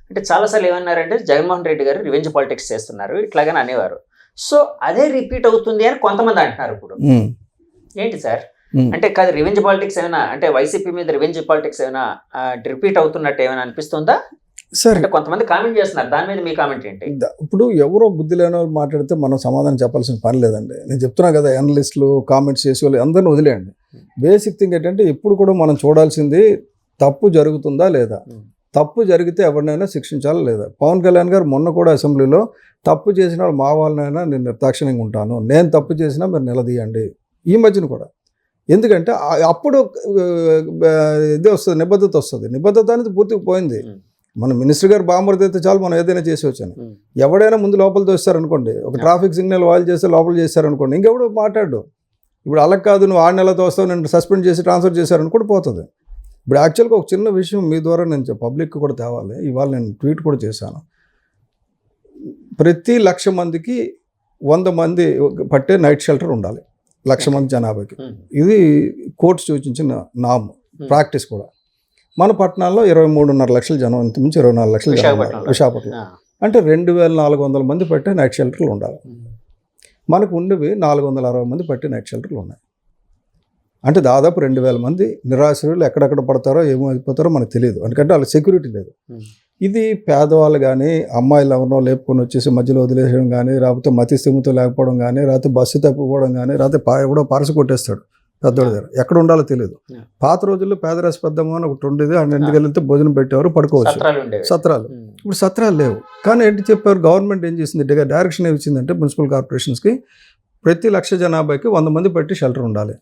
అంటే చాలాసార్లు ఏమన్నారంటే జగన్మోహన్ రెడ్డి గారు రివెంజ్ పాలిటిక్స్ చేస్తున్నారు ఇట్లాగని అనేవారు. సో అదే రిపీట్ అవుతుంది అని కొంతమంది అంటున్నారు. ఇప్పుడు ఏంటి సార్ అంటే కాదు, రివెంజ్ పాలిటిక్స్ ఏమైనా అంటే వైసీపీ మీద రివెంజ్ పాలిటిక్స్ ఏమైనా రిపీట్ అవుతున్నట్టు ఏమైనా అనిపిస్తుందా? సరే, కొంతమంది కామెంట్ చేస్తున్నారు, దాని మీద మీ కామెంట్ ఏంటి? ఇప్పుడు ఎవరో బుద్ధి లేని వాళ్ళు మాట్లాడితే మనం సమాధానం చెప్పాల్సిన పని లేదండి. నేను చెప్తున్నా కదా, అనలిస్టులు కామెంట్స్ చేసే వాళ్ళు అందరినీ వదిలేయండి. బేసిక్ థింగ్ ఏంటంటే ఇప్పుడు కూడా మనం చూడాల్సింది తప్పు జరుగుతుందా లేదా. తప్పు జరిగితే ఎవరినైనా శిక్షించాలా లేదా. పవన్ కళ్యాణ్ గారు మొన్న కూడా అసెంబ్లీలో తప్పు చేసిన వాళ్ళు మా వాళ్ళనైనా నేను నిర్దాక్షిణ్యంగా ఉంటాను, నేను తప్పు చేసినా మీరు నిలదీయండి. ఈ మధ్యన కూడా ఎందుకంటే అప్పుడు ఇదే వస్తుంది, నిబద్ధత వస్తుంది. నిబద్ధత అనేది పూర్తిగా పోయింది. మన మినిస్టర్ గారు బాంబర్ది అయితే చాలు, మనం ఏదైనా చేసి వచ్చాను. ఎవడైనా ముందు లోపల తోస్తారనుకోండి, ఒక ట్రాఫిక్ సిగ్నల్ వాళ్ళు చేస్తే లోపల చేస్తారనుకోండి, ఇంకెవడు మాట్లాడు. ఇప్పుడు అలా కాదు, నువ్వు 6 నెలలు తోస్తావు, నేను సస్పెండ్ చేసి ట్రాన్స్ఫర్ చేశారనుకోండి పోతుంది. ఇప్పుడు యాక్చువల్గా ఒక చిన్న విషయం మీ ద్వారా నేను పబ్లిక్ కూడా తేవాలి. ఇవాళ నేను ట్వీట్ కూడా చేశాను. ప్రతి 1,00,000 మందికి 100 మంది పట్టే నైట్ షెల్టర్ ఉండాలి 1,00,000 మంది జనాభాకి. ఇది కోర్టు సూచించిన నామ్, ప్రాక్టీస్ కూడా. మన పట్టణాల్లో 23.5 లక్షల జనం, ఇంతకుమించి 24 లక్షల జనం విశాఖపట్నం. అంటే 2,400 మంది పట్టే నైట్ షెల్టర్లు ఉండాలి. మనకు ఉండేవి 460 మంది పట్టే నైట్ షెల్టర్లు ఉన్నాయి. అంటే దాదాపు 2,000 మంది నిరాశ్రయులు ఎక్కడెక్కడ పడతారో ఏమో అయిపోతారో మనకు తెలియదు, ఎందుకంటే వాళ్ళకి సెక్యూరిటీ లేదు. ఇది పేదవాళ్ళు కానీ అమ్మాయిలు ఎవరినో లేపుకొని వచ్చేసి మధ్యలో వదిలేయడం కానీ, లేకపోతే మతి స్థిమితో లేకపోవడం కానీ, లేకపోతే బస్సు తప్పిపోవడం కానీ, లేకపోతే ఎవడో పరస కొట్టేస్తాడు పెద్దోడి దగ్గర, ఎక్కడ ఉండాలో తెలియదు. పాత రోజుల్లో పేదరాశి పెద్దమ్మ అని ఒకటి ఉండేది, ఇంటికి వెళ్తే భోజనం పెట్టేవారు, పడుకోవచ్చు, సత్రాలు. ఇప్పుడు సత్రాలు లేవు. కానీ ఏంటి చెప్పారు, గవర్నమెంట్ ఏం చేసింది, డైరెక్షన్ ఏమి ఇచ్చిందంటే మున్సిపల్ కార్పొరేషన్స్కి ప్రతి 1,00,000 జనాభాకి 100 మంది పెట్టి షెల్టర్ ఉండాలి.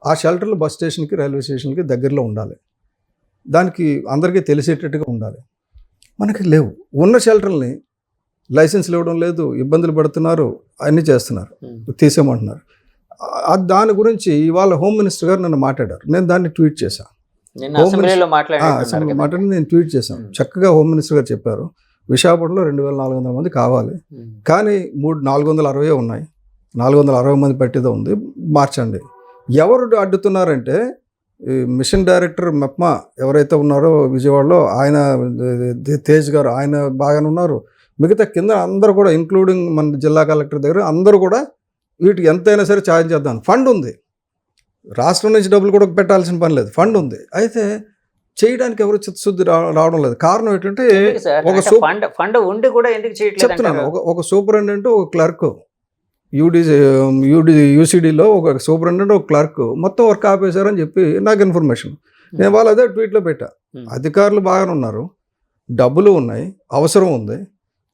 ఆ షెల్టర్లు బస్ స్టేషన్కి, రైల్వే స్టేషన్కి దగ్గరలో ఉండాలి. దానికి అందరికీ తెలిసేటట్టుగా ఉండాలి. మనకి లేవు. ఉన్న షెల్టర్ని లైసెన్స్లు ఇవ్వడం లేదు, ఇబ్బందులు పడుతున్నారు, అన్నీ చేస్తున్నారు, తీసేయమంటున్నారు. దాని గురించి ఇవాళ హోమ్ మినిస్టర్ గారు నన్ను మాట్లాడారు. నేను దాన్ని ట్వీట్ చేశాను. మాట్లాడి నేను ట్వీట్ చేశాను. చక్కగా హోమ్ మినిస్టర్ గారు చెప్పారు, విశాఖపట్నంలో 2,400 మంది కావాలి, కానీ 460 ఉన్నాయి, 460 మంది పట్టేదో ఉంది, మార్చండి. ఎవరు అడ్డుతున్నారంటే మిషన్ డైరెక్టర్ మెప్మా ఎవరైతే ఉన్నారో విజయవాడలో, ఆయన తేజ్ గారు, ఆయన బాగానే ఉన్నారు. మిగతా కింద అందరూ కూడా ఇంక్లూడింగ్ మన జిల్లా కలెక్టర్ దగ్గర అందరూ కూడా వీటికి ఎంతైనా సరే ఛార్జ్ చేద్దాం. ఫండ్ ఉంది, రాష్ట్రం నుంచి డబ్బులు కూడా పెట్టాల్సిన పని లేదు, ఫండ్ ఉంది. అయితే చేయడానికి ఎవరు చిత్తశుద్ధి రావడం లేదు. కారణం ఏంటంటే చెప్తున్నాను, ఒక సూపరింటెండెంట్, ఒక క్లర్క్, యూసీడీలో ఒక సూపరింటెండెంట్, ఒక క్లర్క్ మొత్తం వర్క్ ఆపేశారని చెప్పి నాకు ఇన్ఫర్మేషన్. నేను వాళ్ళు అదే ట్వీట్లో పెట్టా. అధికారులు బాగానే ఉన్నారు, డబ్బులు ఉన్నాయి, అవసరం ఉంది,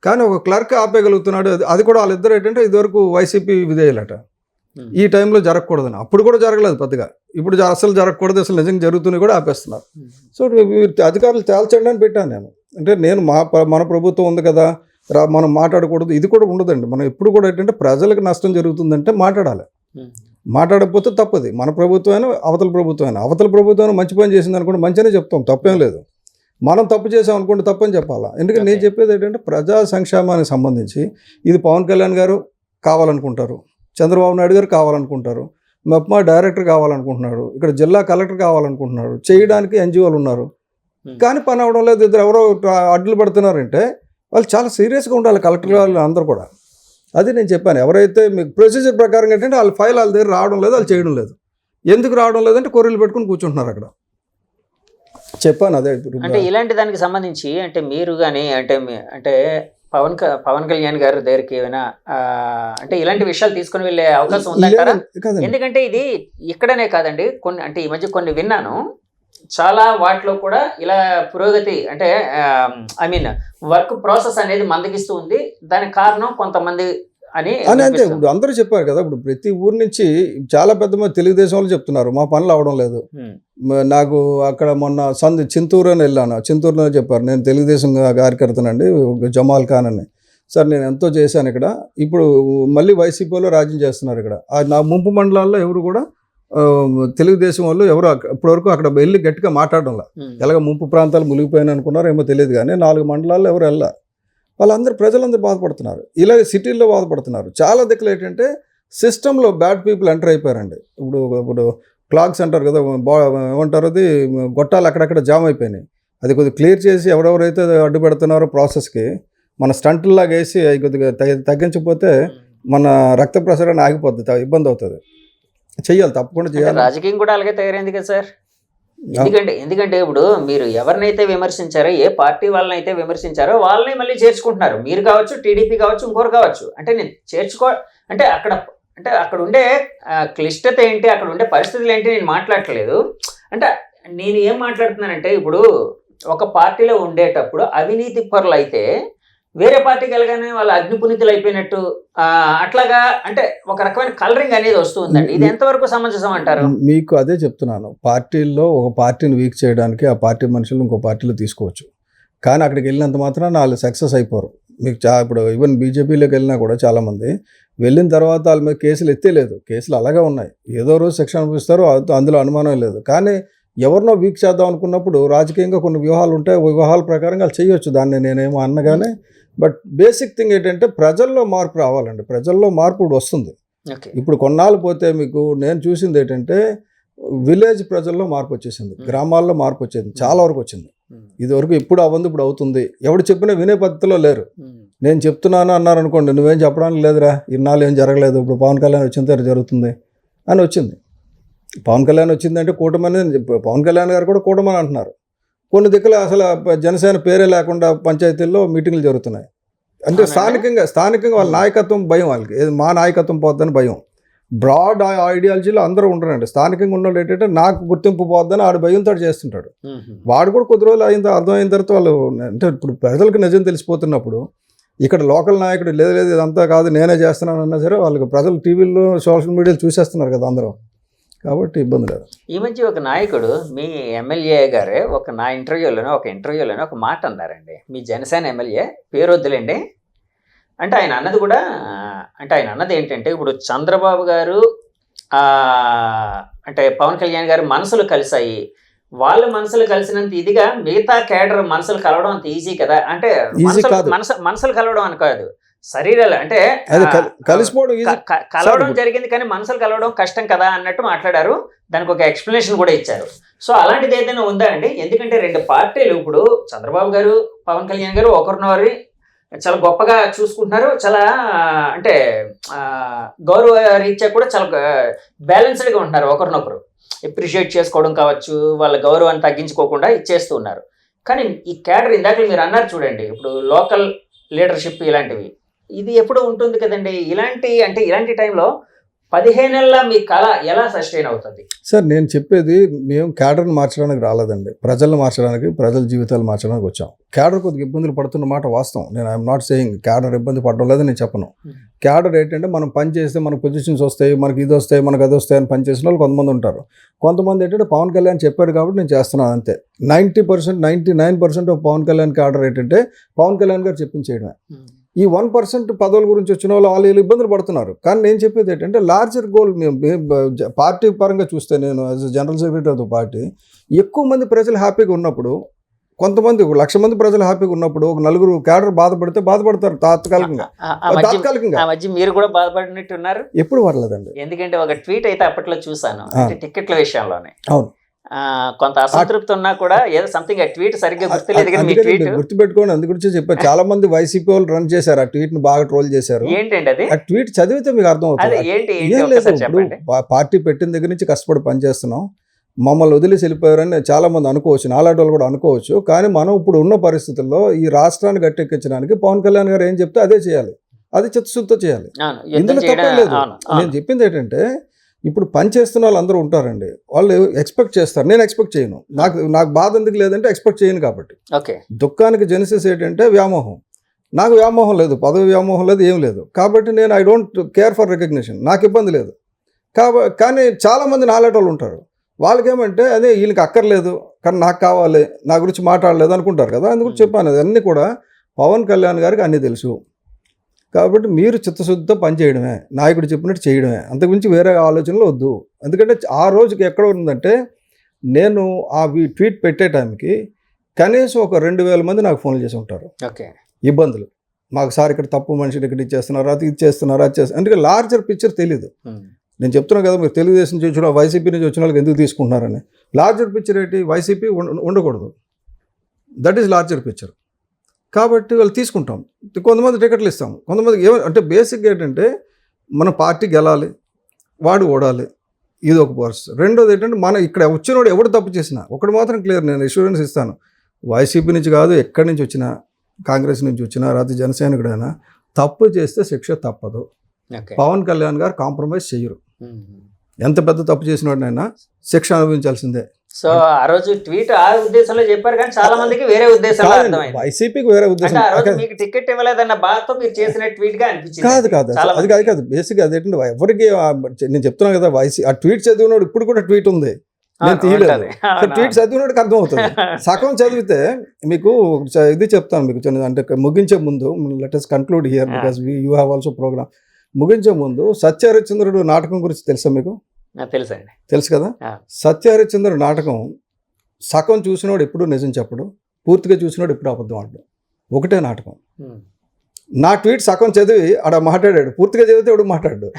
కానీ ఒక క్లర్క్ ఆపేయగలుగుతున్నాడు. అది కూడా వాళ్ళిద్దరు ఏంటంటే ఇదివరకు వైసీపీ విధేయులట, ఈ టైంలో జరగకూడదని. అప్పుడు కూడా జరగలేదు పెద్దగా, ఇప్పుడు అసలు జరగకూడదు, అసలు నిజంగా జరుగుతున్నాయి కూడా ఆపేస్తున్నారు. సో అధికారులు తేల్చండి అని పెట్టాను నేను. అంటే నేను మన ప్రభుత్వం ఉంది కదా, మనం మాట్లాడకూడదు, ఇది కూడా ఉండదండి. మనం ఎప్పుడు కూడా ఏంటంటే ప్రజలకు నష్టం జరుగుతుందంటే మాట్లాడాలి. మాట్లాడకపోతే తప్పది. మన ప్రభుత్వమైనా అవతల ప్రభుత్వమైనా మంచి పని చేసింది అనుకోండి, మంచిగానే చెప్తాం, తప్పేం లేదు. మనం తప్పు చేసాం అనుకుంటే తప్పు అని చెప్పాలా. ఎందుకంటే నేను చెప్పేది ఏంటంటే ప్రజా సంక్షేమానికి సంబంధించి ఇది పవన్ కళ్యాణ్ గారు కావాలనుకుంటారు, చంద్రబాబు నాయుడు గారు కావాలనుకుంటారు, మెప్మా డైరెక్టర్ కావాలనుకుంటున్నాడు, ఇక్కడ జిల్లా కలెక్టర్ కావాలనుకుంటున్నాడు, చేయడానికి ఎన్జిఓలు ఉన్నారు, కానీ పని అవ్వడం లేదు. ఇద్దరు ఎవరో అడ్డులు పడుతున్నారంటే వాళ్ళు చాలా సీరియస్గా ఉండాలి, కలెక్టర్ వాళ్ళు అందరూ కూడా. అది నేను చెప్పాను, ఎవరైతే మీకు ప్రొసీజర్ ప్రకారం ఏంటంటే వాళ్ళ ఫైల్ వాళ్ళ దగ్గర రావడం లేదు, వాళ్ళు చేయడం లేదు. ఎందుకు రావడం లేదంటే కొర్రీలు పెట్టుకుని కూర్చుంటున్నారు అక్కడ. చెప్పాను అదే. అంటే ఇలాంటి దానికి సంబంధించి అంటే మీరు కానీ అంటే పవన్ కళ్యాణ్ గారి దగ్గరికి ఏమైనా అంటే ఇలాంటి విషయాలు తీసుకుని వెళ్ళే అవకాశం ఉందంటారా? ఎందుకంటే ఇది ఇక్కడనే కాదండి, కొన్ని అంటే ఈ మధ్య కొన్ని విన్నాను, చాలా వాటిలో కూడా ఇలా పురోగతి అంటే ఐ మీన్ వర్క్ ప్రాసెస్ అనేది మందగిస్తూ ఉంది. దానికి కారణం కొంతమంది అని అంతే. ఇప్పుడు అందరూ చెప్పారు కదా, ఇప్పుడు ప్రతి ఊరు నుంచి చాలా పెద్ద మంది తెలుగుదేశం వాళ్ళు చెప్తున్నారు మా పనులు అవడం లేదు. నాకు అక్కడ మొన్న చింతూరు అని వెళ్ళాను, చింతూరులో చెప్పారు నేను తెలుగుదేశం కార్యకర్తనండి జమాల్ ఖాన్ అని. సార్ నేను ఎంతో చేశాను ఇక్కడ, ఇప్పుడు మళ్ళీ వైసీపీలో రాజ్యం చేస్తున్నారు ఇక్కడ. నా ముంపు మండలాల్లో ఎవరు కూడా తెలుగుదేశం వాళ్ళు ఎవరు ఇప్పటివరకు అక్కడ వెళ్ళి గట్టిగా మాట్లాడడంలా. ఎలాగ ముంపు ప్రాంతాలు మునిగిపోయాను అనుకున్నారో ఏమో తెలియదు, కానీ 4 మండలాల్లో ఎవరు వెళ్ళా. వాళ్ళందరూ ప్రజలందరూ బాధపడుతున్నారు, ఇలాగ సిటీల్లో బాధపడుతున్నారు. చాలా దిక్కులు ఏంటంటే సిస్టంలో బ్యాడ్ పీపుల్ ఎంటర్ అయిపోయారండి. ఇప్పుడు క్లాక్స్ అంటారు కదా, ఏమంటారు అది, గొట్టాలు అక్కడక్కడ జామ్ అయిపోయినాయి. అది కొద్దిగా క్లియర్ చేసి ఎవరెవరైతే అడ్డు పెడుతున్నారో ప్రాసెస్కి మన స్టంట్లాగా వేసి అవి కొద్దిగా తగ్గించకపోతే మన రక్త ప్రసరణ ఆగిపోద్ది, ఇబ్బంది అవుతుంది. చెయ్యాలి, తప్పకుండా చేయాలి. రాజకీయం కూడా అలాగే తయారైంది కదా సార్. ఎందుకంటే ఇప్పుడు మీరు ఎవరినైతే విమర్శించారో, ఏ పార్టీ వాళ్ళని అయితే విమర్శించారో వాళ్ళని మళ్ళీ చేర్చుకుంటున్నారు. మీరు కావచ్చు, టీడీపీ కావచ్చు, ఇంకోరు కావచ్చు. అంటే నేను అంటే అక్కడ ఉండే క్లిష్టత ఏంటి, అక్కడ ఉండే పరిస్థితులు ఏంటి నేను మాట్లాడట్లేదు. అంటే నేను ఏం మాట్లాడుతున్నానంటే, ఇప్పుడు ఒక పార్టీలో ఉండేటప్పుడు అవినీతి పరులు అయితే వేరే పార్టీకి వెళ్ళగానే వాళ్ళ అగ్నిపునితులు అయిపోయినట్టు అట్లాగా అంటే ఒక రకమైన కలరింగ్ అనేది వస్తుందండి. ఇది ఎంతవరకు సమంజసం అంటారు? మీకు అదే చెప్తున్నాను, పార్టీల్లో ఒక పార్టీని వీక్ చేయడానికి ఆ పార్టీ మనుషులు ఇంకో పార్టీలో తీసుకోవచ్చు, కానీ అక్కడికి వెళ్ళినంత మాత్రం వాళ్ళు సక్సెస్ అయిపోరు. మీకు ఇప్పుడు ఈవెన్ బీజేపీలోకి వెళ్ళినా కూడా చాలామంది వెళ్ళిన తర్వాత వాళ్ళ మీద కేసులు ఎత్తేలేదు, కేసులు అలాగే ఉన్నాయి. ఏదో రోజు శిక్షణ అనిపిస్తారో అందులో అనుమానం లేదు. కానీ ఎవరినో వీక్ చేద్దాం అనుకున్నప్పుడు రాజకీయంగా కొన్ని వ్యూహాలు ఉంటాయి, వ్యూహాల ప్రకారంగా వాళ్ళు చేయొచ్చు. దాన్ని నేనేమో అన్నగానే, బట్ బేసిక్ థింగ్ ఏంటంటే ప్రజల్లో మార్పు రావాలండి. ప్రజల్లో మార్పు ఇప్పుడు వస్తుంది. ఇప్పుడు కొన్నాళ్ళు పోతే మీకు నేను చూసింది ఏంటంటే విలేజ్ ప్రజల్లో మార్పు వచ్చేసింది, గ్రామాల్లో మార్పు వచ్చేది, చాలా వరకు వచ్చింది. ఇదివరకు ఇప్పుడు అవ్వంది, ఇప్పుడు అవుతుంది. ఎవడు చెప్పినా వినే పద్ధతిలో లేరు. నేను చెప్తున్నాను అన్నారు అనుకోండి, నువ్వేం చెప్పడానికి లేదురా, ఇన్నాళ్ళు ఏం జరగలేదు, ఇప్పుడు పవన్ కళ్యాణ్ వచ్చిన తర్వాత జరుగుతుంది అని వచ్చింది. పవన్ కళ్యాణ్ వచ్చిందంటే కూటమని, పవన్ కళ్యాణ్ గారు కూడా కూటమని అంటున్నారు. కొన్ని దిక్కులు అసలు జనసేన పేరే లేకుండా పంచాయతీల్లో మీటింగ్లు జరుగుతున్నాయి. అంటే స్థానికంగా వాళ్ళ నాయకత్వం భయం, వాళ్ళకి మా నాయకత్వం పోద్దని భయం. బ్రాడ్ ఐడియాలజీలో అందరూ ఉండరండి. స్థానికంగా ఉన్నోళ్ళు ఏంటంటే నాకు గుర్తింపు పోద్దని ఆడు భయంతో చేస్తుంటాడు. వాడు కూడా కొద్ది రోజులు అర్థమైన తర్వాత వాళ్ళు అంటే ఇప్పుడు ప్రజలకు నిజం తెలిసిపోతున్నప్పుడు ఇక్కడ లోకల్ నాయకుడు లేదు ఇదంతా కాదు నేనే చేస్తున్నాను అన్నా సరే వాళ్ళకి ప్రజలు టీవీల్లో సోషల్ మీడియాలో చూసేస్తున్నారు కదా అందరూ, కాబట్టి ఇబ్బంది లేదు. ఈ మధ్య ఒక నాయకుడు మీ ఎమ్మెల్యే గారే ఒక ఇంటర్వ్యూలోనే ఒక మాట అన్నారండి. మీ జనసేన ఎమ్మెల్యే పేరు వద్దులేండి. అంటే ఆయన అన్నది ఏంటంటే, ఇప్పుడు చంద్రబాబు గారు అంటే పవన్ కళ్యాణ్ గారు మనసులు కలిసాయి, వాళ్ళ మనసులు కలిసినంత ఇదిగా మిగతా కేడర్ మనసులు కలవడం అంత ఈజీ కదా. అంటే మనసులు కలవడం అని కాదు, శరీరాలు అంటే కలవడం జరిగింది కానీ మనసులు కలవడం కష్టం కదా అన్నట్టు మాట్లాడారు. దానికి ఒక ఎక్స్ప్లెనేషన్ కూడా ఇచ్చారు. సో అలాంటిది ఏదైనా ఉందా అండి? ఎందుకంటే 2 పార్టీలు ఇప్పుడు చంద్రబాబు గారు పవన్ కళ్యాణ్ గారు ఒకరినొకరు చాలా గొప్పగా చూసుకుంటున్నారు, చాలా అంటే గౌరవ రీత్యా కూడా చాలా బ్యాలెన్స్డ్గా ఉంటున్నారు. ఒకరినొకరు అప్రిషియేట్ చేసుకోవడం కావచ్చు, వాళ్ళ గౌరవాన్ని తగ్గించుకోకుండా ఇచ్చేస్తూ ఉన్నారు. కానీ ఈ క్యాడర్ ఇందాక మీరు అన్నారు చూడండి, ఇప్పుడు లోకల్ లీడర్షిప్ ఇలాంటివి ఇది ఎప్పుడు ఉంటుంది కదండి. ఇలాంటి టైంలో 15 ఏళ్ళ మీ కళ ఎలా సస్టైన్ అవుతుంది? సార్ నేను చెప్పేది, మేము క్యాడర్ని మార్చడానికి రాలేదండి, ప్రజలను మార్చడానికి, ప్రజల జీవితాలు మార్చడానికి వచ్చాం. క్యాడర్ కొద్దిగా ఇబ్బందులు పడుతున్న మాట వాస్తవం. నేను ఐఎమ్ నాట్ సేయింగ్ క్యాడర్ ఇబ్బంది పడడం లేదని నేను చెప్పను. క్యాడర్ ఏంటంటే మనం పని చేస్తే మనకు పొజిషన్స్ వస్తాయి, మనకి ఇది వస్తాయి, మనకు అది వస్తాయి అని పని చేసిన వాళ్ళు కొంతమంది ఉంటారు. కొంతమంది ఏంటంటే పవన్ కళ్యాణ్ చెప్పాడు కాబట్టి నేను చేస్తున్నాను అంతే. 90%, 99% ఆఫ్ పవన్ కళ్యాణ్ క్యాడర్ ఏంటంటే పవన్ కళ్యాణ్ గారు చెప్పించేయడమే. ఈ 1% పదవుల గురించి వచ్చిన వాళ్ళు ఇబ్బందులు పడుతున్నారు. కానీ నేను చెప్పేది ఏంటంటే లార్జర్ గోల్, మేము పార్టీ పరంగా చూస్తే నేను as general secretary of the party ఎక్కువ మంది ప్రజలు హ్యాపీగా ఉన్నప్పుడు కొంతమంది 1,00,000 మంది ప్రజలు హ్యాపీగా ఉన్నప్పుడు ఒక నలుగురు క్యాడర్ బాధపడతారు తాత్కాలికంగా. ఆ మధ్య మీరు కూడా బాధపడినట్టు ఉన్నారు. ఎప్పుడు పడలేదండి. ఎందుకంటే ఒక ట్వీట్ అయితే అప్పట్లో చూసాను, అంటే టికెట్ల విషయంలోనే. అవును, కొంత అసంతృప్తి ఉన్నా కూడా ఏదో సంథింగ్ ఆ ట్వీట్ సరిగ్గా గుర్తులేదు కానీ మీ ట్వీట్ గుర్తుపెట్టుకోండి. అందు గురించి చెప్పారు. చాలా మంది వైసీపీ వాళ్ళు రన్ చేశారు, ఆ ట్వీట్ ని బాగా ట్రోల్ చేశారు. ఏంటండి అది? ఆ ట్వీట్ చదివితే మీకు అర్థం అవుతుంది. ఏం లేదు, ఇప్పుడు పార్టీ పెట్టిన దగ్గర నుంచి కష్టపడి పనిచేస్తున్నాం, మమ్మల్ని వదిలేసి వెళ్ళిపోయారని చాలా మంది అనుకోవచ్చు, నాలాంటి వాళ్ళు కూడా అనుకోవచ్చు. కానీ మనం ఇప్పుడు ఉన్న పరిస్థితుల్లో ఈ రాష్ట్రాన్ని గట్టెక్కించడానికి పవన్ కళ్యాణ్ గారు ఏం చెప్తే అదే చేయాలి, అది చిత్తశుద్ధితో చేయాలి. ఇందులో తప్పలేదు. నేను చెప్పింది ఏంటంటే, ఇప్పుడు పని చేస్తున్న వాళ్ళు అందరూ ఉంటారండి, వాళ్ళు ఎక్స్పెక్ట్ చేస్తారు, నేను ఎక్స్పెక్ట్ చేయను. నాకు బాధ ఎందుకు లేదంటే ఎక్స్పెక్ట్ చేయను కాబట్టి. దుఃఖానికి జెనిసిస్ ఏంటంటే వ్యామోహం. నాకు వ్యామోహం లేదు, పదవి వ్యామోహం లేదు, ఏం లేదు. కాబట్టి నేను I don't care for recognition, నాకు ఇబ్బంది లేదు. కానీ చాలామంది నాలాంటి వాళ్ళు ఉంటారు, వాళ్ళకేమంటే అదే వీళ్ళకి అక్కర్లేదు కానీ నాకు కావాలి, నా గురించి మాట్లాడలేదు అనుకుంటారు కదా. అందుకు చెప్పాను, అన్నీ కూడా పవన్ కళ్యాణ్ గారికి అన్నీ తెలుసు. కాబట్టి మీరు చిత్తశుద్ధితో పనిచేయడమే, నాయకుడు చెప్పినట్టు చేయడమే, అంతకుమించి వేరే ఆలోచనలు వద్దు. ఎందుకంటే ఆ రోజుకి ఎక్కడ ఉందంటే, నేను ఆ ట్వీట్ పెట్టే టైంకి కనీసం ఒక 2,000 మంది నాకు ఫోన్లు చేసి ఉంటారు. ఇబ్బందులు, మాకు సార్ ఇక్కడ తప్పు మనిషిని ఇక్కడ ఇచ్చేస్తున్నారు, అది ఇచ్చేస్తున్నారు, అది చేస్తున్నారు. అందుకే లార్జర్ పిక్చర్ తెలీదు. నేను చెప్తున్నాను కదా, మీరు తెలుగుదేశం నుంచి వచ్చిన వైసీపీ నుంచి వచ్చిన వాళ్ళకి ఎందుకు తీసుకుంటున్నారని. లార్జర్ పిక్చర్ ఏంటి? వైసీపీ ఉండకూడదు, దట్ ఈస్ లార్జర్ పిక్చర్. కాబట్టి వాళ్ళు తీసుకుంటాం, కొంతమంది టికెట్లు ఇస్తాం, కొంతమందికి అంటే బేసిక్ ఏంటంటే మన పార్టీ గెలాలి, వాడు ఓడాలి, ఇది ఒక పరిస్థితి. రెండోది ఏంటంటే, మన ఇక్కడ వచ్చినోడు ఎవడు తప్పు చేసినా ఒకటి మాత్రం క్లియర్, నేను ఇన్సూరెన్స్ ఇస్తాను, వైసీపీ నుంచి కాదు ఎక్కడి నుంచి వచ్చినా, కాంగ్రెస్ నుంచి వచ్చినా, రాత్రి జనసైనికుడైనా తప్పు చేస్తే శిక్ష తప్పదు. పవన్ కళ్యాణ్ గారు కాంప్రమైజ్ చెయ్యరు, ఎంత పెద్ద తప్పు చేసినోడినైనా శిక్ష అనుభవించాల్సిందే. సో ఆ రోజు ట్వీట్ ఆ ఉద్దేశంలో చెప్పారు కానీ చాలా మందికి వేరే ఉద్దేశం, వైసీపీకి వేరే ఉద్దేశం. మీకు టికెట్ ఇవ్వలేదన్న బాధతో మీరు చేసిన ట్వీట్ గా అనిపించింది. అది కాదు బేసిక్ అదేంటంటే, ఎవరికి నేను చెప్తున్నాను కదా, ఆ ట్వీట్ చదివినోడు ఇప్పుడు కూడా ట్వీట్ ఉంది, నేను తీయలేదు. ట్వీట్ చదివినోడికి అర్థం అవుతుంది. సగం చదివితే మీకు ఇది చెప్తాను మీకు, అంటే ముగించే ముందు let us conclude here because you have also program. ముగించే ముందు సత్యహరిశ్చంద్రుడు నాటకం గురించి తెలుసా మీకు? తెలుసండి. తెలుసు కదా. సత్యహరిశ్చంద్రుడు నాటకం సగం చూసినోడు ఎప్పుడు నిజం చెప్పడు, పూర్తిగా చూసినోడు ఎప్పుడు అబద్ధం ఆడు, ఒకటే నాటకం. నా ట్వీట్ సగం చదివి ఆడ మాట్లాడాడు, పూర్తిగా చదివితే ఎవడు మాట్లాడు.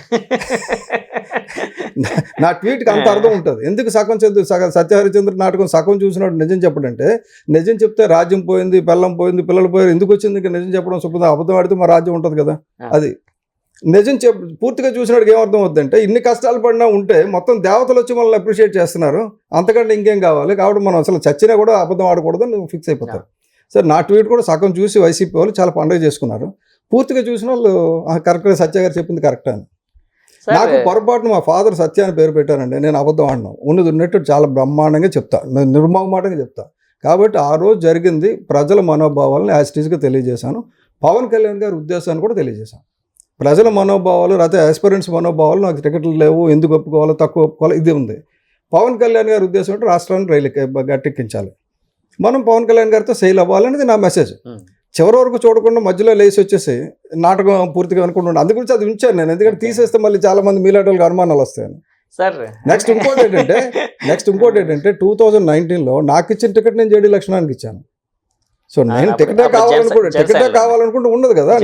నా ట్వీట్కి అంత అర్థం ఉంటుంది. ఎందుకు సగం చదివి సత్యహరిశ్చంద్రుడు నాటకం సగం చూసినోడు నిజం చెప్పడంటే, నిజం చెప్తే రాజ్యం పోయింది, బెల్లం పోయింది, పిల్లలు పోయారు, ఎందుకు వచ్చింది ఇంకా నిజం చెప్పడం శుభ్రం, అబద్ధం ఆడితే మా రాజ్యం ఉంటుంది కదా. అది నిజం పూర్తిగా చూసినోడికి ఏమర్థం అవుతుందంటే, ఇన్ని కష్టాలు పడినా ఉంటే మొత్తం దేవతలు వచ్చి మనల్ని అప్రిషియేట్ చేస్తున్నారు, అంతకంటే ఇంకేం కావాలి, కాబట్టి మనం అసలు చచ్చినా కూడా అబద్ధం ఆడకూడదు నువ్వు ఫిక్స్ అయిపోతారు. సరే, నా ట్వీట్ కూడా సగం చూసి వైసీపీ వాళ్ళు చాలా పండుగ చేసుకున్నారు, పూర్తిగా చూసిన వాళ్ళు కరెక్ట్గా సత్య గారు చెప్పింది కరెక్ట్ అని. నాకు పొరపాటున మా ఫాదర్ సత్య అని పేరు పెట్టారండి, నేను అబద్ధం ఆడినా, ఉన్నది ఉన్నట్టు చాలా బ్రహ్మాండంగా చెప్తా, నిర్మోహమాటంగా చెప్తా. కాబట్టి ఆ రోజు జరిగింది ప్రజల మనోభావాలను యాజ్ ఇట్ ఈస్గా తెలియజేశాను. పవన్ కళ్యాణ్ గారి ఉద్దేశాన్ని కూడా తెలియజేశాను. ప్రజల మనోభావాలు, లేకపోతే ఆస్పిరెంట్స్ మనోభావాలు, నాకు టికెట్లు లేవు, ఎందుకు ఒప్పుకోవాలో తక్కువ ఒప్పుకోవాలో, ఇది ఉంది. పవన్ కళ్యాణ్ గారి ఉద్దేశం అంటే రాష్ట్రాన్ని రైలు గట్టెక్కించాలి, మనం పవన్ కళ్యాణ్ గారితో సెయిల్ అవ్వాలనేది నా మెసేజ్. చివరి వరకు చూడకుండా మధ్యలో లేచి వచ్చేసి నాటకం పూర్తిగా అనుకుంటున్నాను. అందు గురించి అది ఉంచాను నేను, ఎందుకంటే తీసేస్తే మళ్ళీ చాలా మంది మీలాంటి వాళ్ళకి అనుమానాలు వస్తాయని. నెక్స్ట్ ఇంకోటి ఏంటంటే 2019లో నాకు ఇచ్చిన టికెట్ నేను జేడీ లక్ష్మణానికి ఇచ్చాను. సో నేను టికెటే కావాలనుకుంటే ఉండదు కదా.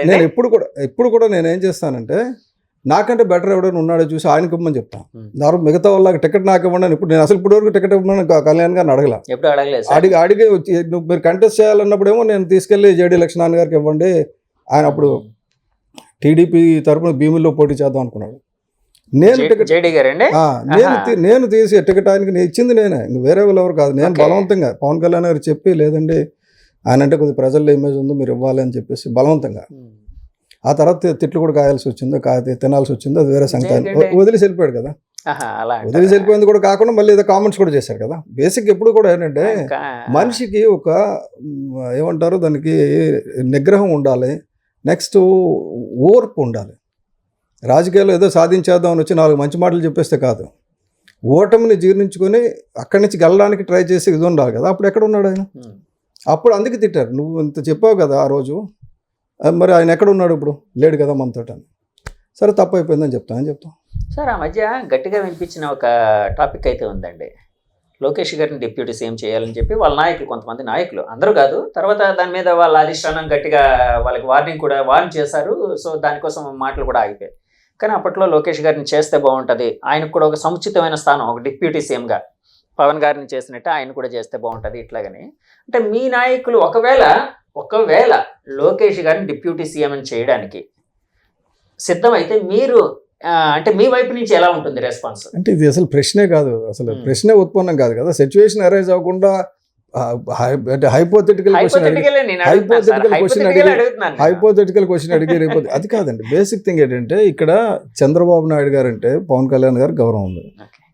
నేను ఎప్పుడు కూడా నేను ఏం చేస్తానంటే, నాకంటే బెటర్ ఎవడైనా ఉన్నాడో చూసి ఆయనకి ఇవ్వమని చెప్తాను. దాని మిగతా వాళ్ళకి టికెట్ నాకు ఇవ్వండి. ఇప్పుడు నేను అసలు ఇప్పటివరకు టికెట్ ఇవ్వమని కళ్యాణ్ గారిని అడగల. అడిగి మీరు కంటెస్ట్ చేయాలన్నప్పుడేమో నేను తీసుకెళ్ళి జేడీ లక్ష్మణ్ గారికి ఇవ్వండి, ఆయన అప్పుడు టీడీపీ తరఫున భీముల్లో పోటీ చేద్దాం అనుకున్నాడు. నేను తీసి టికెట్ ఆయనకి నేను ఇచ్చింది నేనే, వేరే వాళ్ళు ఎవరు కాదు. నేను బలవంతంగా పవన్ కళ్యాణ్ గారు చెప్పి, లేదండి ఆయన అంటే కొద్దిగా ప్రజల్లో ఇమేజ్ ఉంది, మీరు ఇవ్వాలి అని చెప్పేసి బలవంతంగా. ఆ తర్వాత తిట్లు కూడా కాయాల్సి వచ్చిందో, తినాల్సి వచ్చిందో, అది వేరే సంగతి. వదిలేసి వెళ్ళిపోయాడు కదా. వదిలేసి వెళ్ళిపోయింది కూడా కాకుండా మళ్ళీ ఏదో కామెంట్స్ కూడా చేశారు కదా. బేసిక్ ఎప్పుడు కూడా ఏంటంటే, మనిషికి ఒక ఏమంటారు దానికి నిగ్రహం ఉండాలి, నెక్స్ట్ ఓర్పు ఉండాలి. రాజకీయాల్లో ఏదో సాధించేద్దామని వచ్చి 4 మంచి మాటలు చెప్పేస్తే కాదు, ఓటమిని జీర్ణించుకొని అక్కడి నుంచి గెలడానికి ట్రై చేసి ఇది ఉండాలి కదా. అప్పుడు ఎక్కడ ఉన్నాడు ఆయన? అప్పుడు అందుకే తిట్టారు, నువ్వు ఇంత చెప్పావు కదా ఆ రోజు, మరి ఆయన ఎక్కడ ఉన్నాడు ఇప్పుడు? లేడు కదా మనతో అని. సరే తప్పు అయిపోయిందని చెప్తాను. సార్, ఆ మధ్య గట్టిగా వినిపించిన ఒక టాపిక్ అయితే ఉందండి, లోకేష్ గారిని డిప్యూటీ సీఎం చేయాలని చెప్పి వాళ్ళ నాయకులు, కొంతమంది నాయకులు, అందరూ కాదు, తర్వాత దాని మీద వాళ్ళ అధిష్టానం గట్టిగా వాళ్ళకి వార్న్ చేశారు. సో దానికోసం మాటలు కూడా ఆగిపోయాయి. కానీ అప్పట్లో లోకేష్ గారిని చేస్తే బాగుంటుంది, ఆయనకు కూడా ఒక సముచితమైన స్థానం, ఒక డిప్యూటీ సీఎంగా పవన్ గారిని చేసినట్టు ఆయన కూడా చేస్తే బాగుంటుంది ఇట్లాగని. అంటే మీ నాయకులు ఒకవేళ లోకేష్ గారిని డిప్యూటీ సీఎం అని చేయడానికి సిద్ధమైతే మీరు అంటే మీ వైపు నుంచి ఎలా ఉంటుంది రెస్పాన్స్? అంటే ఇది అసలు ప్రశ్నే కాదు, అసలు ప్రశ్నే ఉత్పన్నం కాదు కదా. సిచ్యువేషన్ అరైజ్ అవ్వకుండా హైపోథెటికల్ క్వశ్చన్ అడిగి రేపు అది కాదండి. బేసిక్ థింగ్ ఏంటంటే ఇక్కడ చంద్రబాబు నాయుడు గారు అంటే పవన్ కళ్యాణ్ గారికి గౌరవం ఉంది,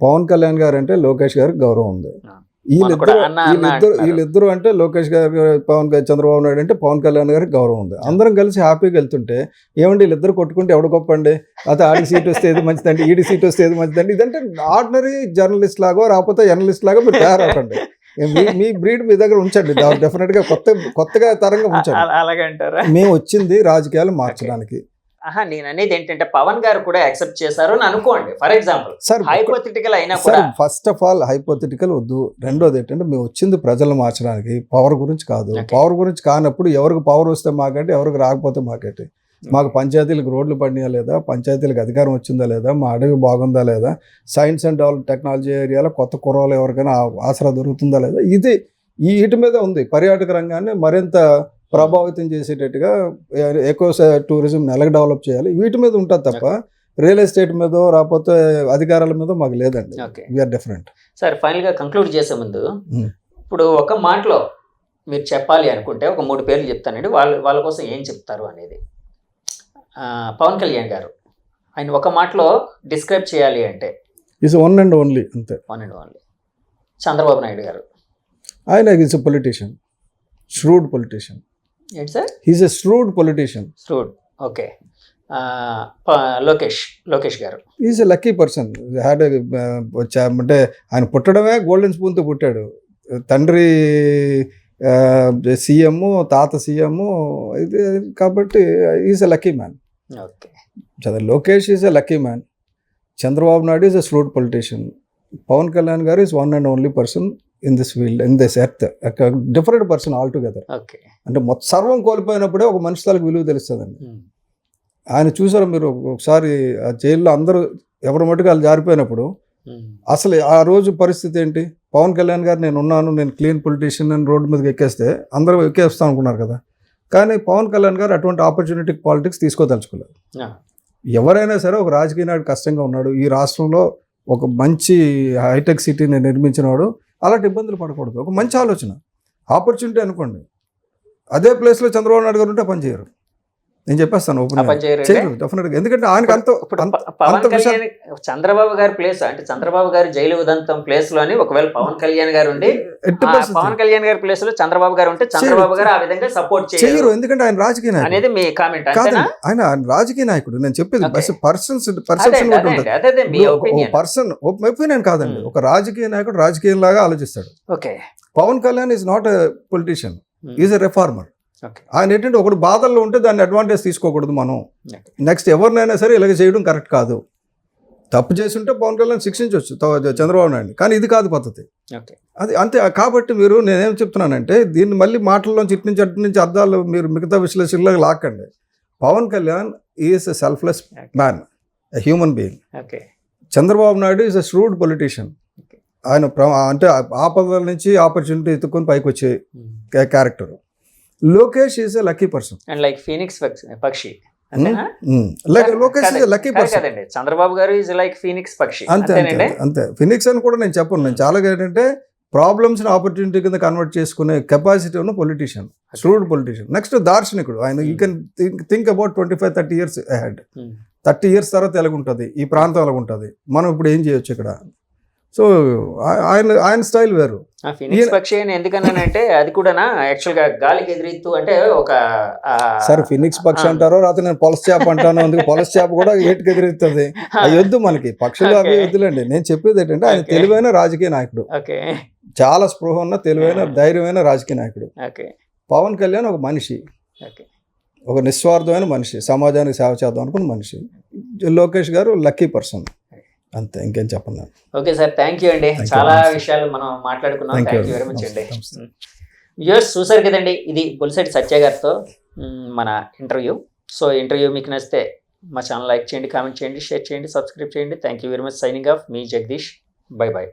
పవన్ కళ్యాణ్ గారు అంటే లోకేష్ గారికి గౌరవం ఉంది. వీళ్ళిద్దరు అంటే లోకేష్ గారు, చంద్రబాబు నాయుడు అంటే పవన్ కళ్యాణ్ గారికి గౌరవం ఉంది. అందరం కలిసి హ్యాపీగా వెళ్తుంటే ఏమండి వీళ్ళిద్దరు కొట్టుకుంటే ఎవడు గొప్ప అండి, అయితే ఆడి సీట్ వస్తే ఏది మంచిదండి, ఈడి సీట్ వస్తే ఏది మంచిదండి, ఇదంటే ఆర్డినరీ జర్నలిస్ట్ లాగో రాకపోతే జర్నలిస్ట్ లాగా మీరు తయారవకండి. మీ బ్రీడ్ మీ దగ్గర ఉంచండి, డెఫినెట్ గా కొత్తగా తరంగా ఉంచండి. అలాగంటారా? మేము వచ్చింది రాజకీయాలు మార్చడానికి. నేను అనేది ఏంటంటే పవన్ గారు కూడా యాక్సెప్ట్ చేశారు అని అనుకోండి, ఫర్ ఎగ్జాంపుల్. సార్ హైపోథెటికల్ అయినా కూడా ఫస్ట్ ఆఫ్ ఆల్ హైపోథెటికల్ వద్దు. రెండోది ఏంటంటే మేము వచ్చింది ప్రజలు మార్చడానికి, పవర్ గురించి కాదు. పవర్ గురించి కానప్పుడు ఎవరికి పవర్ వస్తే మాకంటే, ఎవరికి రాకపోతే మాకంటే. మాకు పంచాయతీలకు రోడ్లు పడినా లేదా, పంచాయతీలకు అధికారం వచ్చిందా లేదా, మా అడవి బాగుందా లేదా, సైన్స్ అండ్ టెక్నాలజీ ఏరియాలో కొత్త కుర్రలు ఎవరికైనా ఆసరా దొరుకుతుందా లేదా, ఇది వీటి మీద ఉంది. పర్యాటక రంగాన్ని మరింత ప్రభావితం చేసేటట్టుగా ఎకో టూరిజం ఎలా డెవలప్ చేయాలి, వీటి మీద ఉంటుంది తప్ప రియల్ ఎస్టేట్ మీద రాకపోతే అధికారాల మీద మాకు లేదండి. We are different. సార్ ఫైనల్గా కంక్లూడ్ చేసే ముందు ఇప్పుడు ఒక మాటలో మీరు చెప్పాలి అనుకుంటే ఒక 3 పేర్లు చెప్తానండి, వాళ్ళ కోసం ఏం చెప్తారు అనేది. పవన్ కళ్యాణ్ గారు, ఆయన ఒక మాటలో డిస్క్రైబ్ చేయాలి అంటే ఈజ్ వన్ అండ్ ఓన్లీ, అంతే. One and only. Chandrababu Naidu garu, ఆయన is a politician, shrewd politician. ఏంటి sir? He's a shrewd politician. Shrewd, okay. Lokesh garu, is a lucky person. Had అంటే ఆయన పుట్టడమే గోల్డెన్ స్పూన్తో పుట్టాడు. తండ్రి సీఎం, తాత సీఎం, ఇది కాబట్టి is a lucky man. Okay. Lokesh is a lucky man. Chandrababu Naidu is a shrewd politician. Pawan Kalyan garu is one and only person in this field, in this earth. Different person altogether. అంటే మొత్తం సర్వం కోల్పోయినప్పుడే ఒక మనిషి తలకు విలువ తెలుస్తుందండి. ఆయన చూసారు మీరు ఒకసారి ఆ జైల్లో అందరూ ఎవరి మటుకు వాళ్ళు జారిపోయినప్పుడు అసలు ఆ రోజు పరిస్థితి ఏంటి? పవన్ కళ్యాణ్ గారు నేను ఉన్నాను, నేను క్లీన్ పొలిటీషియన్ అని రోడ్డు మీదకి ఎక్కేస్తే అందరూ ఎక్కేస్తాం అనుకున్నారు కదా. కానీ పవన్ కళ్యాణ్ గారు అటువంటి ఆపర్చునిటీ పాలిటిక్స్ తీసుకోదలుచుకోలేదు. ఎవరైనా సరే ఒక రాజకీయ నాయుడు కష్టంగా ఉన్నాడు, ఈ రాష్ట్రంలో ఒక మంచి హైటెక్ సిటీని నిర్మించినవాడు, అలాంటి ఇబ్బందులు పడకూడదు. ఒక మంచి ఆలోచన, ఆపర్చునిటీ అనుకోండి. అదే ప్లేస్లో చంద్రబాబు నాయుడు గారు ఉంటే పని చేయరు. నేను చెప్పేస్తాను ఓపెన్ చేయరు డెఫినెట్గా. ఎందుకంటే ఆయనకు చంద్రబాబు గారి ప్లేస్ అంటే చంద్రబాబు గారి జైలు ఉదంతం ప్లేస్ లోని ఒకవేళ పవన్ కళ్యాణ్ గారు ఉండి పవన్ కళ్యాణ్ గారి ప్లేస్ లో చంద్రబాబు గారు ఉంటే చంద్రబాబు గారు ఆ విధంగా సపోర్ట్ చేయరు. ఎందుకంటే ఆయన రాజకీయ నాయకుడు అనేది మీ కామెంట్. ఆయన రాజకీయ నాయకుడు. నేను చెప్పేది పర్సన్ ఒపీనియన్ కాదండి. ఒక రాజకీయ నాయకుడు రాజకీయం లాగా ఆలోచిస్తాడు. Okay. Pawan Kalyan is not a politician, is a reformer. ఆయన ఏంటంటే ఒకటి బాధల్లో ఉంటే దాన్ని అడ్వాంటేజ్ తీసుకోకూడదు. మనం నెక్స్ట్ ఎవరినైనా సరే ఇలాగ చేయడం కరెక్ట్ కాదు. తప్పు చేసి ఉంటే పవన్ కళ్యాణ్ శిక్షించవచ్చు చంద్రబాబు నాయుడు, కానీ ఇది కాదు పద్ధతి. అది అంతే. కాబట్టి మీరు నేనేం చెప్తున్నానంటే దీన్ని మళ్ళీ మాటల్లోంచి ఇటు నుంచి అర్థాలు మీరు మిగతా విశ్లేషణలో లాక్కండి. Pawan Kalyan is a selfless man, a human being. Chandrababu Naidu is a shrewd politician. ఆయన అంటే ఆపదల నుంచి ఆపర్చునిటీ ఎత్తుకొని పైకి వచ్చే character. Lokesh is a lucky person. And like phoenix పక్షి. Lokesh is a lucky person. Chandrababu garu is like phoenix పక్షి. అంతే. ఫినిక్స్ అని కూడా నేను చెప్పను. నేను చాలా ఏంటంటే ప్రాబ్లమ్స్ ఆపర్చునిటీ కింద కన్వర్ట్ చేసుకునే కెపాసిటీ ఉన్న పొలిటీషియన్, shrewd పొలిటీషియన్. నెక్స్ట్ దార్శనికుడు. ఆయన you can think about 25-30 years ahead. 30 years తర్వాత ఎలాగుంటుంది, ఈ ప్రాంతం ఎలాగుంటుంది, మనం ఇప్పుడు ఏం చేయొచ్చు ఇక్కడ. సో ఆయన స్టైల్ వేరు. ఫినిక్స్ పక్షి అని ఎందుకన్నానంటే అది కూడా యాక్చువల్ గా గాలికి ఎదురెత్తు అంటే ఒక సరే ఫినిక్స్ పక్షి అంటారో రాత్రి నేను పొలస్ చేప అంటాను. అందుకు పొలస్ చేప కూడా ఏటికి ఎదురెత్తుంది. అవి వద్దు మనకి, పక్షులు అవి వద్దులేండి. నేను చెప్పేది ఏంటంటే ఆయన తెలివైన రాజకీయ నాయకుడు, చాలా స్పృహ ఉన్న తెలివైన ధైర్యమైన రాజకీయ నాయకుడు. పవన్ కళ్యాణ్ ఒక మనిషి, ఒక నిస్వార్థమైన మనిషి, సమాజానికి సేవ చేద్దాం అనుకున్న మనిషి. లోకేష్ గారు లక్కీ పర్సన్. అంతే, ఇంకేం చెప్పను. ఓకే సార్, థ్యాంక్ యూ అండి. Thank you. చాలా నమస్తే. విషయాలు మనం మాట్లాడుకున్నాం. Thank thank you. You very much అండి. నమస్తే. వ్యూయర్స్ చూసారు కదండి, ఇది బొలిశెట్టి సత్య గారితో మన ఇంటర్వ్యూ. సో ఇంటర్వ్యూ మీకు నచ్చితే మా ఛానల్ లైక్ చేయండి, కామెంట్ చేయండి, షేర్ చేయండి, సబ్స్క్రైబ్ చేయండి. Thank you very much. Signing off మీ జగదీష్. Bye bye.